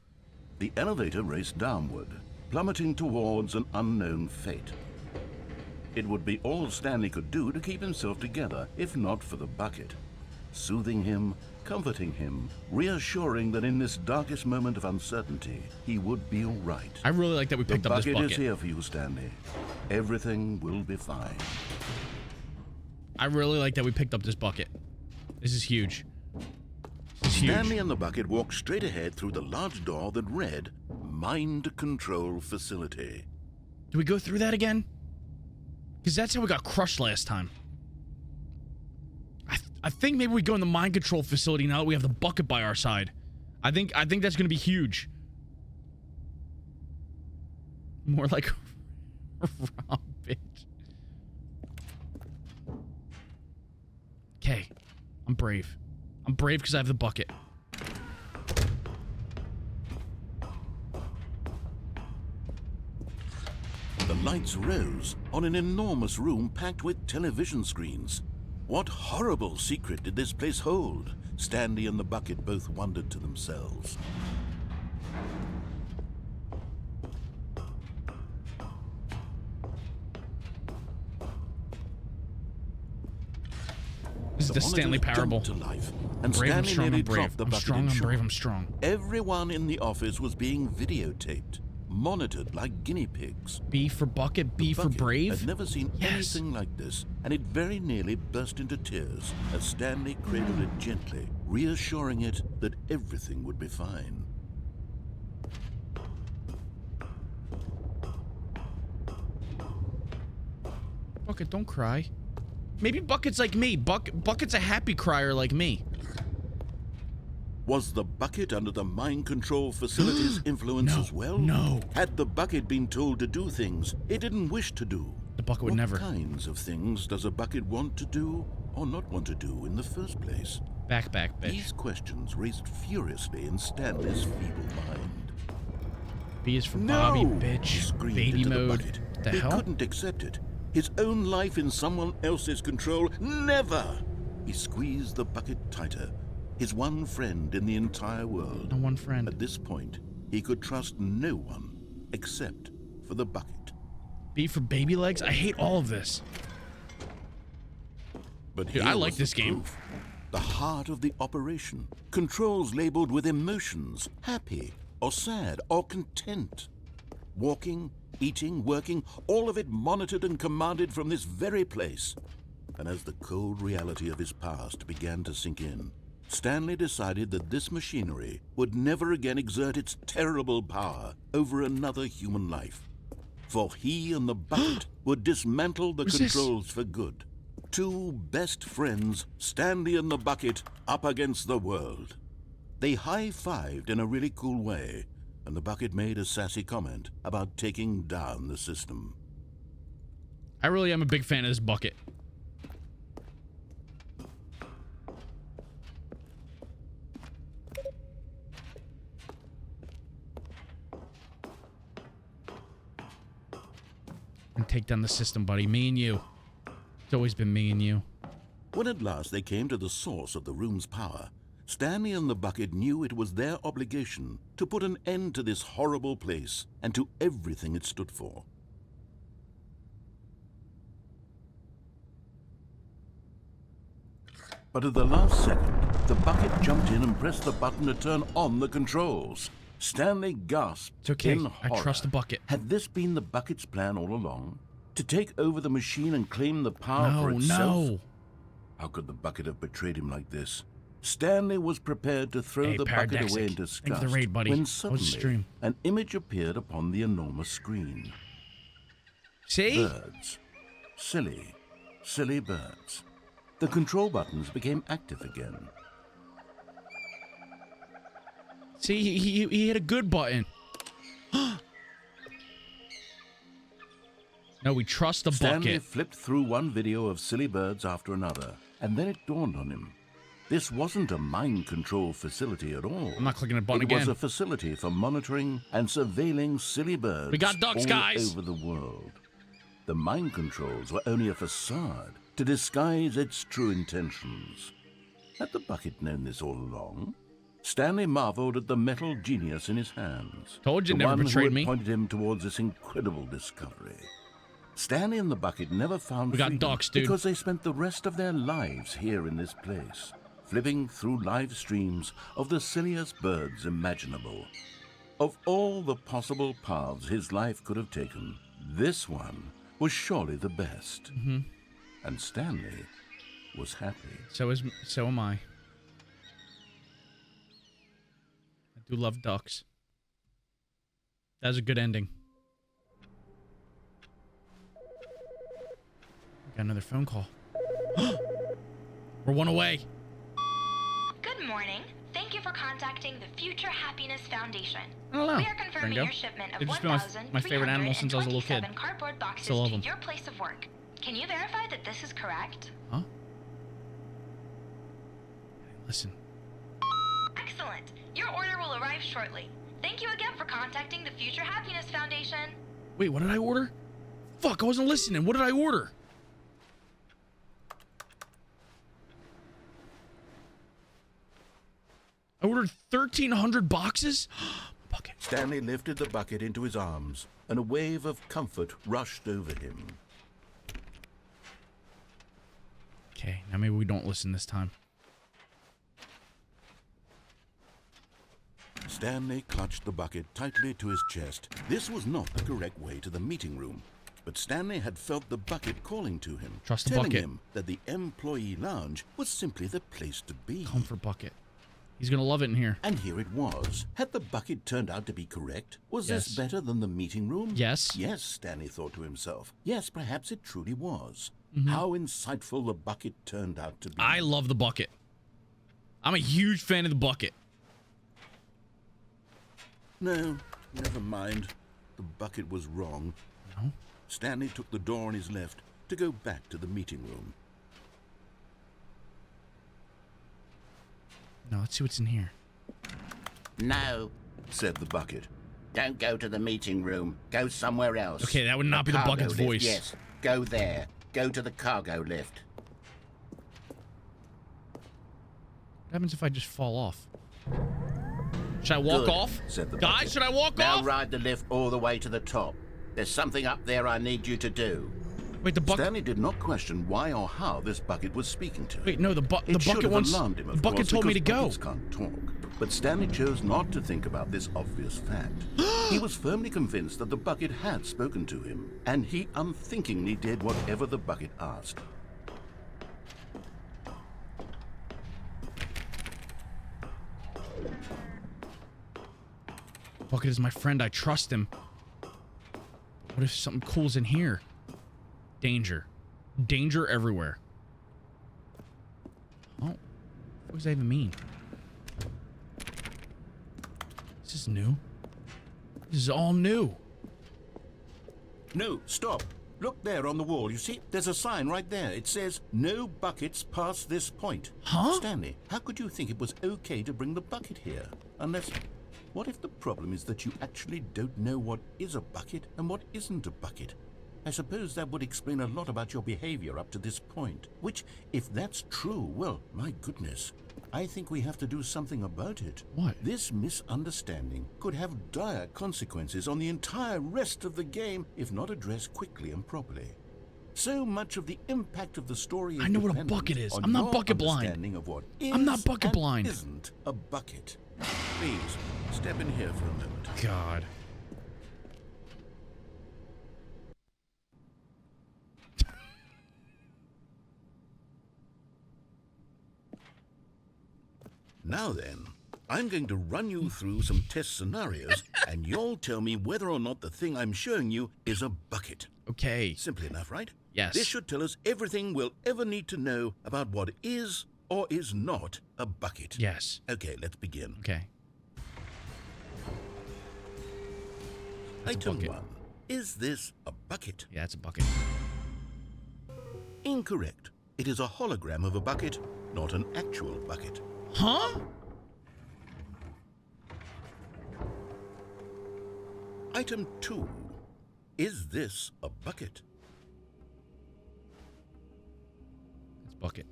The elevator raced downward, plummeting towards an unknown fate. It would be all Stanley could do to keep himself together, if not for the bucket. Soothing him, comforting him, reassuring that in this darkest moment of uncertainty, he would be all right. I really like that we picked up this The bucket. bucket is here for you, Stanley. Everything will be fine. I really like that we picked up this bucket. This is huge. This is huge. Stanley and the bucket walked straight ahead through the large door that read, Mind Control Facility. Do we go through that again? Because that's how we got crushed last time. I think maybe we go in the mind control facility now that we have the bucket by our side. I think that's going to be huge. More like Rob, bitch. Okay. I'm brave. I'm brave because I have the bucket. The lights rose on an enormous room packed with television screens. What horrible secret did this place hold? Stanley and the bucket both wondered to themselves. This is the Stanley monitors parable. jumped to life, and Brave, I'm Stanley strong, nearly I'm brave. dropped the I'm bucket strong, in I'm shock. brave, I'm strong. Everyone in the office was being videotaped, monitored like guinea pigs. B for bucket, B for Bucket brave. had never seen Yes. anything like this, and it very nearly burst into tears as Stanley cradled it gently, reassuring it that everything would be fine. Bucket, don't cry. Maybe Bucket's like me. Bucket's a happy crier like me. Was the bucket under the mind control facility's influence No, as well? no. Had the bucket been told to do things it didn't wish to do? The bucket would What never. kinds of things does a bucket want to do or not want to do in the first place? Back, bitch. These questions raced furiously in Stanley's feeble mind. B is for Bobby, He bitch. screamed Baby into mode. the bucket. What the He hell? couldn't accept it. His own life in someone else's control. Never! He squeezed the bucket tighter. His one friend in the entire world. No one friend. At this point, he could trust no one except for the bucket. B for baby legs? I hate all of this. But Dude, here I like was the this game. proof. The heart of the operation. Controls labeled with emotions, happy or sad or content. Walking, eating, working, all of it monitored and commanded from this very place. And as the cold reality of his past began to sink in, Stanley decided that this machinery would never again exert its terrible power over another human life. For he and the bucket would dismantle the What's this? controls for good. Two best friends, Stanley and the bucket, up against the world. They high-fived in a really cool way, and the bucket made a sassy comment about taking down the system. I really am a big fan of this bucket. And take down the system, buddy. Me and you. It's always been me and you. When at last they came to the source of the room's power, Stanley and the bucket knew it was their obligation to put an end to this horrible place and to everything it stood for. But at the last second, the bucket jumped in and pressed the button to turn on the controls. Stanley gasped It's okay. in I horror. trust the bucket. Had this been the bucket's plan all along? To take over the machine and claim the power for No, itself? no. How could the bucket have betrayed him like this? Stanley was prepared to throw the bucket away in disgust Thanks for the raid, buddy. when How's the suddenly stream? an image appeared upon the enormous screen. See? Birds. Silly, silly birds. The control buttons became active again. See, he hit a good button. No, we trust the Stanley bucket. flipped through one video of silly birds after another, and then it dawned on him. This wasn't a mind control facility at all. I'm not clicking the button It was again. a facility for monitoring and surveilling silly birds We got ducks, all guys. over the world. The mind controls were only a facade to disguise its true intentions. Had the bucket known this all along? Stanley marveled at the metal genius in his hands. Told you, the never one who betrayed had me. pointed him towards this incredible discovery. Stanley and the bucket never found We got freedom ducks, dude. because they spent the rest of their lives here in this place, flipping through live streams of the silliest birds imaginable. Of all the possible paths his life could have taken, this one was surely the best. Mm-hmm. And Stanley was happy. So am I. I do love ducks. That was a good ending. Got another phone call. We're one away. Good morning. Thank you for contacting the Future Happiness Foundation. I don't know. We are There you confirming go. your shipment of They've just been my favorite animal since I was a little kid. 1,327 cardboard boxes Still love to 'em. your place of work. Can you verify that this is correct? Huh? Listen. Excellent. Your order will arrive shortly. Thank you again for contacting the Future Happiness Foundation. Wait, what did I order? Fuck, I wasn't listening. What did I order? I ordered 1,300 boxes? Bucket. Stanley lifted the bucket into his arms, and a wave of comfort rushed over him. Okay, now maybe we don't listen this time. Stanley clutched the bucket tightly to his chest. This was not the correct way to the meeting room, but Stanley had felt the bucket calling to him, Trust the telling bucket. him that the employee lounge was simply the place to be. Comfort bucket. He's gonna love it in here. And here it was. Had the bucket turned out to be correct? Was this Yes. better than the meeting room? Yes. Yes, Stanley thought to himself. Yes, perhaps it truly was. Mm-hmm. How insightful the bucket turned out to be. I love the bucket. I'm a huge fan of the bucket. No, never mind. The bucket was wrong. No? Stanley took the door on his left to go back to the meeting room. No, let's see what's in here. No, Said the bucket. don't go to the meeting room. Go somewhere else. Okay, that would not be the cargo bucket's lift, voice. Yes, go there. Go to the cargo lift. What happens if I just fall off? Should I walk Good, off? said the Guys, bucket. should I walk Now off? ride the lift all the way to the top. There's something up there I need you to do. Wait, the bucket. Stanley did not question why or how this bucket was speaking to him. Wait, no, the It bucket should have wants. alarmed him, The of bucket course, told me to because go. buckets can't talk. But Stanley chose not to think about this obvious fact. He was firmly convinced that the bucket had spoken to him, and he unthinkingly did whatever the bucket asked. Bucket is my friend. I trust him. What if something cool's in here? Danger. Danger everywhere. Oh. What does that even mean? This is new. This is all new. No, stop. Look there on the wall. You see, there's a sign right there. It says, no buckets past this point. Huh? Stanley, how could you think it was okay to bring the bucket here? Unless... What if the problem is that you actually don't know what is a bucket and what isn't a bucket? I suppose that would explain a lot about your behavior up to this point. Which, if that's true, well, my goodness, I think we have to do something about it. What? This misunderstanding could have dire consequences on the entire rest of the game if not addressed quickly and properly. So much of the impact of the story is I know what a dependent bucket is. on I'm not your bucket blind. understanding of what is I'm not bucket and blind. isn't a bucket. Please, step in here for a moment. God. Now then, I'm going to run you through some test scenarios, and you'll tell me whether or not the thing I'm showing you is a bucket. Okay. Simple enough, right? Yes. This should tell us everything we'll ever need to know about what is or is not a bucket. Yes. Okay, let's begin. Okay. That's a Item bucket. 1. Is this a bucket? Yeah, it's a bucket. Incorrect. It is a hologram of a bucket, not an actual bucket. Huh? Item 2. Is this a bucket? It's bucket.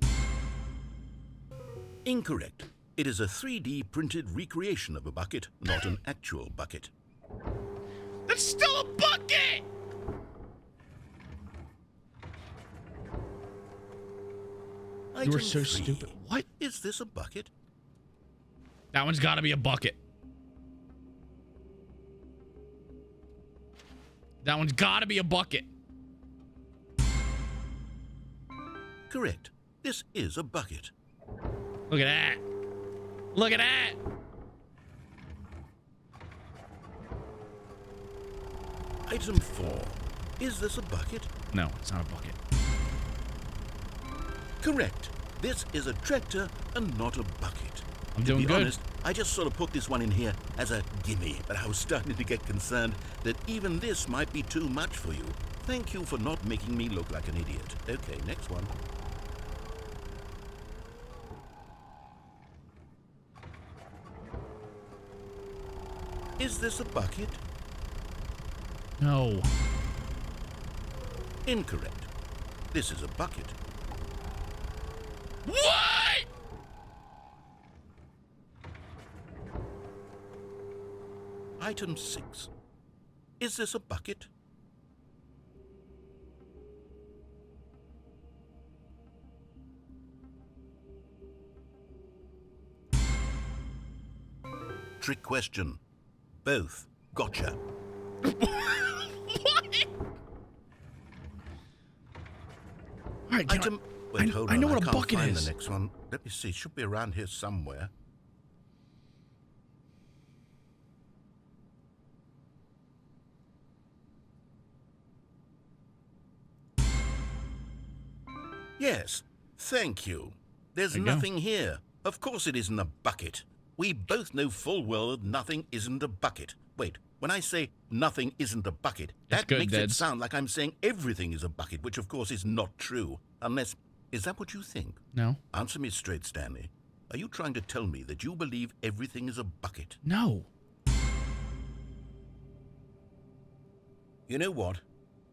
Incorrect. It is a 3D printed recreation of a bucket, not an actual bucket. That's still a bucket! You were Item so 3. stupid. What? Is this a bucket? That one's got to be a bucket. That one's got to be a bucket. Correct. This is a bucket. Look at that. Look at that. Item 4. Is this a bucket? No, it's not a bucket. Correct. This is a tractor and not a bucket. I'm To doing be good. honest, I just sort of put this one in here as a gimme, but I was starting to get concerned that even this might be too much for you. Thank you for not making me look like an idiot. Okay, next one. Is this a bucket? No. Incorrect. This is a bucket. What? Item 6. Is this a bucket? Trick question. Both. Gotcha. What? All right, Item. Wait, hold on. I know what a can't bucket find is. the next one. Let me see. Should be around here somewhere. Yes. Thank you. There's There you go. nothing here. Of course it isn't a bucket. We both know full well that nothing isn't a bucket. Wait, when I say nothing isn't a bucket, That's that good, makes it Deds. sound like I'm saying everything is a bucket, which of course is not true. Unless, is that what you think? No. Answer me straight, Stanley. Are you trying to tell me that you believe everything is a bucket? No. You know what?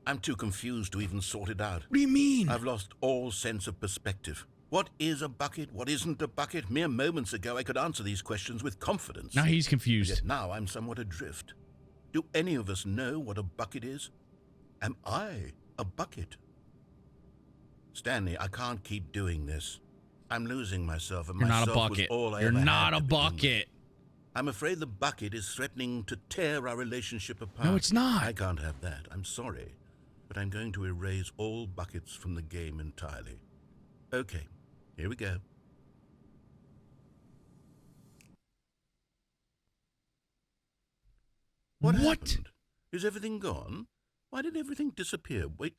I'm too confused to even sort it out. What do you mean? I've lost all sense of perspective. What is a bucket? What isn't a bucket? Mere moments ago, I could answer these questions with confidence. Now he's confused. Yet now I'm somewhat adrift. Do any of us know what a bucket is? Am I a bucket? Stanley, I can't keep doing this. I'm losing myself, and You're not a myself was bucket. all I You're ever had not to a begin with. bucket. I'm afraid the bucket is threatening to tear our relationship apart. No, it's not. I can't have that. I'm sorry. But I'm going to erase all buckets from the game entirely. Okay, here we go. What happened? Is everything gone? Why did everything disappear? Wait,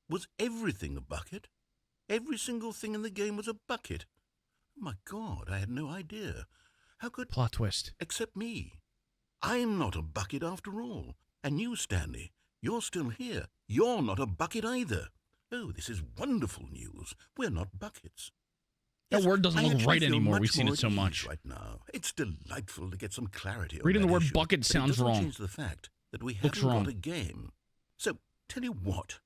was everything a bucket? Every single thing in the game was a bucket. Oh my God, I had no idea. How could... Plot twist. Except me. I'm not a bucket after all. And you, Stanley, you're still here. You're not a bucket either. Oh, this is wonderful news. We're not buckets. That word doesn't I look actually right feel anymore. much We've seen more it so at ease much. right now. It's delightful to get some clarity on Reading that the word issue, bucket but sounds it doesn't wrong. change the fact that we Looks haven't wrong. got a game. So, tell you what.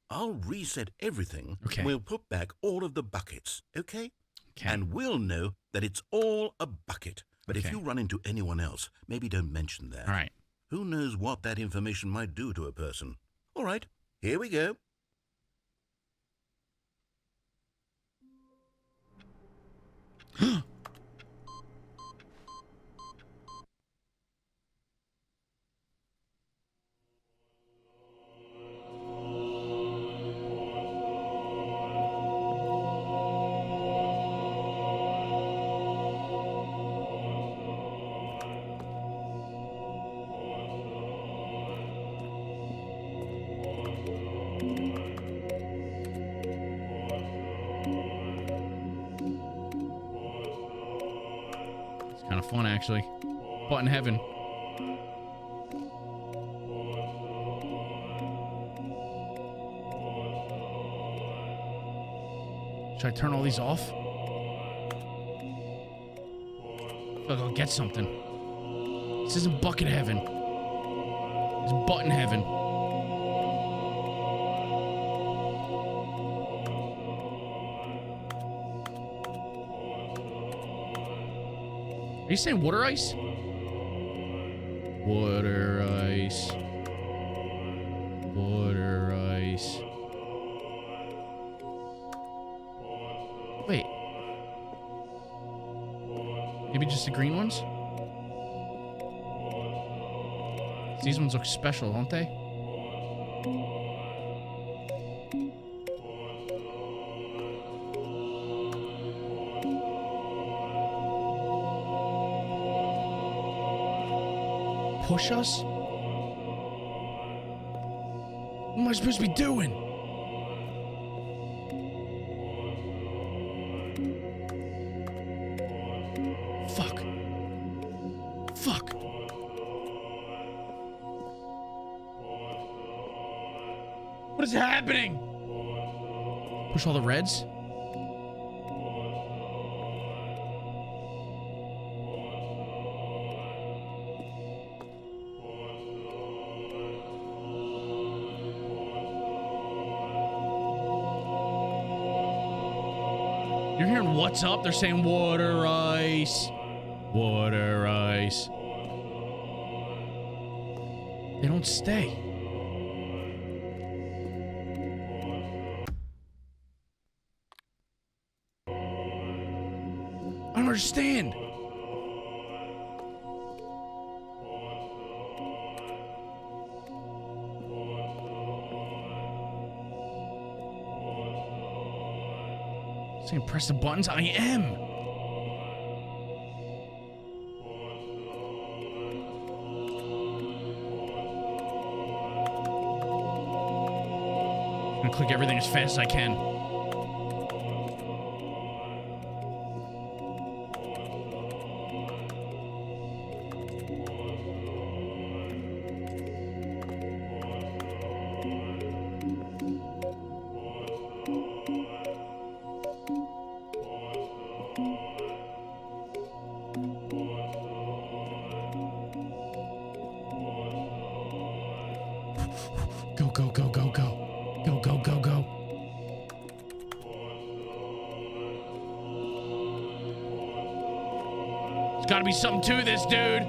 I'll reset everything. Okay. And we'll put back all of the buckets, okay? Okay. And we'll know that it's all a bucket. But if Okay. you run into anyone else, maybe don't mention that. All right. Who knows what that information might do to a person? All right, here we go. Kind of fun, actually. Butt in heaven. Should I turn all these off? I feel like I'll get something. This isn't bucket heaven. It's butt in heaven. Are you saying water ice? Water ice. Water ice. Wait. Maybe just the green ones? These ones look special, don't they? Push us? What am I supposed to be doing? Fuck. Fuck. What is happening? Push all the reds? You're hearing what's up? They're saying water ice. Water ice. They don't stay. I don't understand. Saying press the buttons? I am. I'm gonna click everything as fast as I can. Go, go, go, go, go. Go, go, go, go. There's gotta be something to this, dude.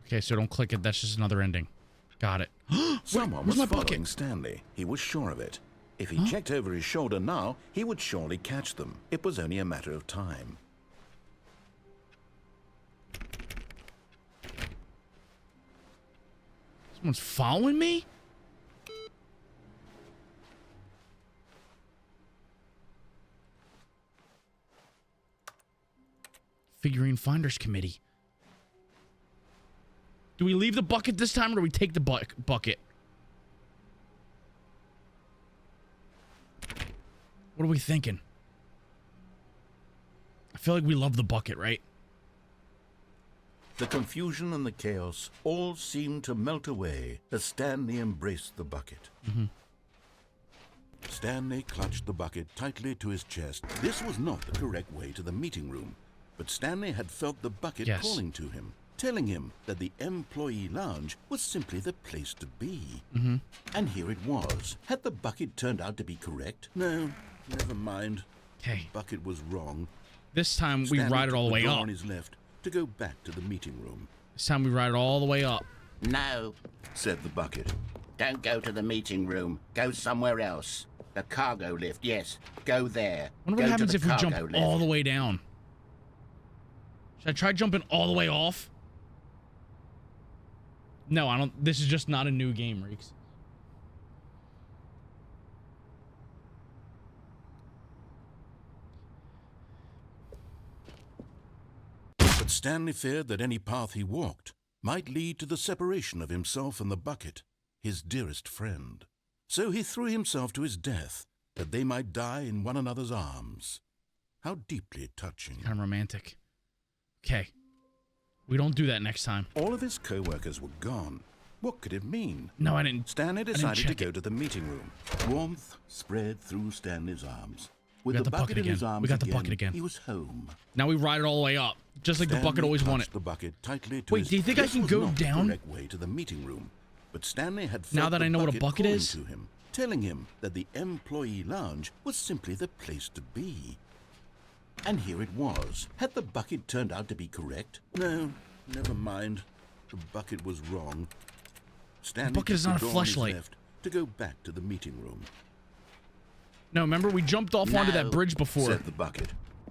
Okay, so don't click it. That's just another ending. Got it. Someone Where's was my following bucket? Stanley. He was sure of it. If he checked over his shoulder now, he would surely catch them. It was only a matter of time. Someone's following me? Figurine Finders Committee. Do we leave the bucket this time or do we take the bucket? What are we thinking? I feel like we love the bucket, right? The confusion and the chaos all seemed to melt away as Stanley embraced the bucket. Stanley clutched the bucket tightly to his chest. This was not the correct way to the meeting room, but Stanley had felt the bucket Yes. calling to him. telling him that the employee lounge was simply the place to be. And here it was. Had the bucket turned out to be correct? No, never mind. Okay. The bucket was wrong. This time we Stanley ride it all the took way door up. on his left to go back to the meeting room. This time we ride it all the way up. No, Said the bucket. don't go to the meeting room. Go somewhere else. The cargo lift, yes. Go there. I wonder Go what to happens the if we jump cargo lift. all the way down. Should I try jumping all the way off? No, I don't. This is just not a new game, Reeks. But Stanley feared that any path he walked might lead to the separation of himself and the bucket, his dearest friend. So he threw himself to his death, that they might die in one another's arms. How deeply touching. Kind of romantic. Okay. We don't do that next time. All of his co-workers were gone. What could it mean? No, I didn't. Stanley decided to check go to the meeting room. Warmth spread through Stanley's arms. With got the the bucket bucket in his again. arms We got the bucket again. he was home. Now we ride it all the way up. Just like the bucket Stanley always wanted. clutched the bucket tightly to Wait, his... do you think I This can was go not the down? correct way to the meeting room, but Stanley had Now felt that the I know what a bucket calling is? to him, telling him that the employee lounge was simply the place to be. And here it was. Had the bucket turned out to be correct? No, never mind. The bucket was wrong. Stanley bucket is took not the a door on his fleshlight. left to go back to the meeting room. No, remember we jumped off onto that No, bridge before. Said the bucket.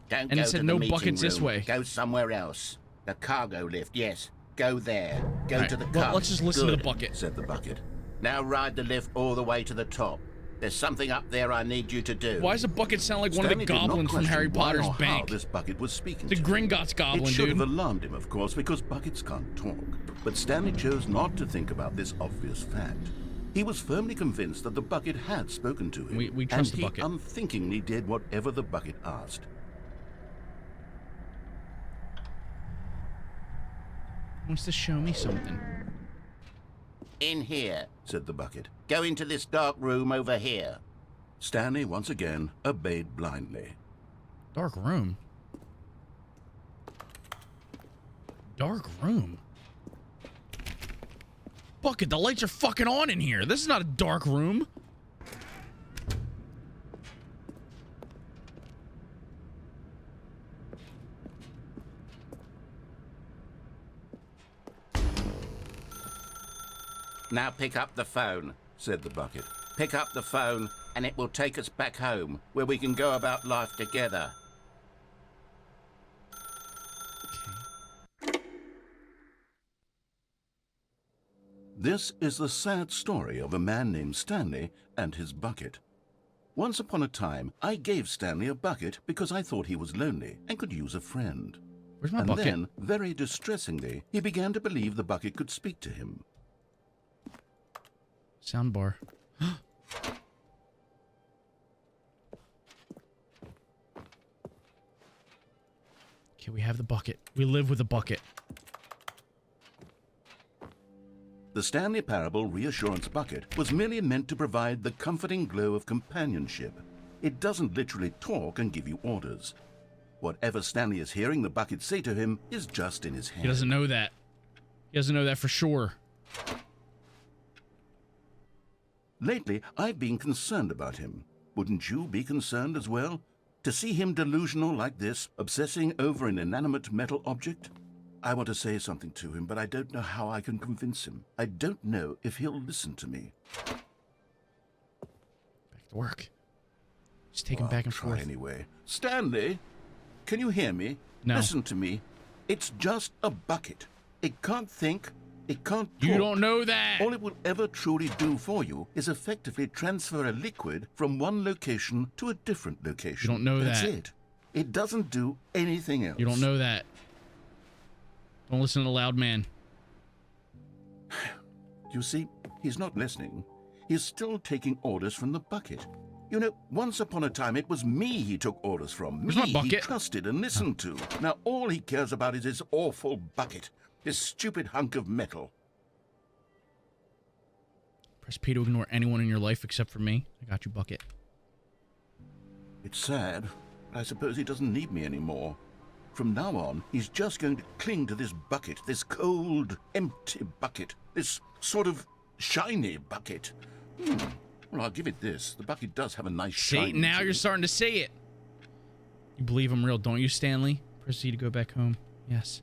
Don't And it go said to no the meeting buckets this room. way. Go somewhere else. The cargo lift, yes. Go there. Go Alright, to the well, cargo. let's just listen to the Good. bucket. Said the bucket. Now ride the lift all the way to the top. There's something up there I need you to do. Why does the bucket sound like one of Stanley the did not goblins from question Harry why Potter's or how bank? this bucket was speaking The to him. Gringotts goblin, It should dude. have alarmed him, of course, because buckets can't talk. But Stanley chose not to think about this obvious fact. He was firmly convinced that the bucket had spoken to him. We trust and the bucket. he unthinkingly did whatever the bucket asked. Wants to show me something. In here. Said the bucket. Go into this dark room over here. Stanley once again obeyed blindly. Dark room. Dark room. Bucket, the lights are fucking on in here. This is not a dark room. Now pick up the phone. Said the bucket. Pick up the phone and it will take us back home where we can go about life together. This is the sad story of a man named Stanley and his bucket. Once upon a time, I gave Stanley a bucket because I thought he was lonely and could use a friend. Where's my And bucket? then, very distressingly, he began to believe the bucket could speak to him. Soundbar. Okay, we have the bucket. We live with a bucket. The Stanley Parable Reassurance Bucket was merely meant to provide the comforting glow of companionship. It doesn't literally talk and give you orders. Whatever Stanley is hearing the bucket say to him is just in his head. He doesn't know that. He doesn't know that for sure. Lately, I've been concerned about him. Wouldn't you be concerned as well? To see him delusional like this, obsessing over an inanimate metal object? I want to say something to him, but I don't know how I can convince him. I don't know if he'll listen to me. Back to work. Just take him back and Try forth. anyway. Stanley, can you hear me? No. Listen to me. It's just a bucket. It can't think. It can't talk. You don't know that. All it will ever truly do for you is effectively transfer a liquid from one location to a different location. You don't know That's that. it. It doesn't do anything else. You don't know that. Don't listen to the loud man. You see, he's not listening. He's still taking orders from the bucket. You know, once upon a time, it was me he took orders from. Where's Me my he bucket? trusted and listened to. Now all he cares about is his awful bucket. This stupid hunk of metal. Press P to ignore anyone in your life except for me. I got you, bucket. It's sad, but I suppose he doesn't need me anymore. From now on, he's just going to cling to this bucket, this cold, empty bucket, this sort of shiny bucket. Well, I'll give it this. The bucket does have a nice shine. See, now to you're it. starting to say it. You believe I'm real, don't you, Stanley? Proceed to go back home. Yes.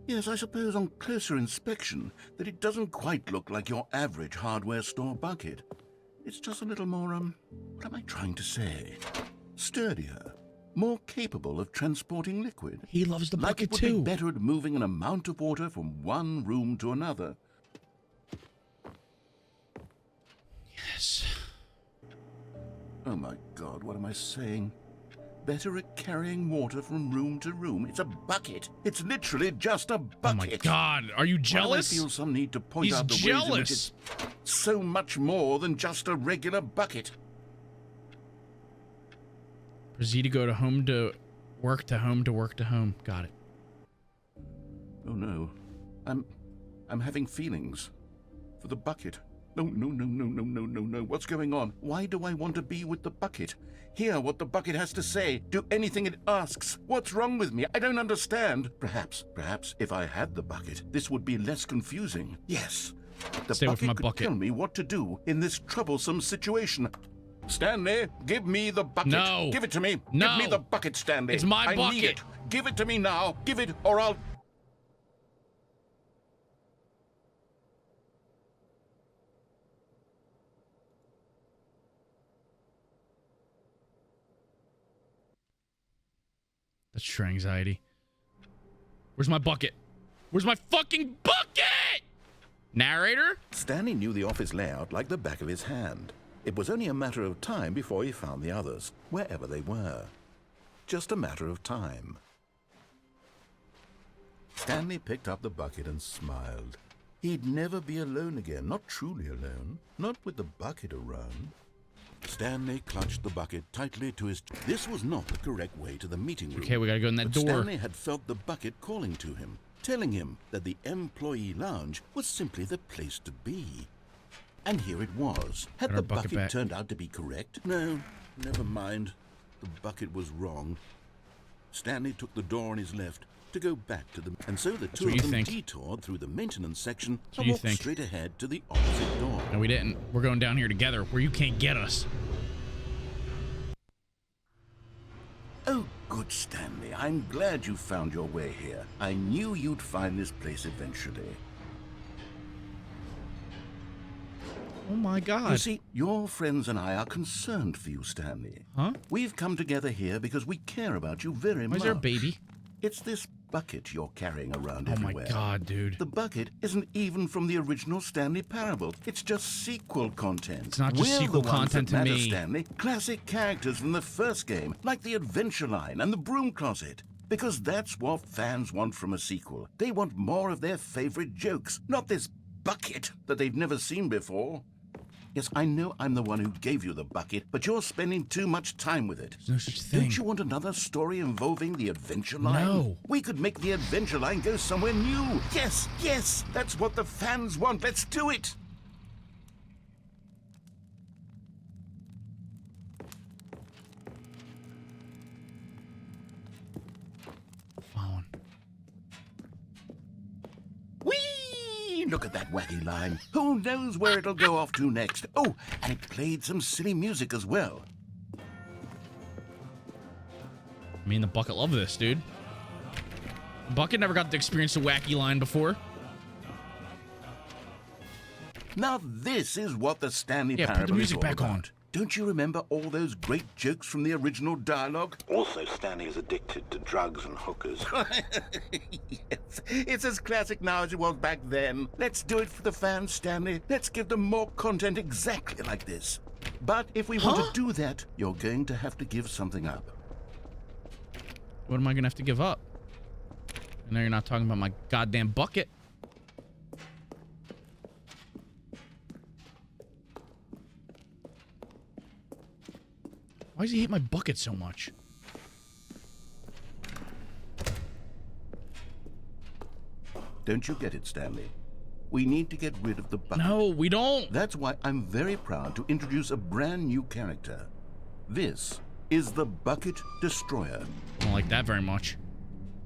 Yes, I suppose on closer inspection that it doesn't quite look like your average hardware store bucket. It's just a little more, what am I trying to say? Sturdier, more capable of transporting liquid. He loves the Like bucket it would too. be better at moving an amount of water from one room to another. Yes. Oh my God, what am I saying? Better at carrying water from room to room. It's a bucket. It's literally just a bucket. Oh my God, are you jealous? Why do I feel some need to point He's out the ways in which jealous. it's so much more than just a regular bucket. Proceed to go to home to work to home to work to home. Got it. Oh no, I'm having feelings for the bucket. No. What's going on? Why do I want to be with the bucket? Hear what the bucket has to say. Do anything it asks. What's wrong with me? I don't understand. Perhaps if I had the bucket, this would be less confusing. Yes, the Stay away from my could bucket. tell me what to do in this troublesome situation. Stanley, give me the bucket. No. Give it to me. No. Give me the bucket, Stanley. It's my I bucket. need it. Give it to me now. Give it, or I'll... That's true anxiety. Where's my bucket? Where's my fucking bucket? Narrator? Stanley knew the office layout like the back of his hand. It was only a matter of time before he found the others, wherever they were. Just a matter of time. Stanley picked up the bucket and smiled. He'd never be alone again, not truly alone, not with the bucket around. Stanley clutched the bucket tightly to his... This was not the correct way to the meeting room. Okay, we gotta go in that But door. Stanley had felt the bucket calling to him, telling him that the employee lounge was simply the place to be. And here it was. Had Got our the bucket bucket back. turned out to be correct? No, never mind. The bucket was wrong. Stanley took the door on his left to go back to them, and so the two what of you them think. detoured through the maintenance section what and you walked think. straight ahead to the opposite door. No, we didn't. We're going down here together where you can't get us. Oh, good, Stanley. I'm glad you found your way here. I knew you'd find this place eventually. Oh my You God. see, your friends and I are concerned for you, Stanley. Huh? We've come together here because we care about you very Why much. is there a baby? It's this bucket you're carrying around Oh everywhere. my God, dude. The bucket isn't even from the original Stanley Parable. It's just sequel content. It's not just We're sequel the ones content that to matter, me. Stanley. Classic characters from the first game, like the Adventure Line and the Broom Closet. Because that's what fans want from a sequel. They want more of their favorite jokes, not this bucket that they've never seen before. Yes, I know I'm the one who gave you the bucket, but you're spending too much time with it. There's no such thing. Don't you want another story involving the Adventure Line? No. We could make the Adventure Line go somewhere new. Yes, that's what the fans want. Let's do it. Phone. Whee! Look at that wacky line. Who knows where it'll go off to next? Oh, and it played some silly music as well. Me and the bucket love this, dude. Bucket never got to experience the wacky line before. Now this is what the Stanley Yeah, put the Parable music is all back on. about. Don't you remember all those great jokes from the original dialogue? Also, Stanley is addicted to drugs and hookers. Yes, it's as classic now as it was back then. Let's do it for the fans, Stanley. Let's give them more content exactly like this. But if we want to do that, you're going to have to give something up. What am I gonna have to give up? I know you're not talking about my goddamn bucket. Why does he hate my bucket so much? Don't you get it, Stanley? We need to get rid of the bucket. No, we don't. That's why I'm very proud to introduce a brand new character. This is the Bucket Destroyer. I don't like that very much.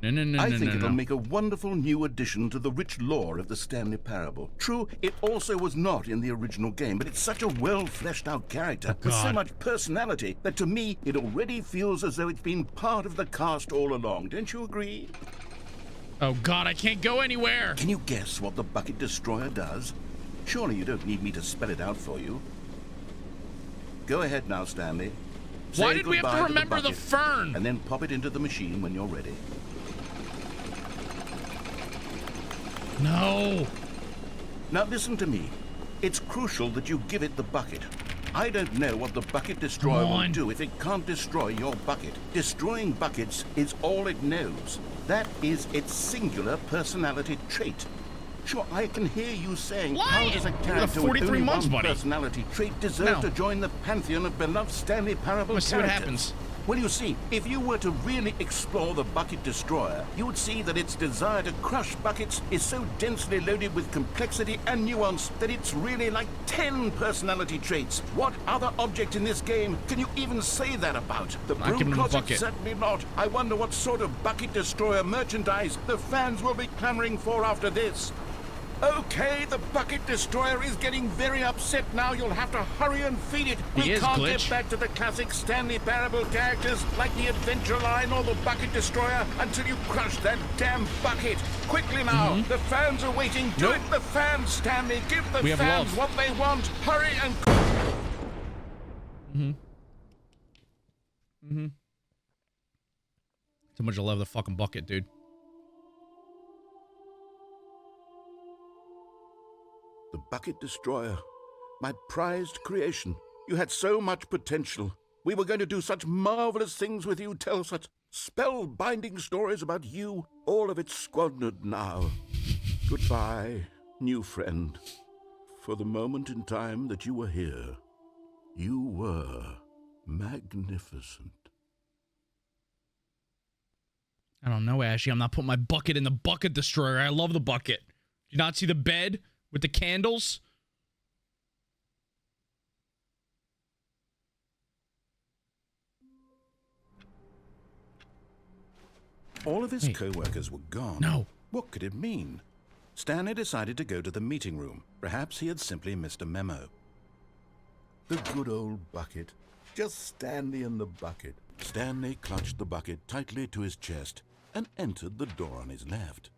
I think it'll make a wonderful new addition to the rich lore of the Stanley Parable. True, it also was not in the original game, but it's such a well-fleshed-out character with so much personality that to me, it already feels as though it's been part of the cast all along. Don't you agree? Oh God, I can't go anywhere. Can you guess what the Bucket Destroyer does? Surely you don't need me to spell it out for you. Go ahead now, Stanley. Why did we have to remember the fern? And then pop it into the machine when you're ready. No. Now listen to me. It's crucial that you give it the bucket. I don't know what the Bucket Destroyer will do if it can't destroy your bucket. Destroying buckets is all it knows. That is its singular personality trait. Sure, I can hear you saying, how does a character with only one personality trait deserve to join the pantheon of beloved Stanley Parable characters? Let's see what happens. Well, you see, if you were to really explore the Bucket Destroyer, you would see that its desire to crush buckets is so densely loaded with complexity and nuance that it's really like 10 personality traits. What other object in this game can you even say that about? The broom closet? Certainly not. I wonder what sort of Bucket Destroyer merchandise the fans will be clamoring for after this. Okay, the Bucket Destroyer is getting very upset now. You'll have to hurry and feed it. We can't get back to the classic Stanley Parable characters like the Adventure Line or the Bucket Destroyer until you crush that damn bucket. Quickly now. The fans are waiting. Do it, the fans, Stanley. Give the fans what they want. Hurry and... Too much I love the fucking bucket, dude. The Bucket Destroyer, my prized creation. You had so much potential. We were going to do such marvelous things with you, tell such spellbinding stories about you. All of it squandered now. Goodbye, new friend. For the moment in time that you were here, you were magnificent. I don't know, Ashy. I'm not putting my bucket in the Bucket Destroyer. I love the bucket. Do you not see the bed with the candles? All of his co-workers were gone. No. What could it mean? Stanley decided to go to the meeting room. Perhaps he had simply missed a memo. The good old bucket. Just Stanley and the bucket. Stanley clutched the bucket tightly to his chest and entered the door on his left.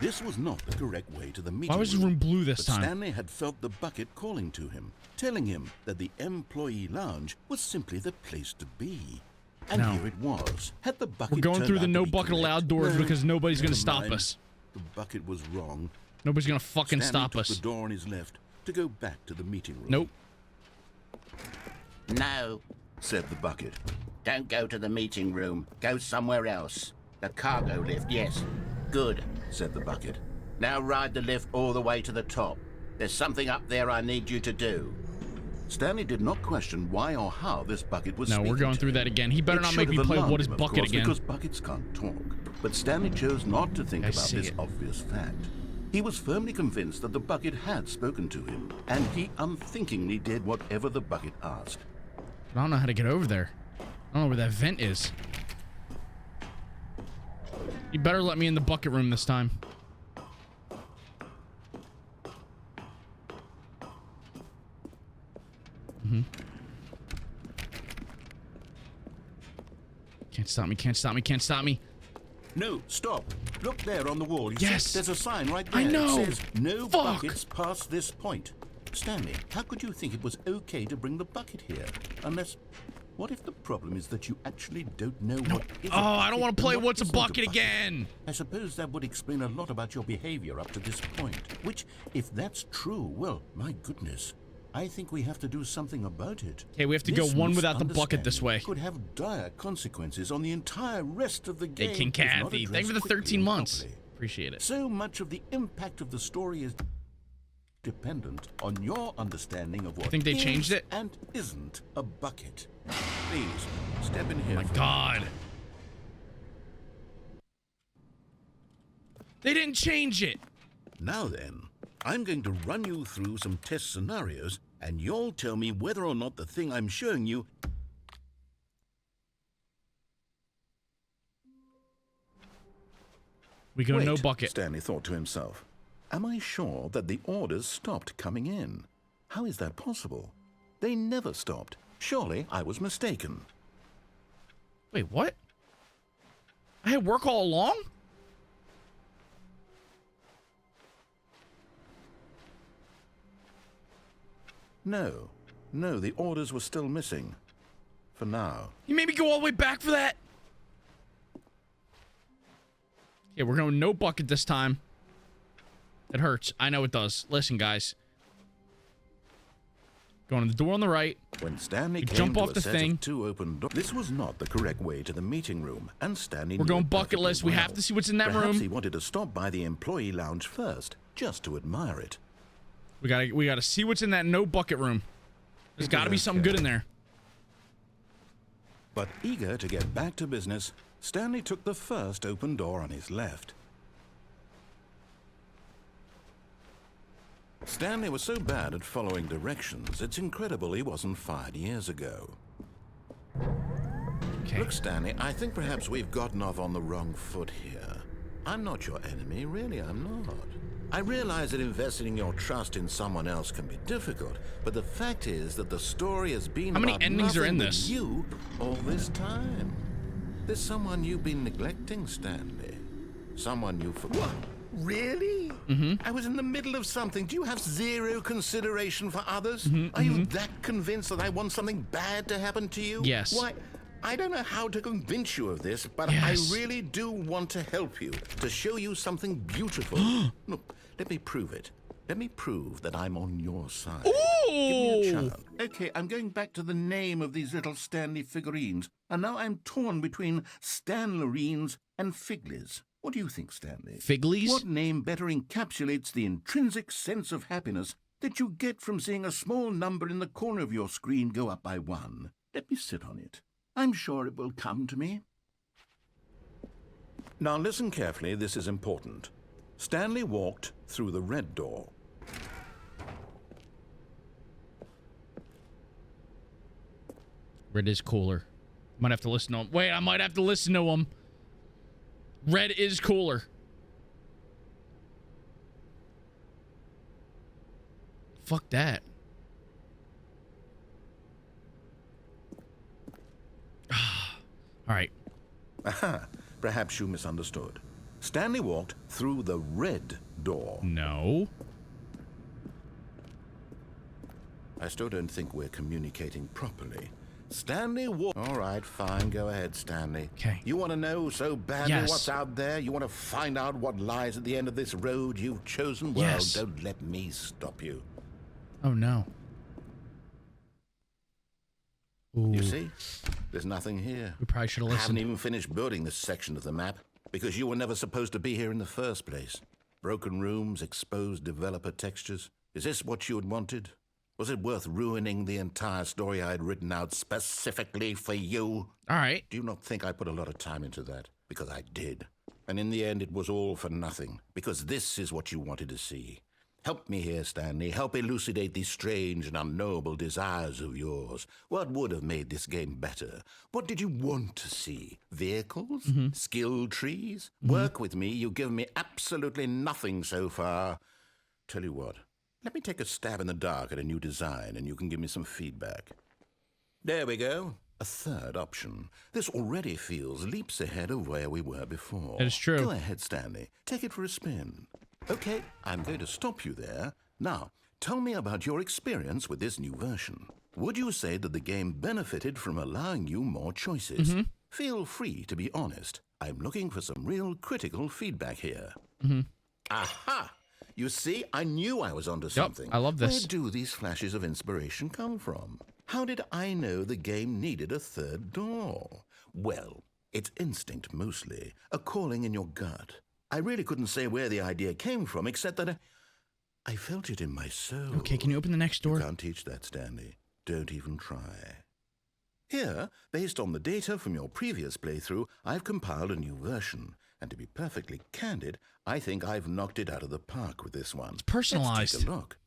This was not the correct way to the meeting room. Why was the room blue this time? Stanley had felt the bucket calling to him, telling him that the employee lounge was simply the place to be. And here it was. Had the bucket We're going through the no bucket allowed doors because nobody's going to stop us. The bucket was wrong. Nobody's going to fucking stop us. Stanley took the door on his left to go back to the meeting room. Nope. No, said the bucket. Don't go to the meeting room. Go somewhere else. The cargo lift, yes. Good, said the bucket. Now ride the lift all the way to the top. There's something up there I need you to do. Stanley did not question why or how this bucket was speaking. No, we're going through that again. He better not make me play What is Bucket again. Because buckets can't talk. But Stanley chose not to think about this obvious fact. He was firmly convinced that the bucket had spoken to him, and he unthinkingly did whatever the bucket asked. I don't know how to get over there. I don't know where that vent is. You better let me in the bucket room this time. Can't stop me, can't stop me, can't stop me. No, stop. Look there on the wall. Yes. There's a sign right there. I know. It says, no buckets past this point. Stanley, how could you think it was okay to bring the bucket here? Unless... What if the problem is that you actually don't know what is a bucket? I don't want to play What's a Bucket again. I suppose that would explain a lot about your behavior up to this point. Which, if that's true, well, my goodness, I think we have to do something about it. Okay, we have to go one without the bucket this way. Could have dire consequences on the entire rest of the game. Hey, King Kathy, thank you for the 13 months. Appreciate it. So much of the impact of the story is dependent on your understanding of what they changed it and isn't a bucket. Please step in here. Oh my God. They didn't change it. Now then, I'm going to run you through some test scenarios and you'll tell me whether or not the thing I'm showing you... We go Wait, no bucket. Stanley thought to himself. Am I sure that the orders stopped coming in? How is that possible? They never stopped. Surely I was mistaken. Wait, what? I had work all along? No, the orders were still missing. For now. You made me go all the way back for that? Yeah, we're going no bucket this time. It hurts. I know it does. Listen, guys. Going to the door on the right. When Stanley We came jump to off a the set thing. of 2 open doors, this was not the correct way to the meeting room, and Stanley We're knew going it bucket perfectly list. We well. have to see what's in that Perhaps room. he wanted to stop by the employee lounge first, just to admire it. We gotta see what's in that no bucket room. There's gotta be something good in there. But eager to get back to business, Stanley took the first open door on his left. Stanley was so bad at following directions, it's incredible he wasn't fired years ago. Okay. Look, Stanley, I think perhaps we've gotten off on the wrong foot here. I'm not your enemy, really, I'm not. I realize that investing your trust in someone else can be difficult, but the fact is that the story has been How many about endings are in nothing but this? you all this time. There's someone you've been neglecting, Stanley. Someone you forgot. Really? I was in the middle of something. Do you have zero consideration for others? Are you that convinced that I want something bad to happen to you? Yes. Why, I don't know how to convince you of this, but Yes. I really do want to help you, to show you something beautiful. Look, let me prove it. Let me prove that I'm on your side. Give me a chance. Okay, I'm going back to the name of these little Stanley figurines, and now I'm torn between Stanlerines and Figlies. What do you think, Stanley? Figlies? What name better encapsulates the intrinsic sense of happiness that you get from seeing a small number in the corner of your screen go up by 1? Let me sit on it. I'm sure it will come to me. Now listen carefully, this is important. Stanley walked through the red door. Red is cooler. Might have to listen to him. Wait, I might have to listen to him. Red is cooler. Fuck that. All right. Aha, perhaps you misunderstood. Stanley walked through the red door. No. I still don't think we're communicating properly. Stanley walked... All right, fine, go ahead, Stanley. Okay. You want to know so badly Yes. what's out there? You want to find out what lies at the end of this road you've chosen? Well, Yes. don't let me stop you. Oh, no. Ooh. You see? There's nothing here. We probably should have I haven't listened. even finished building this section of the map because you were never supposed to be here in the first place. Broken rooms, exposed developer textures. Is this what you had wanted? Was it worth ruining the entire story I had written out specifically for you? All right. Do you not think I put a lot of time into that? Because I did. And in the end, it was all for nothing. Because this is what you wanted to see. Help me here, Stanley. Help elucidate these strange and unknowable desires of yours. What would have made this game better? What did you want to see? Vehicles? Skill trees? Work with me. You've given me absolutely nothing so far. Tell you what. Let me take a stab in the dark at a new design, and you can give me some feedback. There we go. A third option. This already feels leaps ahead of where we were before. That is true. Go ahead, Stanley. Take it for a spin. Okay, I'm going to stop you there. Now, tell me about your experience with this new version. Would you say that the game benefited from allowing you more choices? Feel free to be honest. I'm looking for some real critical feedback here. Aha! You see, I knew I was onto something. I love this. Where do these flashes of inspiration come from? How did I know the game needed a third door? Well, it's instinct mostly, a calling in your gut. I really couldn't say where the idea came from, except that I felt it in my soul. Okay, can you open the next door? You can't teach that, Stanley. Don't even try. Here, based on the data from your previous playthrough, I've compiled a new version. And to be perfectly candid, I think I've knocked it out of the park with this one. It's personalized. Let's take a look.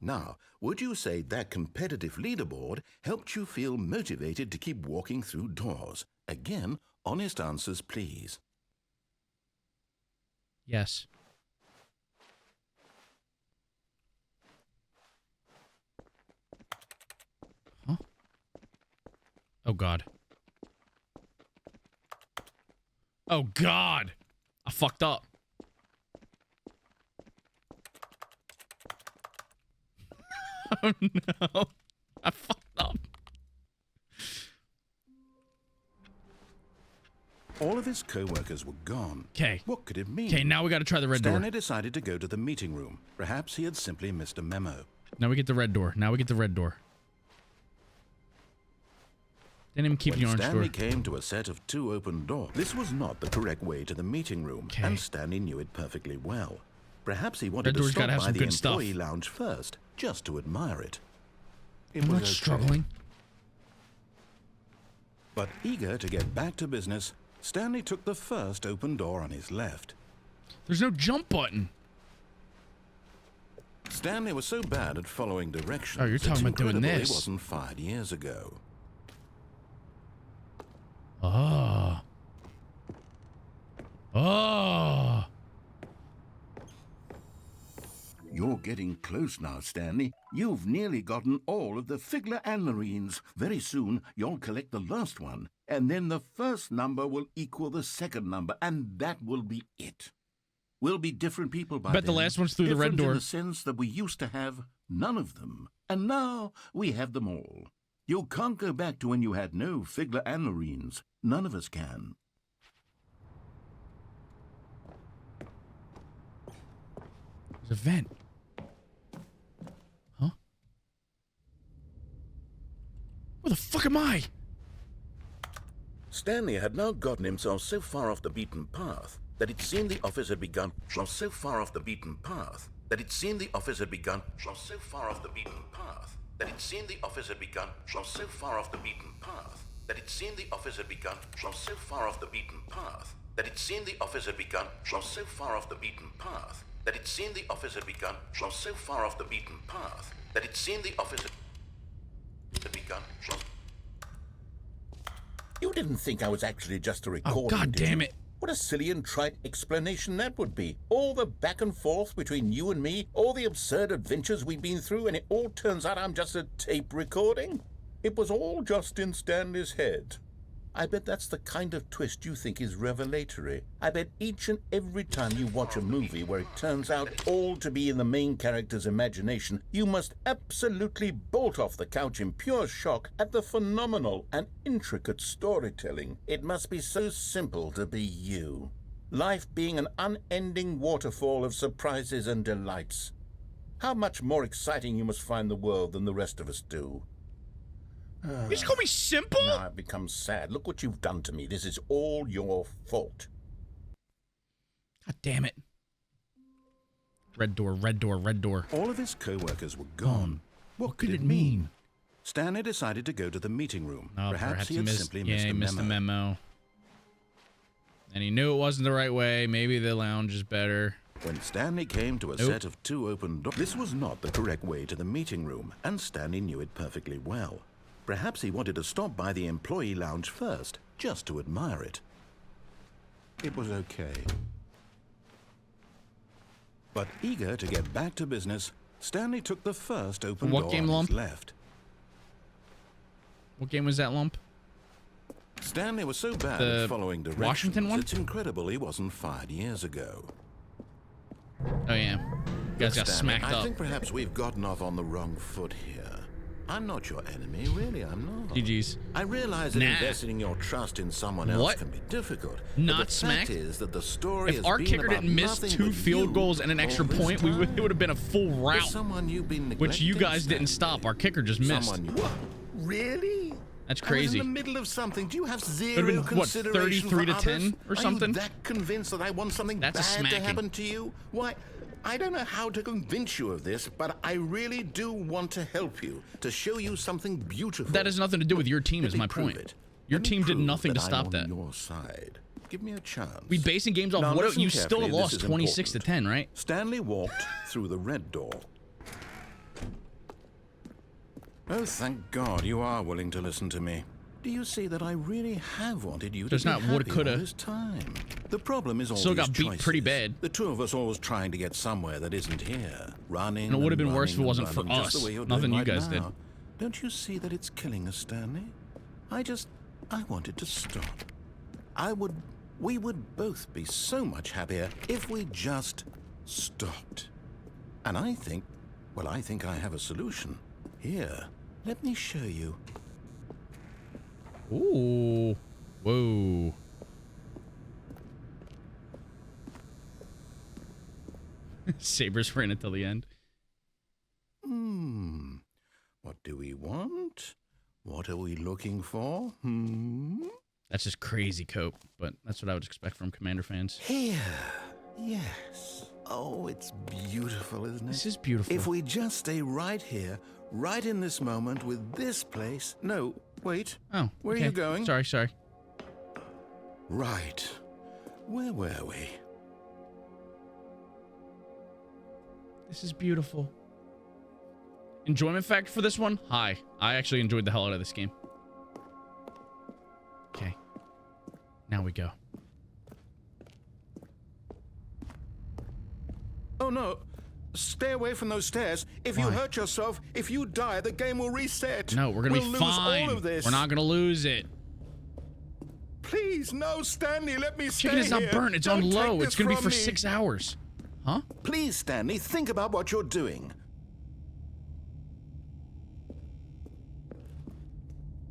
Now, would you say that competitive leaderboard helped you feel motivated to keep walking through doors? Again, honest answers, please. Yes. Huh? Oh, God. Oh, God. I fucked up. Oh, no. I fucked up. All of his co-workers were gone. Okay. What could it mean? Okay, now we got to try the red door. Stanley decided to go to the meeting room. Perhaps he had simply missed a memo. Now we get the red door. Now we get the red door. Didn't even keep the orange Stanley door. came to a set of 2 open doors. This was not the correct way to the meeting room, and Stanley knew it perfectly well. Perhaps he wanted to stop by the employee lounge first, just to admire it. I'm not struggling. But eager to get back to business, Stanley took the first open door on his left. There's no jump button. Stanley was so bad at following directions. Oh, you're talking about doing this. He wasn't fired years ago. Oh. Oh. You're getting close now, Stanley. You've nearly gotten all of the figurines. Very soon, you'll collect the last one, and then the first number will equal the second number, and that will be it. We'll be different people by Bet then. the last one's through the red Different door. in the sense that we used to have none of them, and now we have them all. You can't go back to when you had no figurines. None of us can. There's a vent. Huh? Where the fuck am I? Stanley had now gotten himself so far off the beaten path that it seemed the office had begun. So far off the beaten path that it seemed the office had begun. So far off the beaten path that it seemed the office had begun. So far off the beaten path that it seemed the office had begun. So far off the beaten path that it seemed the office had begun. So far off the beaten path that it seemed the office had begun. So far off the beaten path that it seemed the office had begun. You didn't think I was actually just a recording, God damn it. What a silly and trite explanation that would be. All the back and forth between you and me, all the absurd adventures we've been through, and it all turns out I'm just a tape recording? It was all just in Stanley's head. I bet that's the kind of twist you think is revelatory. I bet each and every time you watch a movie where it turns out all to be in the main character's imagination, you must absolutely bolt off the couch in pure shock at the phenomenal and intricate storytelling. It must be so simple to be you. Life being an unending waterfall of surprises and delights. How much more exciting you must find the world than the rest of us do. You just call me simple? Now I've become sad. Look what you've done to me. This is all your fault. God damn it. Red door, red door, red door. All of his co-workers were gone. What could it mean? Stanley decided to go to the meeting room. Oh, perhaps he had simply he missed the memo. And he knew it wasn't the right way. Maybe the lounge is better. When Stanley came to a set of 2 open doors, this was not the correct way to the meeting room, and Stanley knew it perfectly well. Perhaps he wanted to stop by the employee lounge first, just to admire it. It was okay. But eager to get back to business, Stanley took the first open door on his left. What game was that, Lump? Stanley was so bad at following directions, Washington one? It's incredible he wasn't fired years ago. Oh, yeah. You guys got Stanley, smacked up. I think perhaps we've gotten off on the wrong foot here. I'm not your enemy, really, I'm not. GG's. I realize that investing your trust in someone else can be difficult. Not the smacked? fact is that the story If our kicker didn't miss 2 field goals and an extra point, it would have been a full rout. Which you guys didn't stop. Our kicker just missed. What? Really? That's crazy. I was in the middle of something. Do you have zero Would have been, what, consideration 33 to for 10 others? or something? Are you that convinced that I want something bad to happen to you? Why, I don't know how to convince you of this, but I really do want to help you, to show you something beautiful. That has nothing to do with your team, is my point. Your team did nothing to stop that. I'm on your side. Give me a chance. We basing games off what you still lost 26 to 10, right? Stanley walked through the red door. Oh, thank God you are willing to listen to me. Do you see that I really have wanted you There's to be not happy woulda, coulda. all this time? The problem is all Still these got beat choices. pretty bad. The two of us always trying to get somewhere that isn't here. Running And it would have been running worse if it and wasn't for running, just us. the way you're Nothing doing you right guys now. did. Don't you see that it's killing us, Stanley? I wanted to stop. We would both be so much happier if we just stopped. And I think I have a solution. Here, let me show you. Ooh. Whoa. Sabers ran until the end. What do we want? What are we looking for? That's just crazy cope, but that's what I would expect from Commander fans. Here. Yes. Oh, it's beautiful, isn't it? This is beautiful. If we just stay right here, right in this moment with this place. No, wait. Oh, Where okay. are you going? Sorry. Right. Where were we? This is beautiful. Enjoyment factor for this one? High. I actually enjoyed the hell out of this game. Okay. Now we go. Oh, no. Stay away from those stairs. If you Why? hurt yourself, if you die, the game will reset. No, we're gonna We'll be lose fine. all of this. We're not gonna lose it. Please, no, Stanley, let me stay Chicken is not here. burnt. It's Don't on low. take It's this gonna be from for me. 6 hours. Huh? Please, Stanley, think about what you're doing.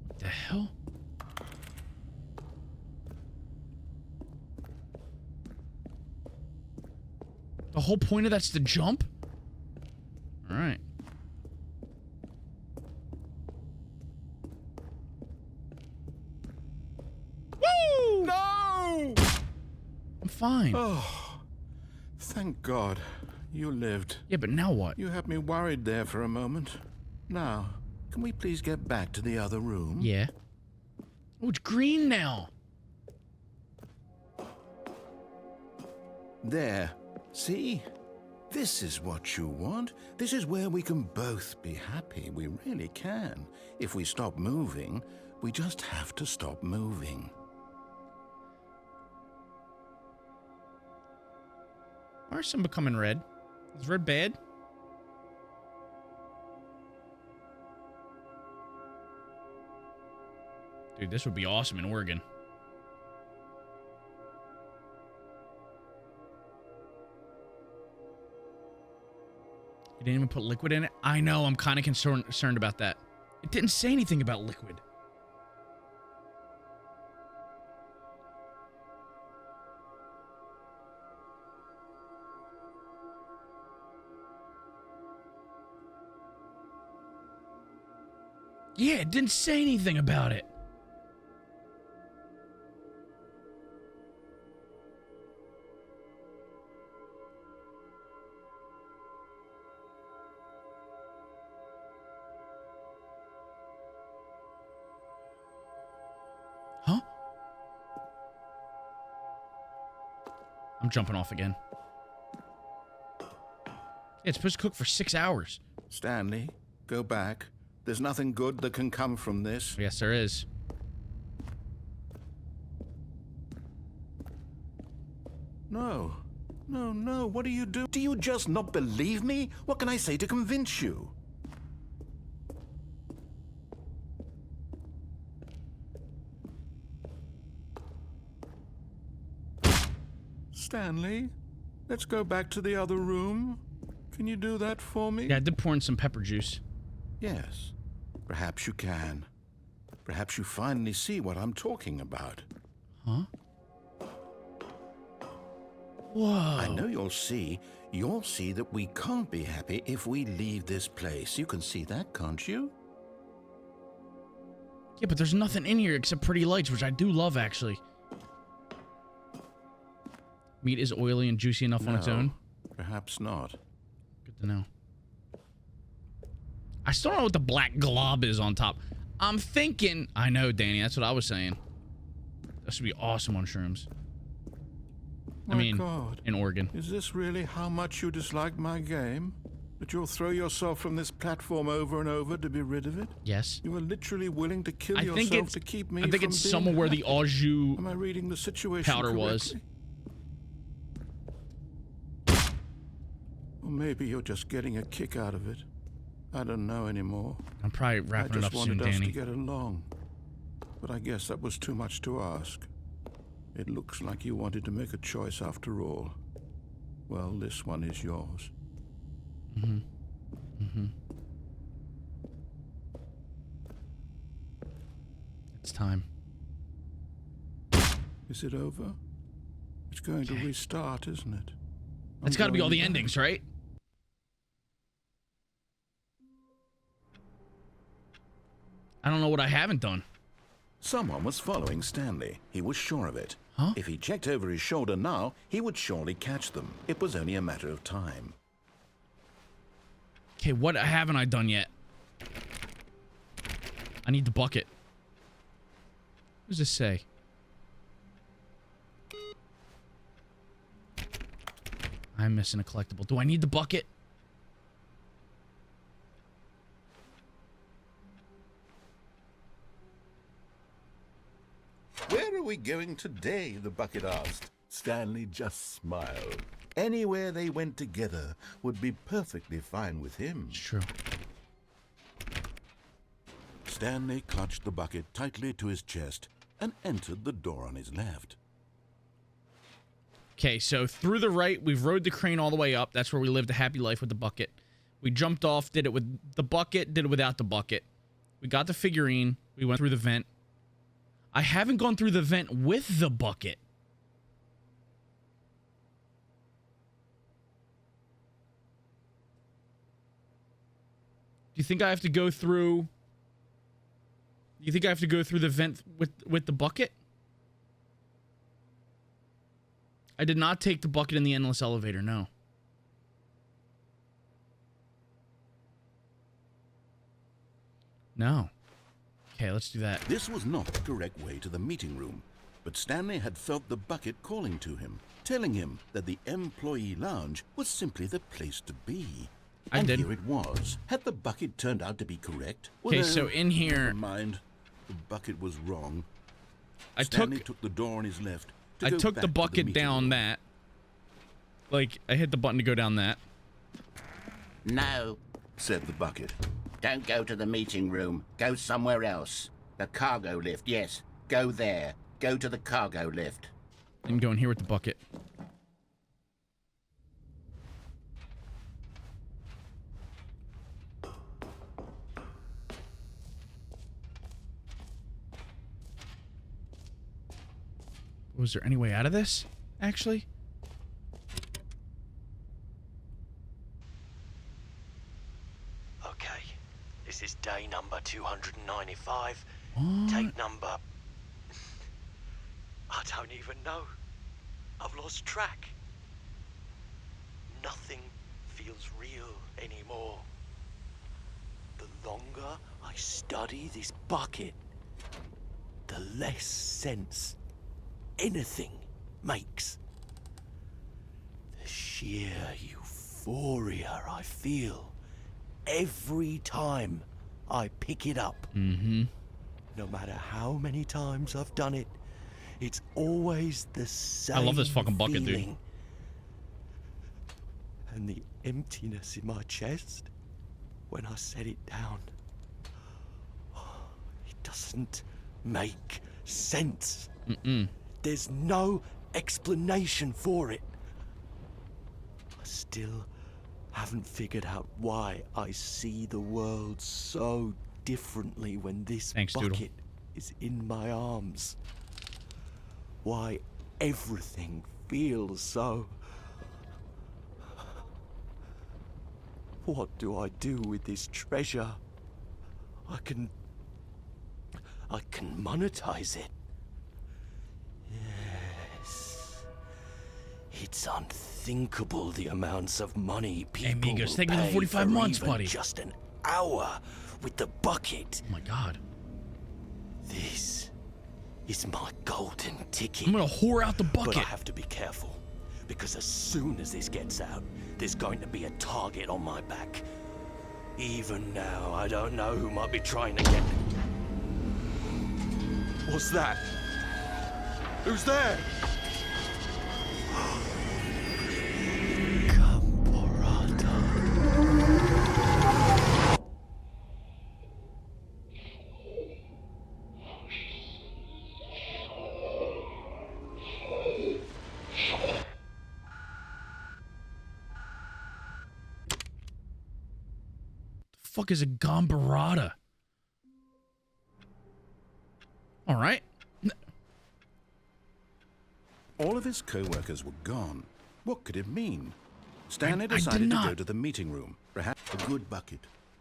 What the hell? The whole point of that's to jump? Alright. Woo! No! I'm fine. Oh, thank God you lived. Yeah, but now what? You had me worried there for a moment. Now, can we please get back to the other room? Yeah. Oh, it's green now. There. See? This is what you want. This is where we can both be happy. We really can. If we stop moving, we just have to stop moving. Why are some becoming red? Is red bad? Dude, this would be awesome in Oregon. You didn't even put liquid in it? I know, I'm kind of concerned about that. It didn't say anything about liquid. Yeah, it didn't say anything about it. Huh? I'm jumping off again. Yeah, it's supposed to cook for 6 hours. Stanley, go back. There's nothing good that can come from this. Yes, there is. No. No. What do you do? Do you just not believe me? What can I say to convince you? Stanley, let's go back to the other room. Can you do that for me? Yeah, I did pour in some pepper juice. Yes. Perhaps you can. Perhaps you finally see what I'm talking about. Huh? Whoa. I know you'll see. You'll see that we can't be happy if we leave this place. You can see that, can't you? Yeah, but there's nothing in here except pretty lights, which I do love, actually. Meat is oily and juicy enough on its own? Perhaps not. Good to know. I still don't know what the black glob is on top. I'm thinking... I know, Danny. That's what I was saying. That should be awesome on shrooms. I mean, God. in Oregon. Is this really how much you dislike my game? That you'll throw yourself from this platform over and over to be rid of it? Yes. You are literally willing to kill I think yourself it's, to keep me I think from it's being somewhere where the happy? au jus Am I reading the situation powder was. Or maybe you're just getting a kick out of it. I don't know anymore. I'm probably wrapping it up soon, I just wanted us Danny. to get along. But I guess that was too much to ask. It looks like you wanted to make a choice after all. Well, this one is yours. It's time. Is it over? It's going to restart, isn't it? That's got to be all the endings, right? I don't know what I haven't done. Someone was following Stanley. He was sure of it. Huh? If he checked over his shoulder now, he would surely catch them. It was only a matter of time. Okay, what haven't I done yet? I need the bucket. What does this say? I'm missing a collectible. Do I need the bucket? Where are we going today? The bucket asked. Stanley just smiled. Anywhere they went together would be perfectly fine with him. It's true. Stanley clutched the bucket tightly to his chest and entered the door on his left. Okay, so through the right, we've rode the crane all the way up. That's where we lived a happy life with the bucket. We jumped off, did it with the bucket, did it without the bucket. We got the figurine. We went through the vent. I haven't gone through the vent with the bucket. Do you think I have to go through... Do you think I have to go through the vent with the bucket? I did not take the bucket in the endless elevator, no. No. Okay, let's do that. This was not the correct way to the meeting room, but Stanley had felt the bucket calling to him, telling him that the employee lounge was simply the place to be. I And did. here it was. Had the bucket turned out to be correct? Okay, Well, so in here... Never mind. The bucket was wrong. I Stanley took the door on his left. I took the bucket down that. Like, I hit the button to go down that. No, said the bucket. don't go to the meeting room. Go somewhere else. The cargo lift, yes. Go there. Go to the cargo lift. I'm going here with the bucket. Was there any way out of this, actually? Okay, this is day number 295. What? Tape number... I don't even know. I've lost track. Nothing feels real anymore. The longer I study this bucket, the less sense anything makes. The sheer euphoria I feel every time I pick it up. Mm-hmm. No matter how many times I've done it, it's always the same. I love this fucking bucket, dude. feeling. And the emptiness in my chest when I set it down. It doesn't make sense. Mm-mm. There's no explanation for it. I still haven't figured out why I see the world so differently when this Thanks, Doodle. bucket is in my arms. Why everything feels so... What do I do with this treasure? I can monetize it. Yes. It's unthinkable the amounts of money people Migos, will thank you for pay 45 for months, even buddy. just an hour with the bucket. Oh my god. This is my golden ticket. I'm gonna whore out the But I bucket. have to be careful. Because as soon as this gets out, there's going to be a target on my back. Even now, I don't know who might be trying to get... What's that? Who's there? Fuck is a Gombarata? All right. All of his co-workers were gone. What could it mean? Stanley I did decided to not. go to the meeting room. Perhaps a good bucket,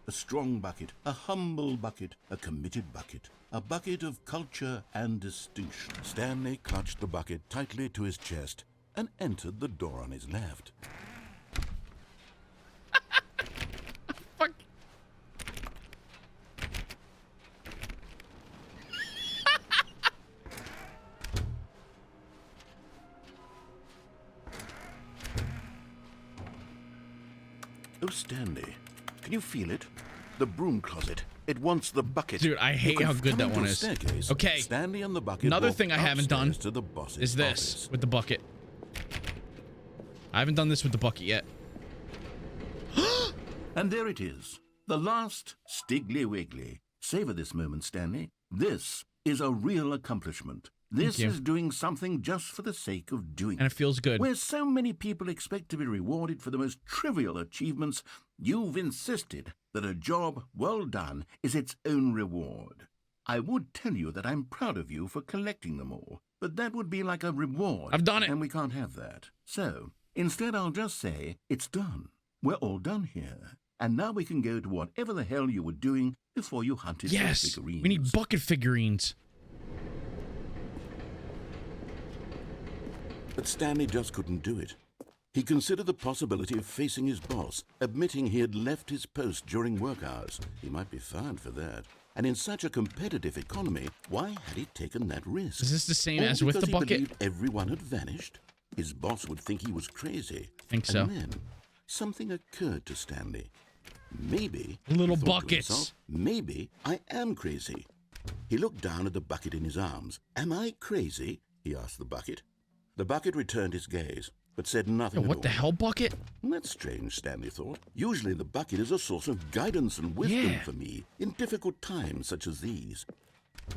a strong bucket, a humble bucket, a committed bucket, a bucket of culture and distinction. Stanley clutched the bucket tightly to his chest and entered the door on his left. Fuck. Oh, Stanley, can you feel it? The broom closet. It wants the bucket. Dude, I hate how good that one is. Staircase, Okay. Stanley and the bucket Another walked thing I haven't done upstairs to the boss's is this office. with the bucket. I haven't done this with the bucket yet. And there it is. The last Stiggly Wiggly. Savor this moment, Stanley. This is a real accomplishment. This you. is doing something just for the sake of doing And it feels good. Where so many people expect to be rewarded for the most trivial achievements, you've insisted that a job well done is its own reward. I would tell you that I'm proud of you for collecting them all, but that would be like a reward. I've done it. And we can't have that. So, instead I'll just say, it's done. We're all done here. And now we can go to whatever the hell you were doing before you hunted Yes. for figurines. We need bucket figurines. But Stanley just couldn't do it. He considered the possibility of facing his boss, admitting he had left his post during work hours. He might be fired for that. And in such a competitive economy, why had he taken that risk? Is this the same All as with the because he bucket? believed everyone had vanished? His boss would think he was crazy. Think so. And then something occurred to Stanley. Maybe, Little he thought to buckets. himself, maybe I am crazy. He looked down at the bucket in his arms. Am I crazy? He asked the bucket. The bucket returned his gaze, but said nothing at What all. the hell, bucket? That's strange, Stanley thought. Usually the bucket is a source of guidance and wisdom Yeah. for me in difficult times such as these.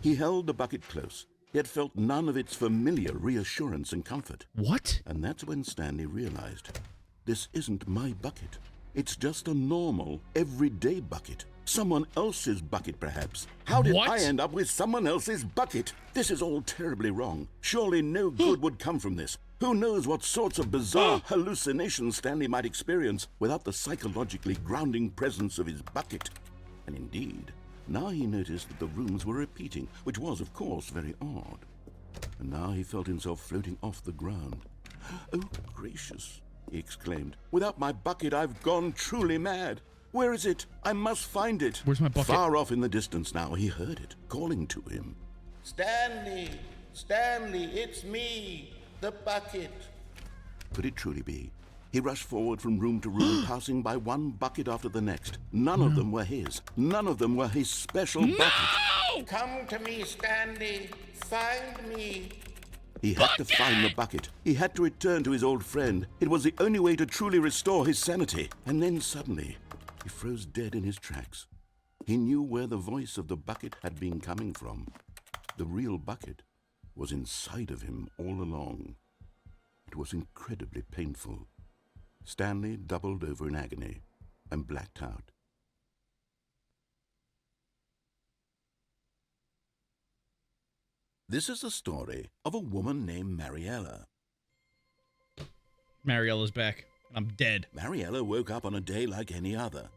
He held the bucket close, yet felt none of its familiar reassurance and comfort. What? And that's when Stanley realized, this isn't my bucket. It's just a normal, everyday bucket. Someone else's bucket, perhaps. How did What? I end up with someone else's bucket? This is all terribly wrong. Surely no good would come from this. Who knows what sorts of bizarre hallucinations Stanley might experience without the psychologically grounding presence of his bucket. And indeed, now he noticed that the rooms were repeating, which was, of course, very odd. And now he felt himself floating off the ground. Oh, gracious, he exclaimed. Without my bucket, I've gone truly mad. Where is it? I must find it. Where's my bucket? Far off in the distance now, he heard it, calling to him. Stanley! Stanley, it's me, the bucket. Could it truly be? He rushed forward from room to room, passing by one bucket after the next. None of them were his. None of them were his special bucket. Come to me, Stanley. Find me. He had to find the bucket. He had to return to his old friend. It was the only way to truly restore his sanity. And then suddenly, he froze dead in his tracks. He knew where the voice of the bucket had been coming from. The real bucket was inside of him all along. It was incredibly painful. Stanley doubled over in agony and blacked out. This is the story of a woman named Mariella. Mariella's back. I'm dead. Mariella woke up on a day like any other.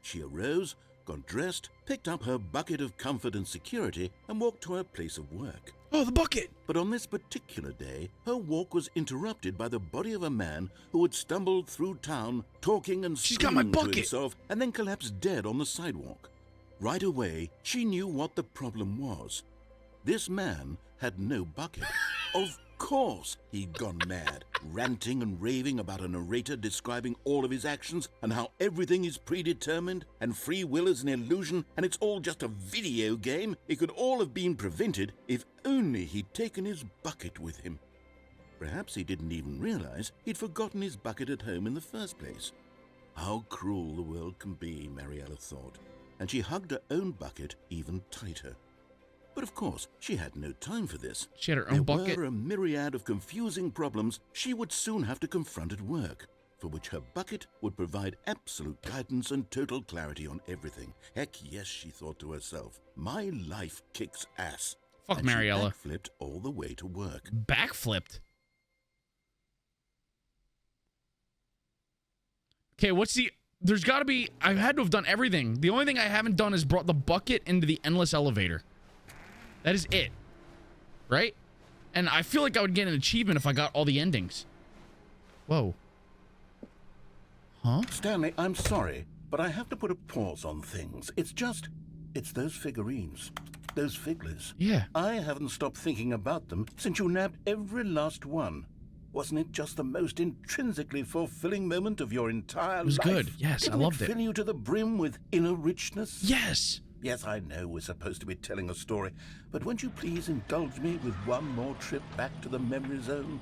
She arose, got dressed, picked up her bucket of comfort and security, and walked to her place of work. Oh, the bucket! But on this particular day, her walk was interrupted by the body of a man who had stumbled through town, talking and She's got my screaming to bucket! himself, and then collapsed dead on the sidewalk. Right away, she knew what the problem was. This man had no bucket. Of course he'd gone mad, ranting and raving about a narrator describing all of his actions and how everything is predetermined and free will is an illusion and it's all just a video game. It could all have been prevented if only he'd taken his bucket with him. Perhaps he didn't even realize he'd forgotten his bucket at home in the first place. How cruel the world can be, Mariella thought, and she hugged her own bucket even tighter. But of course, she had no time for this. She had her own bucket? There were a myriad of confusing problems she would soon have to confront at work, for which her bucket would provide absolute guidance and total clarity on everything. Heck yes, she thought to herself, my life kicks ass. Fuck and Mariella. She backflipped all the way to work. Backflipped? Okay, what's the... There's got to be... I had to have done everything. The only thing I haven't done is brought the bucket into the endless elevator. That is it. Right? And I feel like I would get an achievement if I got all the endings. Whoa. Huh? Stanley, I'm sorry, but I have to put a pause on things. It's those figurines. Those figglers. Yeah. I haven't stopped thinking about them since you nabbed every last one. Wasn't it just the most intrinsically fulfilling moment of your entire life? It was good. Yes, I loved it. Didn't it fill you to the brim with inner richness? Yes. Yes, I know we're supposed to be telling a story, but won't you please indulge me with one more trip back to the memory zone?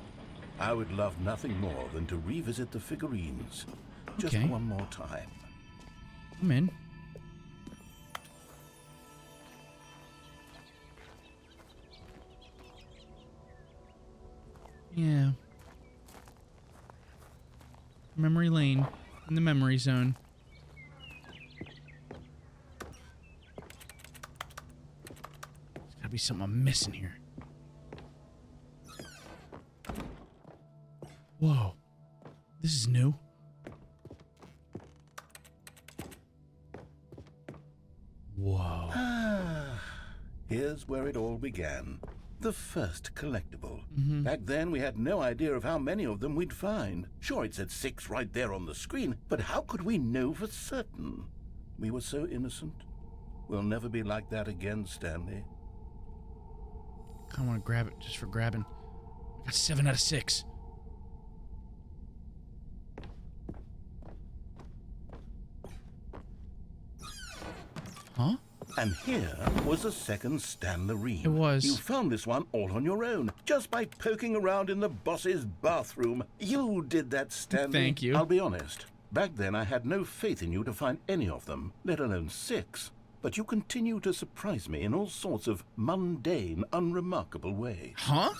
I would love nothing more than to revisit the figurines. Just Okay. one more time. I'm in. Yeah. Memory lane. In the memory zone. There's gotta be something I'm missing here. Whoa. This is new. Whoa. Here's where it all began. The first collectible. Mm-hmm. Back then, we had no idea of how many of them we'd find. Sure, it said 6 right there on the screen, but how could we know for certain? We were so innocent. We'll never be like that again, Stanley. I want to grab it just for grabbing. I got 7 out of 6. Huh? And here was a second Stanley. It was. You found this one all on your own, just by poking around in the boss's bathroom. You did that, Stanley. Thank you. I'll be honest. Back then, I had no faith in you to find any of them, let alone 6. But you continue to surprise me in all sorts of mundane, unremarkable ways. Huh?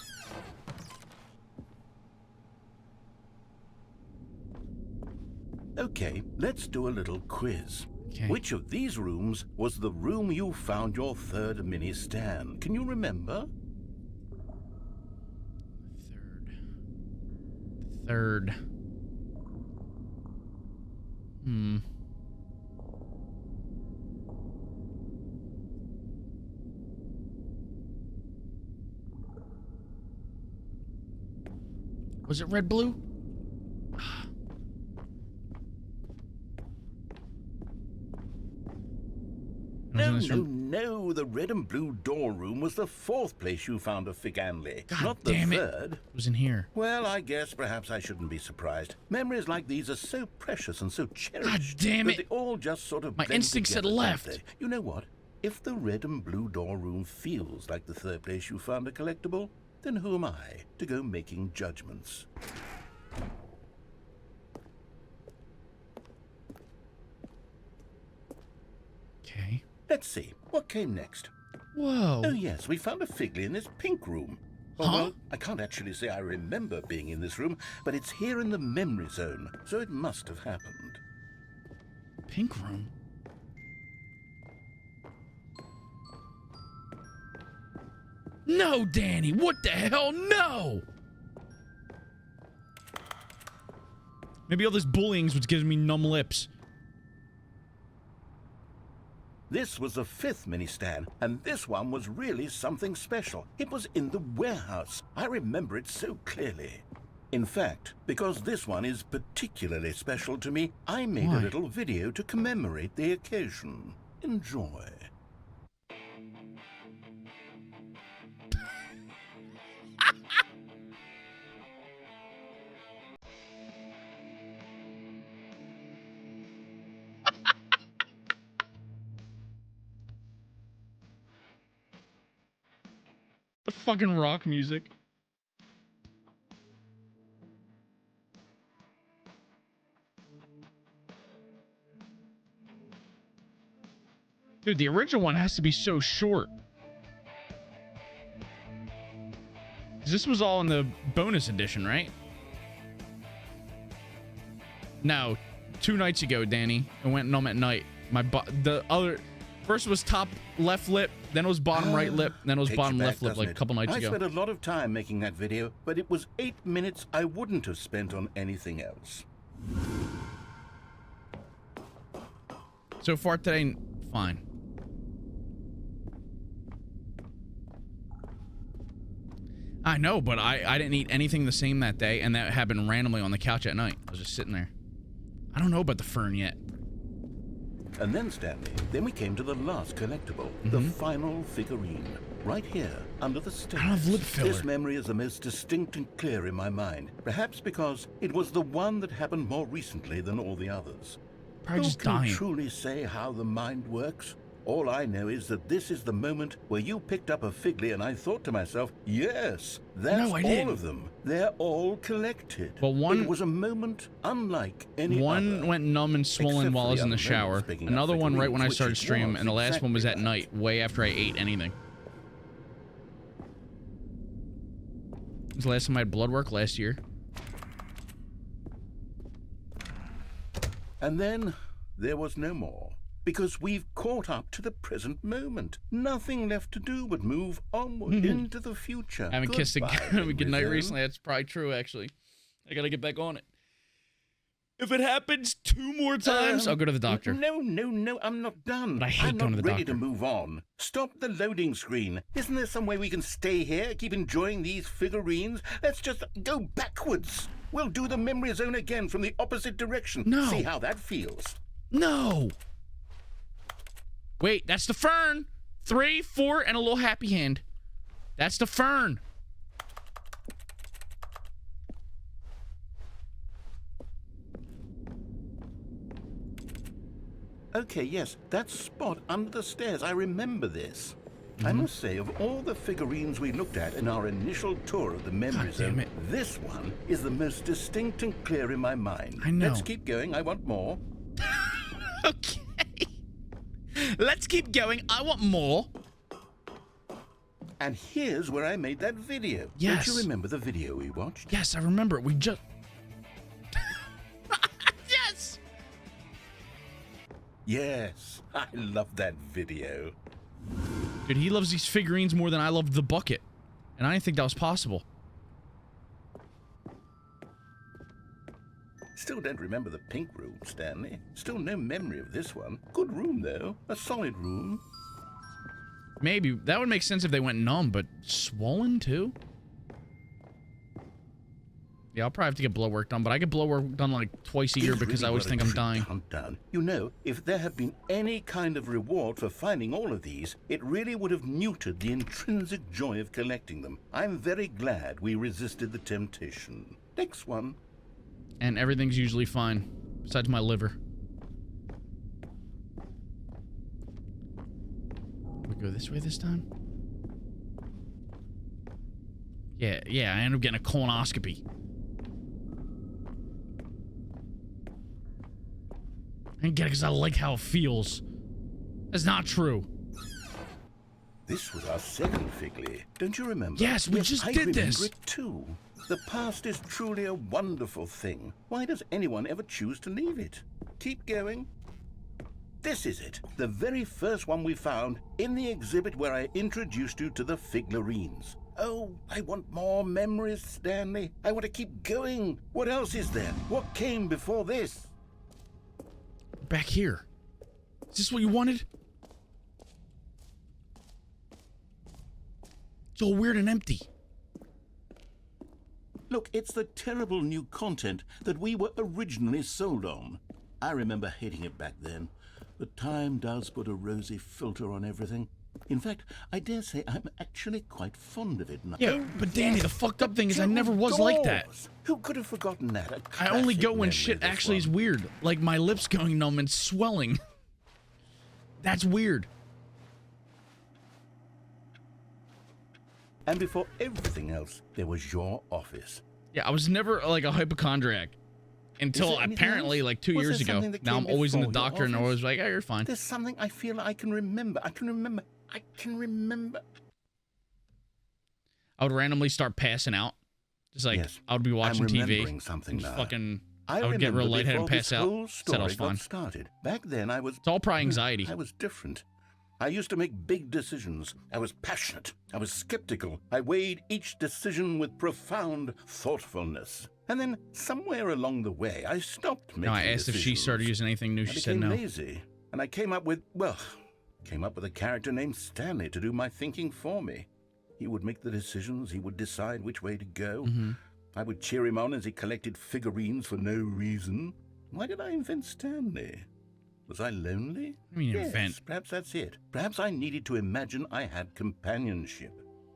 Okay, let's do a little quiz. Okay. Which of these rooms was the room you found your third mini stand? Can you remember? Third. Was it red blue? No, the red and blue door room was the 4th place you found a Figanley, God not the damn it. 3rd. It was in here. Well, I guess perhaps I shouldn't be surprised. Memories like these are so precious and so cherished. God damn that it. They all just sort of My blend instincts had together, don't left. they? You know what? If the red and blue door room feels like the 3rd place you found a collectible, then who am I to go making judgments? Okay. Let's see. What came next? Whoa. Oh, yes, we found a Figley in this pink room. Oh, Huh? well, I can't actually say I remember being in this room, but it's here in the memory zone, so it must have happened. Pink room? No, Danny! What the hell? No! Maybe all this bullying's what's giving me numb lips. This was the 5th mini-stand, and this one was really something special. It was in the warehouse. I remember it so clearly. In fact, because this one is particularly special to me, I made Why? a little video to commemorate the occasion. Enjoy. fucking rock music. Dude, the original one has to be so short. This was all in the bonus edition, right? No, 2 nights ago, Danny. I went numb at night. The other first was top left lip, then it was bottom right lip, then it was bottom left lip like a couple nights ago. I spent a lot of time making that video, but it was 8 minutes I wouldn't have spent on anything else. So far today, fine. I know, but I didn't eat anything the same that day, and that happened randomly on the couch at night. I was just sitting there. I don't know about the fern yet. And then, Stanley, then we came to the last collectible, the final figurine, right here, under the stairs. I don't have lip filler. This memory is the most distinct and clear in my mind, perhaps because it was the one that happened more recently than all the others. Probably just Who can dying. truly say how the mind works? All I know is that this is the moment where you picked up a Figly and I thought to myself, yes, that's all of them. They're all collected. But one... It was a moment unlike any One other. went numb and swollen while I was in the shower. Another one right when I started stream, and the last one was at night, way after I ate anything. This was the last time I had blood work last year. And then there was no more. Because we've caught up to the present moment. Nothing left to do but move onward into the future. I haven't kissed a Goodbye, goodnight Rizzo. recently. That's probably true, actually. I gotta get back on it. If it happens 2 more times, I'll go to the doctor. No, I'm not done. But I hate I'm going not to the ready doctor. to move on. Stop the loading screen. Isn't there some way we can stay here, keep enjoying these figurines? Let's just go backwards. We'll do the memory zone again from the opposite direction. No. See how that feels. No! Wait, that's the fern! 3, 4, and a little happy hand. That's the fern. Okay, yes, that spot under the stairs. I remember this. I must say, of all the figurines we looked at in our initial tour of the memory zone, this one is the most distinct and clear in my mind. I know. Let's keep going. I want more. Okay. Let's keep going. I want more. And here's where I made that video. Yes. Don't you remember the video we watched? Yes, I remember. We just... Yes! Yes, I love that video. Dude, he loves these figurines more than I loved the bucket. And I didn't think that was possible. Still don't remember the pink room, Stanley. Still no memory of this one. Good room, though. A solid room. Maybe. That would make sense if they went numb, but swollen, too? Yeah, I'll probably have to get blood work done, but I get blood work done like twice a year because I always think I'm dying. Done. You know, if there had been any kind of reward for finding all of these, it really would have neutered the intrinsic joy of collecting them. I'm very glad we resisted the temptation. Next one. And everything's usually fine, besides my liver. We go this way this time? Yeah, I end up getting a colonoscopy. I didn't get it because I like how it feels. That's not true. This was our second Figly. Don't you remember? Yes, we just did this. I remember it too. The past is truly a wonderful thing. Why does anyone ever choose to leave it? Keep going. This is it. The very first one we found in the exhibit where I introduced you to the figurines. Oh, I want more memories, Stanley. I want to keep going. What else is there? What came before this? Back here. Is this what you wanted? It's all weird and empty. Look, it's the terrible new content that we were originally sold on. I remember hating it back then, but time does put a rosy filter on everything. In fact, I dare say I'm actually quite fond of it now. Yeah, but Danny, the fucked up thing is I never was like that. Who could have forgotten that? I only go when shit actually is weird. Like my lips going numb and swelling. That's weird. And before everything else, there was your office. Yeah, I was never like a hypochondriac until apparently like 2 years ago. Now I'm always in the doctor and always like, oh, you're fine. There's something I feel I can remember. I can remember. I would randomly start passing out. Just like, Yes, I would be watching I'm TV. remembering something And just now. fucking, I would get real lightheaded and pass out. Said I was fine. Started. Back then, I was... It's all probably anxiety. I was different. I used to make big decisions. I was passionate. I was skeptical. I weighed each decision with profound thoughtfulness. And then, somewhere along the way, I stopped making No, I asked if she started using anything new. She said no. I became lazy. And I came up with a character named Stanley to do my thinking for me. He would make the decisions. He would decide which way to go. Mm-hmm. I would cheer him on as he collected figurines for no reason. Why did I invent Stanley? Was I lonely? I mean, yes, invent. Perhaps that's it. Perhaps I needed to imagine I had companionship.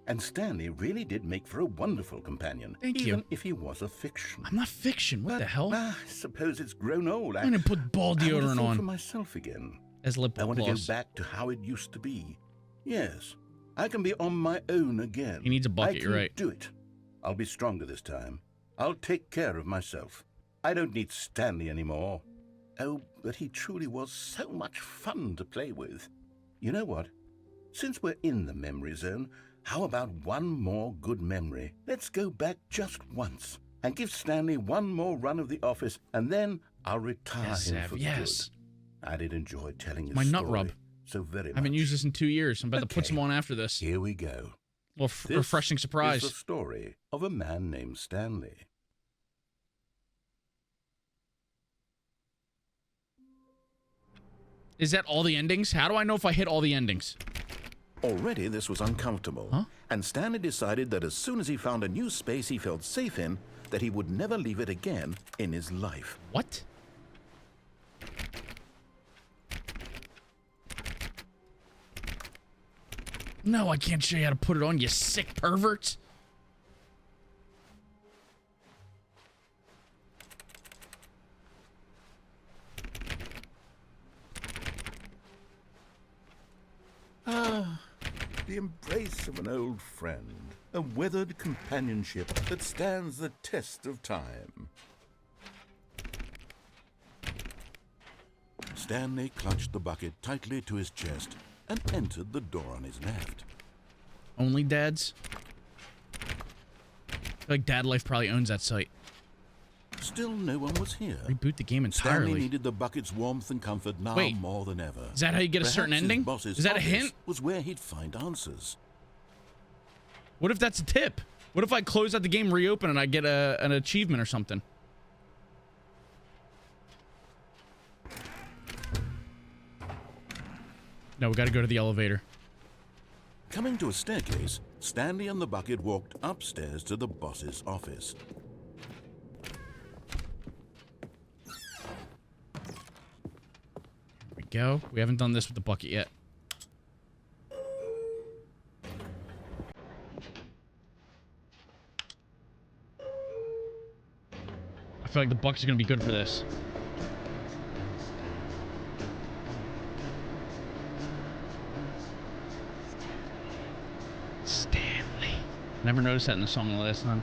And Stanley really did make for a wonderful companion. Thank you. Even if he was a fiction. I'm not fiction. What the hell? I suppose it's grown old. I'm going to put ball deodorant for on myself again. as lip I want to gloss. go back to how it used to be. Yes, I can be on my own again. He needs a bucket, you're right. I can do it. I'll be stronger this time. I'll take care of myself. I don't need Stanley anymore. Oh, but he truly was so much fun to play with. You know what? Since we're in the memory zone, how about one more good memory? Let's go back just once and give Stanley one more run of the office, and then I'll retire him for yes. good. I did enjoy telling his My nut story rub. so very much. I haven't used this in 2 years. I'm about to put Okay. some on after this. Here we go. Well, This refreshing surprise. is the story of a man named Stanley. Is that all the endings? How do I know if I hit all the endings? Already this was uncomfortable, Huh? and Stanley decided that as soon as he found a new space he felt safe in, that he would never leave it again in his life. What? No, I can't show you how to put it on, you sick perverts. The embrace of an old friend, a weathered companionship that stands the test of time. Stanley clutched the bucket tightly to his chest and entered the door on his left. Only dads? I feel like Dad Life probably owns that site. Still no one was here. Reboot the game Stanley entirely. needed the bucket's warmth and comfort now Wait, more than ever. Is that how you get a certain Perhaps his ending? boss's Is that a office hint? Was where he'd find answers. What if that's a tip? What if I close out the game, reopen, and I get an achievement or something? No, we gotta go to the elevator. Coming to a staircase, Stanley and the bucket walked upstairs to the boss's office. Here we go. We haven't done this with the bucket yet. I feel like the bucket's gonna be good for this. Stanley. Never noticed that in the song the last time.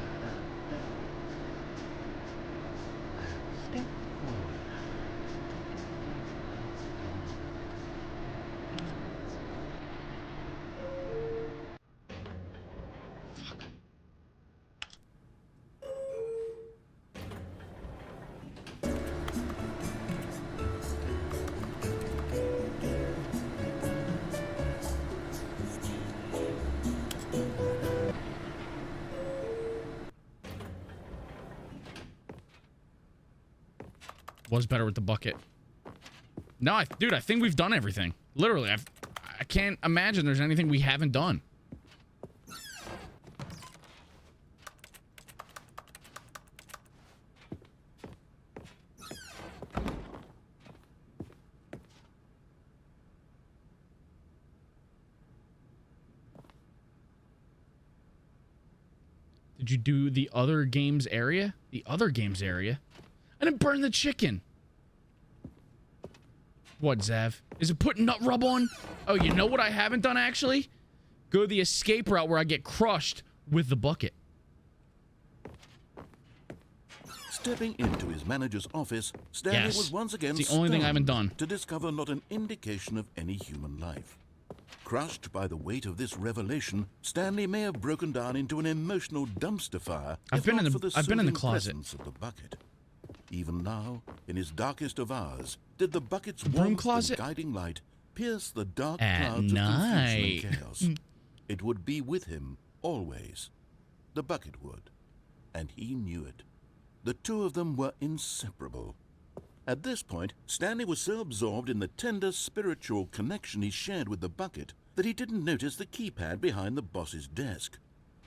Was better with the bucket. No, dude, I think we've done everything. Literally, I can't imagine there's anything we haven't done. Did you do the other games area? The other games area? I didn't burn the chicken. What, Zav? Is it putting nut rub on? Oh, you know what I haven't done, actually? go the escape route where I get crushed with the bucket. Stepping into his manager's office, Stanley Yes. was once again It's the only thing I haven't done. to discover not an indication of any human life. Crushed by the weight of this revelation, Stanley may have broken down into an emotional dumpster fire. I've been in the soothing closet. presence of the bucket. Even now, in his darkest of hours, did the bucket's broom warmth closet? and guiding light pierce the dark At clouds night. of confusion and chaos. It would be with him always. The bucket would, and he knew it. The two of them were inseparable. At this point, Stanley was so absorbed in the tender spiritual connection he shared with the bucket that he didn't notice the keypad behind the boss's desk.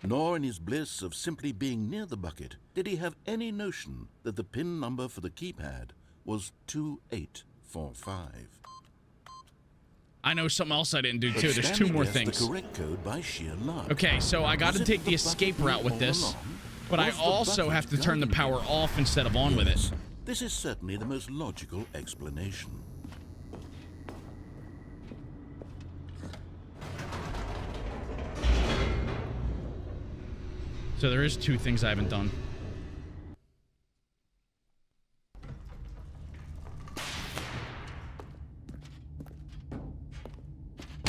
Nor in his bliss of simply being near the bucket did he have any notion that the PIN number for the keypad was 2845. I know something else I didn't do But too. There's Stanley two more guessed things. the correct code by sheer luck. Okay, so I got Was to it take the the escape bucket route with all this, along? but I Was the also bucket have to turn the guiding power him? off instead of on with it. Yes, this is certainly the most logical explanation. So there is two things I haven't done.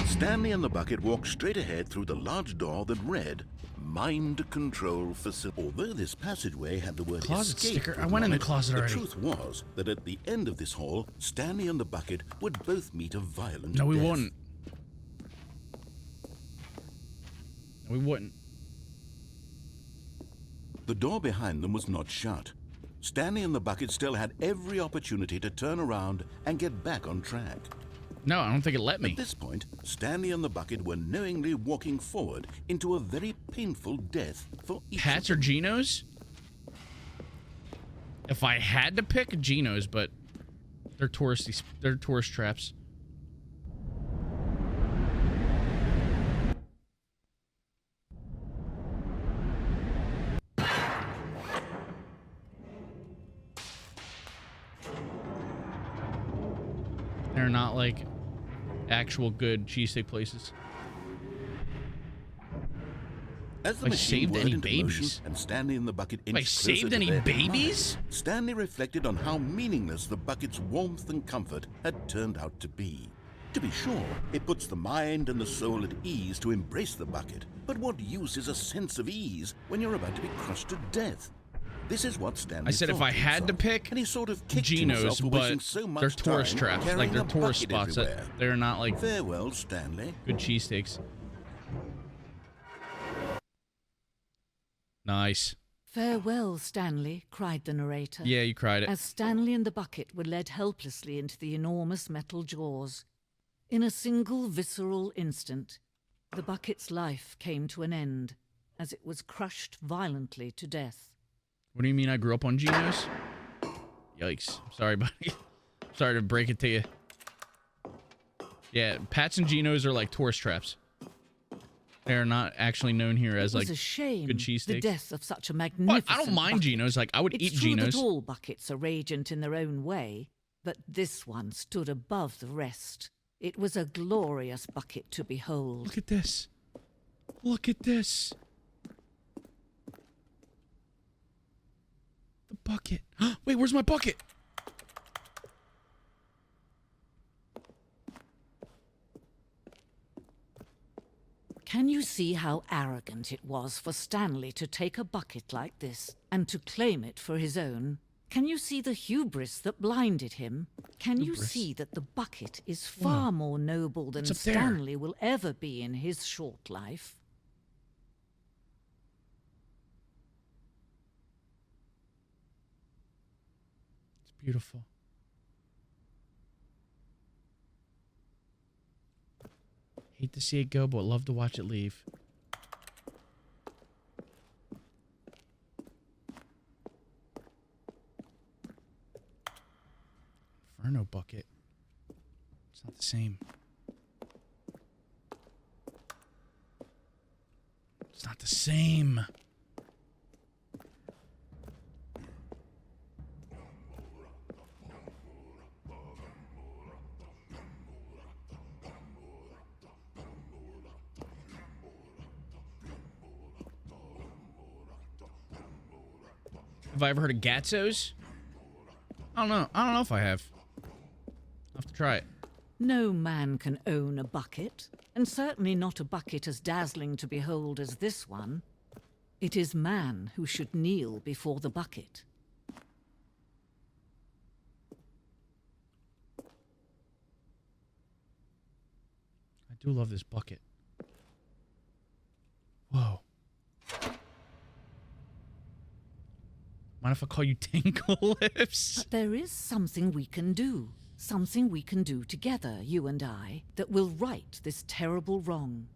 Stanley and the bucket walked straight ahead through the large door that read Mind Control Facility. Although this passageway had the word Closet escape sticker? I went in the on it, closet already. The truth was that at the end of this hall, Stanley and the bucket would both meet a violent No, we death. wouldn't. No, we wouldn't. The door behind them was not shut. Stanley and the bucket still had every opportunity to turn around and get back on track. No, I don't think it let me. At this point, Stanley and the bucket were knowingly walking forward into a very painful death for each Hats of or Genos? If I had to pick, Genos, but they're touristy. They're tourist traps. They're not like actual good cheesesteak places. As the I machine saved whirred any into babies? motion and Stanley and the bucket I inched closer saved to any their babies? demise, Stanley reflected on how meaningless the bucket's warmth and comfort had turned out to be. To be sure, it puts the mind and the soul at ease to embrace the bucket, but what use is a sense of ease when you're about to be crushed to death? This is what Stanley I said if thought I had to himself, pick, and he sort of kicked himself Genos, for wasting but so much they're tourist time traps. Like carrying they're a tourist bucket spots. everywhere. They're not like Farewell, Stanley. good cheesesteaks. Nice. Farewell, Stanley, cried the narrator. Yeah, you cried it. As Stanley and the bucket were led helplessly into the enormous metal jaws. In a single visceral instant, the bucket's life came to an end as it was crushed violently to death. What do you mean I grew up on Genos? Yikes. Sorry, buddy. Sorry to break it to you. Yeah, Pats and Genos are like tourist traps. They're not actually known here as It like was a shame, good the cheesesteaks. death of such a But magnificent I don't mind bucket. Genos. Like I would It's eat true that Genos. all buckets are radiant in their own way, but this one stood above the rest. It was a glorious bucket to behold. Look at this. Look at this. The bucket. Wait, where's my bucket? Can you see how arrogant it was for Stanley to take a bucket like this and to claim it for his own? Can you see the hubris that blinded him? Can you Hubris? see that the bucket is far more noble than It's up there. Stanley will ever be in his short life? It's beautiful. Hate to see it go, but love to watch it leave. Inferno bucket. It's not the same. It's not the same. Have I ever heard of Gatzos? I don't know. I don't know if I have. I'll have to try it. No man can own a bucket, and certainly not a bucket as dazzling to behold as this one. It is man who should kneel before the bucket. I do love this bucket. Whoa. Mind if I call you Tinkle Lips? But there is something we can do. Something we can do together, you and I, that will right this terrible wrong.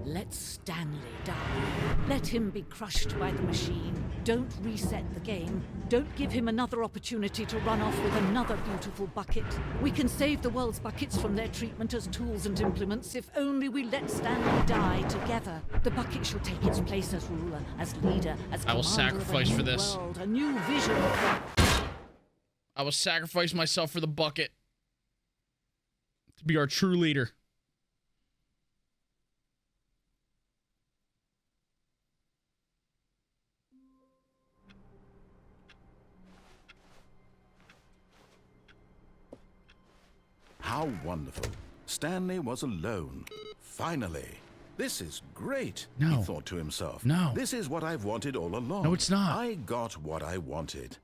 Let Stanley die. Let him be crushed by the machine. Don't reset the game. Don't give him another opportunity to run off with another beautiful bucket. We can save the world's buckets from their treatment as tools and implements if only we let Stanley die together. The bucket shall take its place as ruler, as leader, as I will commander sacrifice of a for new this. world, a new vision. I will sacrifice myself for the bucket. To be our true leader. How wonderful. Stanley was alone. Finally. This is great, No. he thought to himself. No. This is what I've wanted all along. No, it's not. I got what I wanted.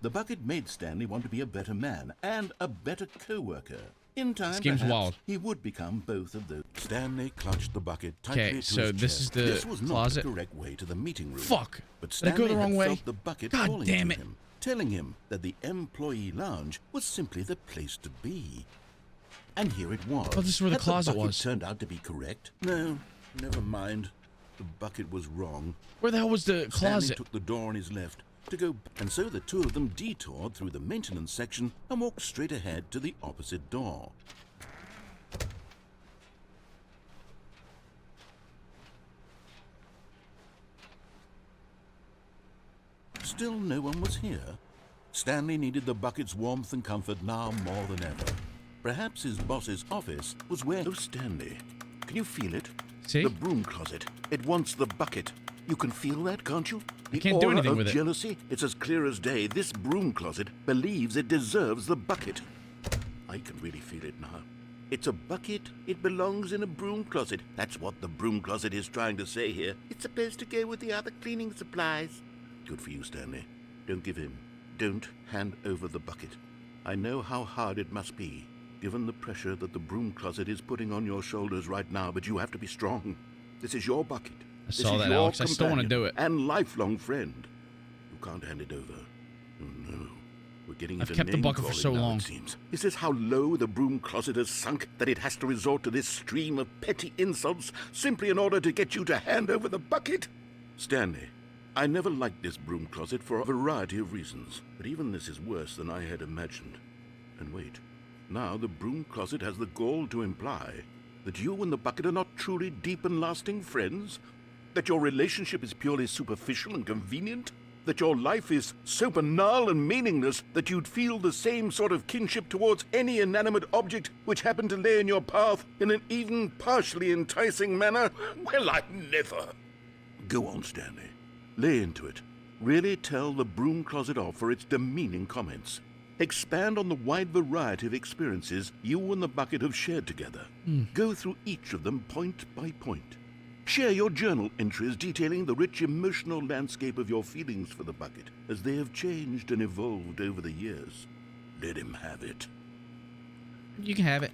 The bucket made Stanley want to be a better man and a better co-worker. In time, This game's perhaps, wild. he would become both of those. Stanley clutched the bucket tightly Okay, to so his this chest. is the This was closet. not the correct way to the meeting room. Fuck. But Did I go the Stanley wrong had way? felt the bucket God calling damn to it. him, telling him that the employee lounge was simply the place to be. And here it was. thought this is where the Had closet bucket was. turned out to be correct? No, never mind. The bucket was wrong. Where the hell was the Stanley closet? took the door on his left to go, and so the two of them detoured through the maintenance section and walked straight ahead to the opposite door. Still no one was here. Stanley needed the bucket's warmth and comfort now more than ever. Perhaps his boss's office was where... Oh, Stanley, can you feel it? See? The broom closet. It wants the bucket. You can feel that, can't you? The can't do aura anything of with it. jealousy, it's as clear as day. This broom closet believes it deserves the bucket. I can really feel it now. It's a bucket. It belongs in a broom closet. That's what the broom closet is trying to say here. It's supposed to go with the other cleaning supplies. Good for you, Stanley. Don't give in. Don't hand over the bucket. I know how hard it must be, given the pressure that the broom closet is putting on your shoulders right now, but you have to be strong. This is your bucket. I saw that, Alex. I still want to do it. And lifelong friend. You can't hand it over. Oh, no. We're getting I've into kept the bucket for name-calling so now, long. it seems. Is this how low the broom closet has sunk, that it has to resort to this stream of petty insults simply in order to get you to hand over the bucket? Stanley, I never liked this broom closet for a variety of reasons, but even this is worse than I had imagined. And wait, now the broom closet has the gall to imply that you and the bucket are not truly deep and lasting friends? That your relationship is purely superficial and convenient? That your life is so banal and meaningless that you'd feel the same sort of kinship towards any inanimate object which happened to lay in your path in an even partially enticing manner? Well, I never. Go on, Stanley. Lay into it. Really tell the broom closet off for its demeaning comments. Expand on the wide variety of experiences you and the bucket have shared together. Go through each of them point by point. Share your journal entries detailing the rich emotional landscape of your feelings for the bucket as they have changed and evolved over the years. Let him have it. You can have it.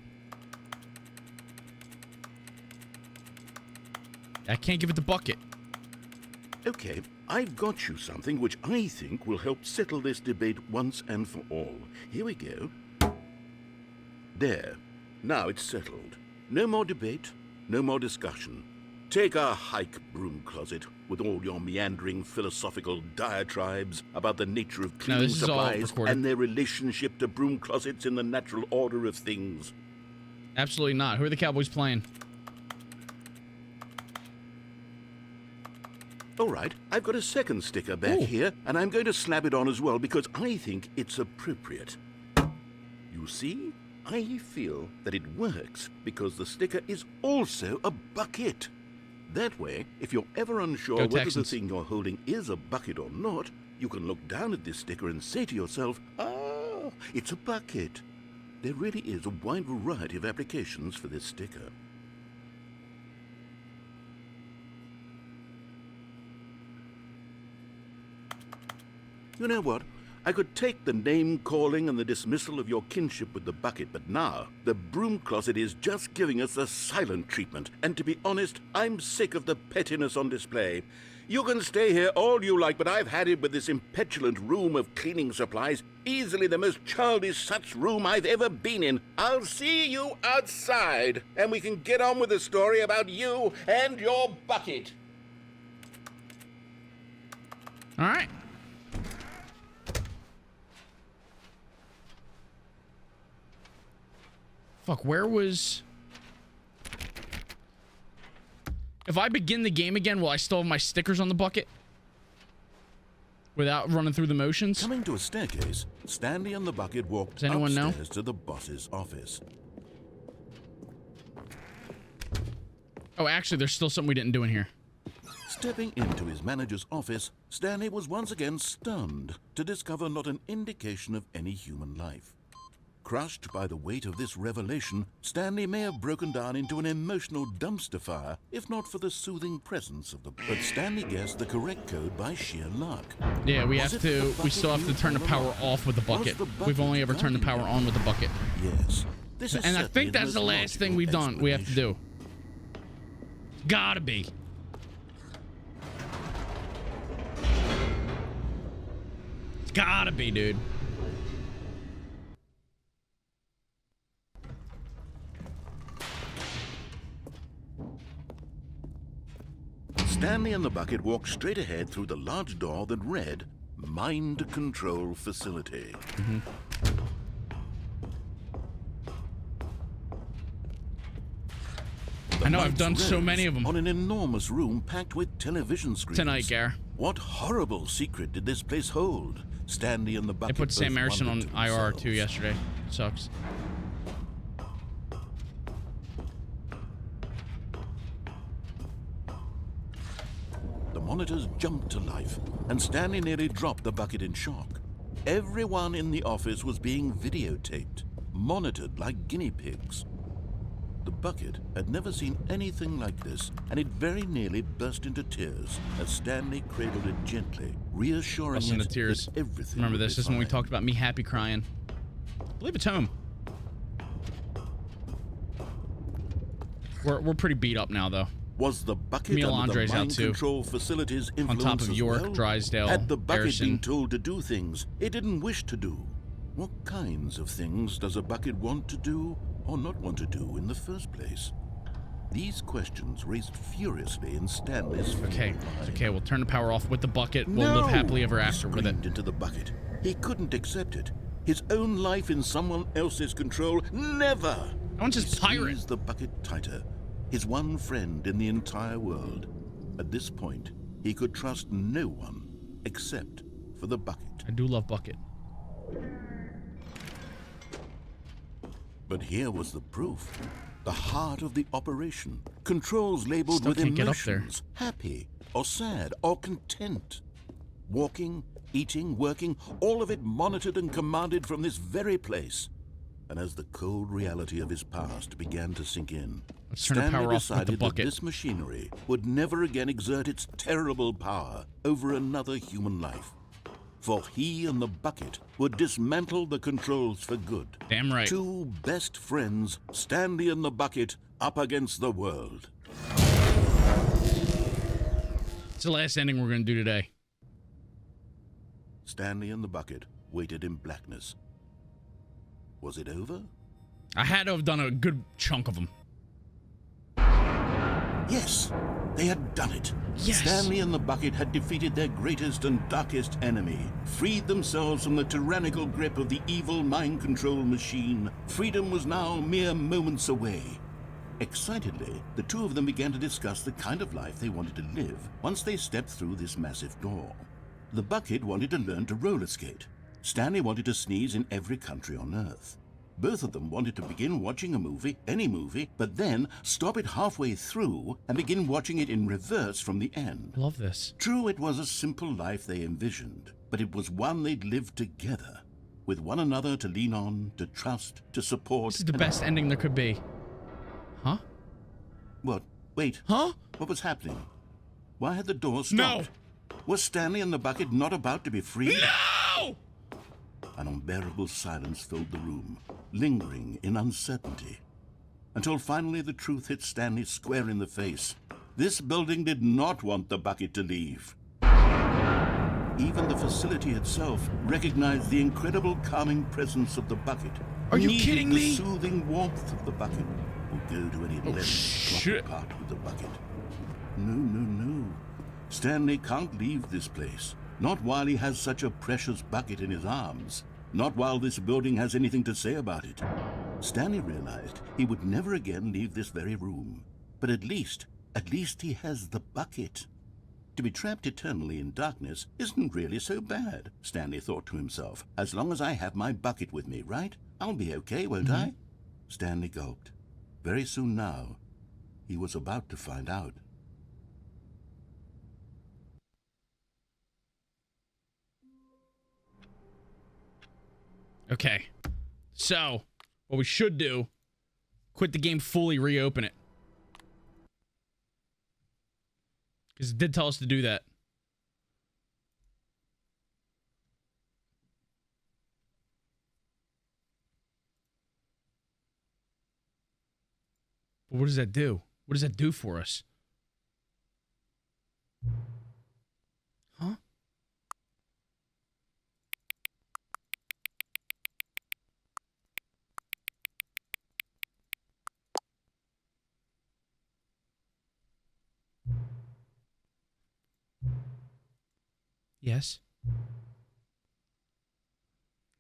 I can't give it the bucket. Okay, I've got you something which I think will help settle this debate once and for all. Here we go. There. Now it's settled. No more debate, no more discussion. Take a hike, broom closet, with all your meandering philosophical diatribes about the nature of cleaning this is all supplies recorded. and their relationship to broom closets in the natural order of things. Absolutely not. Who are the Cowboys playing? All right, I've got a second sticker back here, and I'm going to slap it on as well because I think it's appropriate. You see, I feel that it works because the sticker is also a bucket. That way, if you're ever unsure Go whether Texans. the thing you're holding is a bucket or not, you can look down at this sticker and say to yourself, ah, it's a bucket. There really is a wide variety of applications for this sticker. You know what? I could take the name-calling and the dismissal of your kinship with the bucket, but now the broom closet is just giving us the silent treatment. And to be honest, I'm sick of the pettiness on display. You can stay here all you like, but I've had it with this impetulant room of cleaning supplies. Easily the most childish such room I've ever been in. I'll see you outside, and we can get on with the story about you and your bucket. All right. Fuck, where was... If I begin the game again, will I still have my stickers on the bucket? Without running through the motions? Coming to a staircase, Stanley and the bucket walked Does anyone know? upstairs to the boss's office. Oh, actually, there's still something we didn't do in here. Stepping into his manager's office, Stanley was once again stunned to discover not an indication of any human life. Crushed by the weight of this revelation, Stanley may have broken down into an emotional dumpster fire, if not for the soothing presence of the... But Stanley guessed the correct code by sheer luck. Yeah, we Was have it the to... We bucket still have to used turn the all power along? off with the Was bucket. the bucket We've only ever turned the power guiding on with the bucket. Yes. This is And I certainly think that's the most last thing logical we've done. We have to do. explanation. Gotta be. It's gotta be, dude. Stanley and the bucket walked straight ahead through the large door that read, Mind Control Facility. The I know, I've lights done so rose many of them. on an enormous room packed with television screens. Tonight, Gar. What horrible secret did this place hold? Stanley and the They bucket put Sam both Marison on wondered to IR themselves. too yesterday. Sucks. The monitors jumped to life, and Stanley nearly dropped the bucket in shock. Everyone in the office was being videotaped, monitored like guinea pigs. The bucket had never seen anything like this, and it very nearly burst into tears as Stanley cradled it gently, reassuring Busting it into tears. that everything Remember would this? be This is when we fine. talked about me happy crying. I believe it's home. We're pretty beat up now, though. Was the bucket Camille under Andre's the out mind too. control facility's On influence top of as York, well? Drysdale, Had the bucket Harrison. been told to do things it didn't wish to do? What kinds of things does a bucket want to do or not want to do in the first place? These questions raced furiously in Stanley's Okay, mind. okay, we'll turn the power off with the bucket. We'll live happily ever He after with it. screamed into the bucket. He couldn't accept it. His own life in someone else's control. Never! I want just He pirate. squeezed the bucket tighter. His one friend in the entire world. At this point, he could trust no one except for the bucket. I do love bucket. But here was the proof. The heart of the operation. Controls labeled Still with can't get up there. emotions. Happy or sad or content. Walking, eating, working, all of it monitored and commanded from this very place. And as the cold reality of his past began to sink in, Let's turn the Stanley power off with the decided that bucket. this machinery would never again exert its terrible power over another human life. For he and the bucket would dismantle the controls for good. Damn right. Two best friends, Stanley and the bucket, up against the world. It's the last ending we're gonna do today. Stanley and the bucket waited in blackness. Was it over? I had to have done a good chunk of them. Yes, they had done it. Yes. Stanley and the bucket had defeated their greatest and darkest enemy, freed themselves from the tyrannical grip of the evil mind control machine. Freedom was now mere moments away. Excitedly, the two of them began to discuss the kind of life they wanted to live once they stepped through this massive door. The bucket wanted to learn to roller skate. Stanley wanted to sneeze in every country on Earth. Both of them wanted to begin watching a movie, any movie, but then stop it halfway through and begin watching it in reverse from the end. I love this. True, it was a simple life they envisioned, but it was one they'd lived together, with one another to lean on, to trust, to support. This is the best ending there could be. Huh? What? Wait. Huh? What was happening? Why had the door stopped? No! Was Stanley and the bucket not about to be freed? No! An unbearable silence filled the room, lingering in uncertainty, until finally the truth hit Stanley square in the face. This building did not want the bucket to leave. Even the facility itself recognized the incredible calming presence of the bucket. Are you Needed kidding the me? soothing warmth of the bucket. Would go to any length to shit. part with the bucket. No. Stanley can't leave this place. Not while he has such a precious bucket in his arms. Not while this building has anything to say about it. Stanley realized he would never again leave this very room. But at least he has the bucket. To be trapped eternally in darkness isn't really so bad, Stanley thought to himself. As long as I have my bucket with me, right? I'll be okay, won't I? Stanley gulped. Very soon now, he was about to find out. Okay. So, what we should do, quit the game fully, reopen it. Because it did tell us to do that. But what does that do? What does that do for us? Huh? Yes.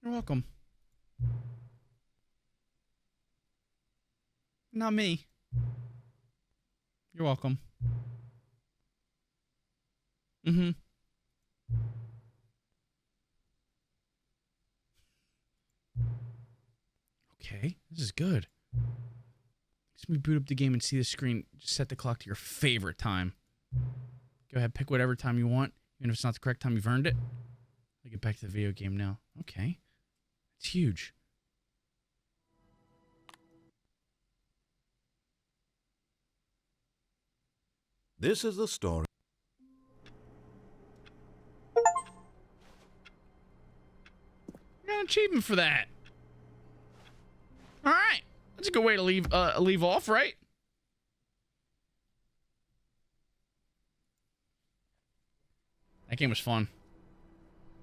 You're welcome. Not me. You're welcome. Mm-hmm. Okay, this is good. Let me boot up the game and see the screen. Just set the clock to your favorite time. Go ahead, pick whatever time you want. Even if it's not the correct time, you've earned it. I'll get back to the video game now. Okay. It's huge. This is the story. I got an achievement for that. All right. That's a good way to leave off, right? That game was fun.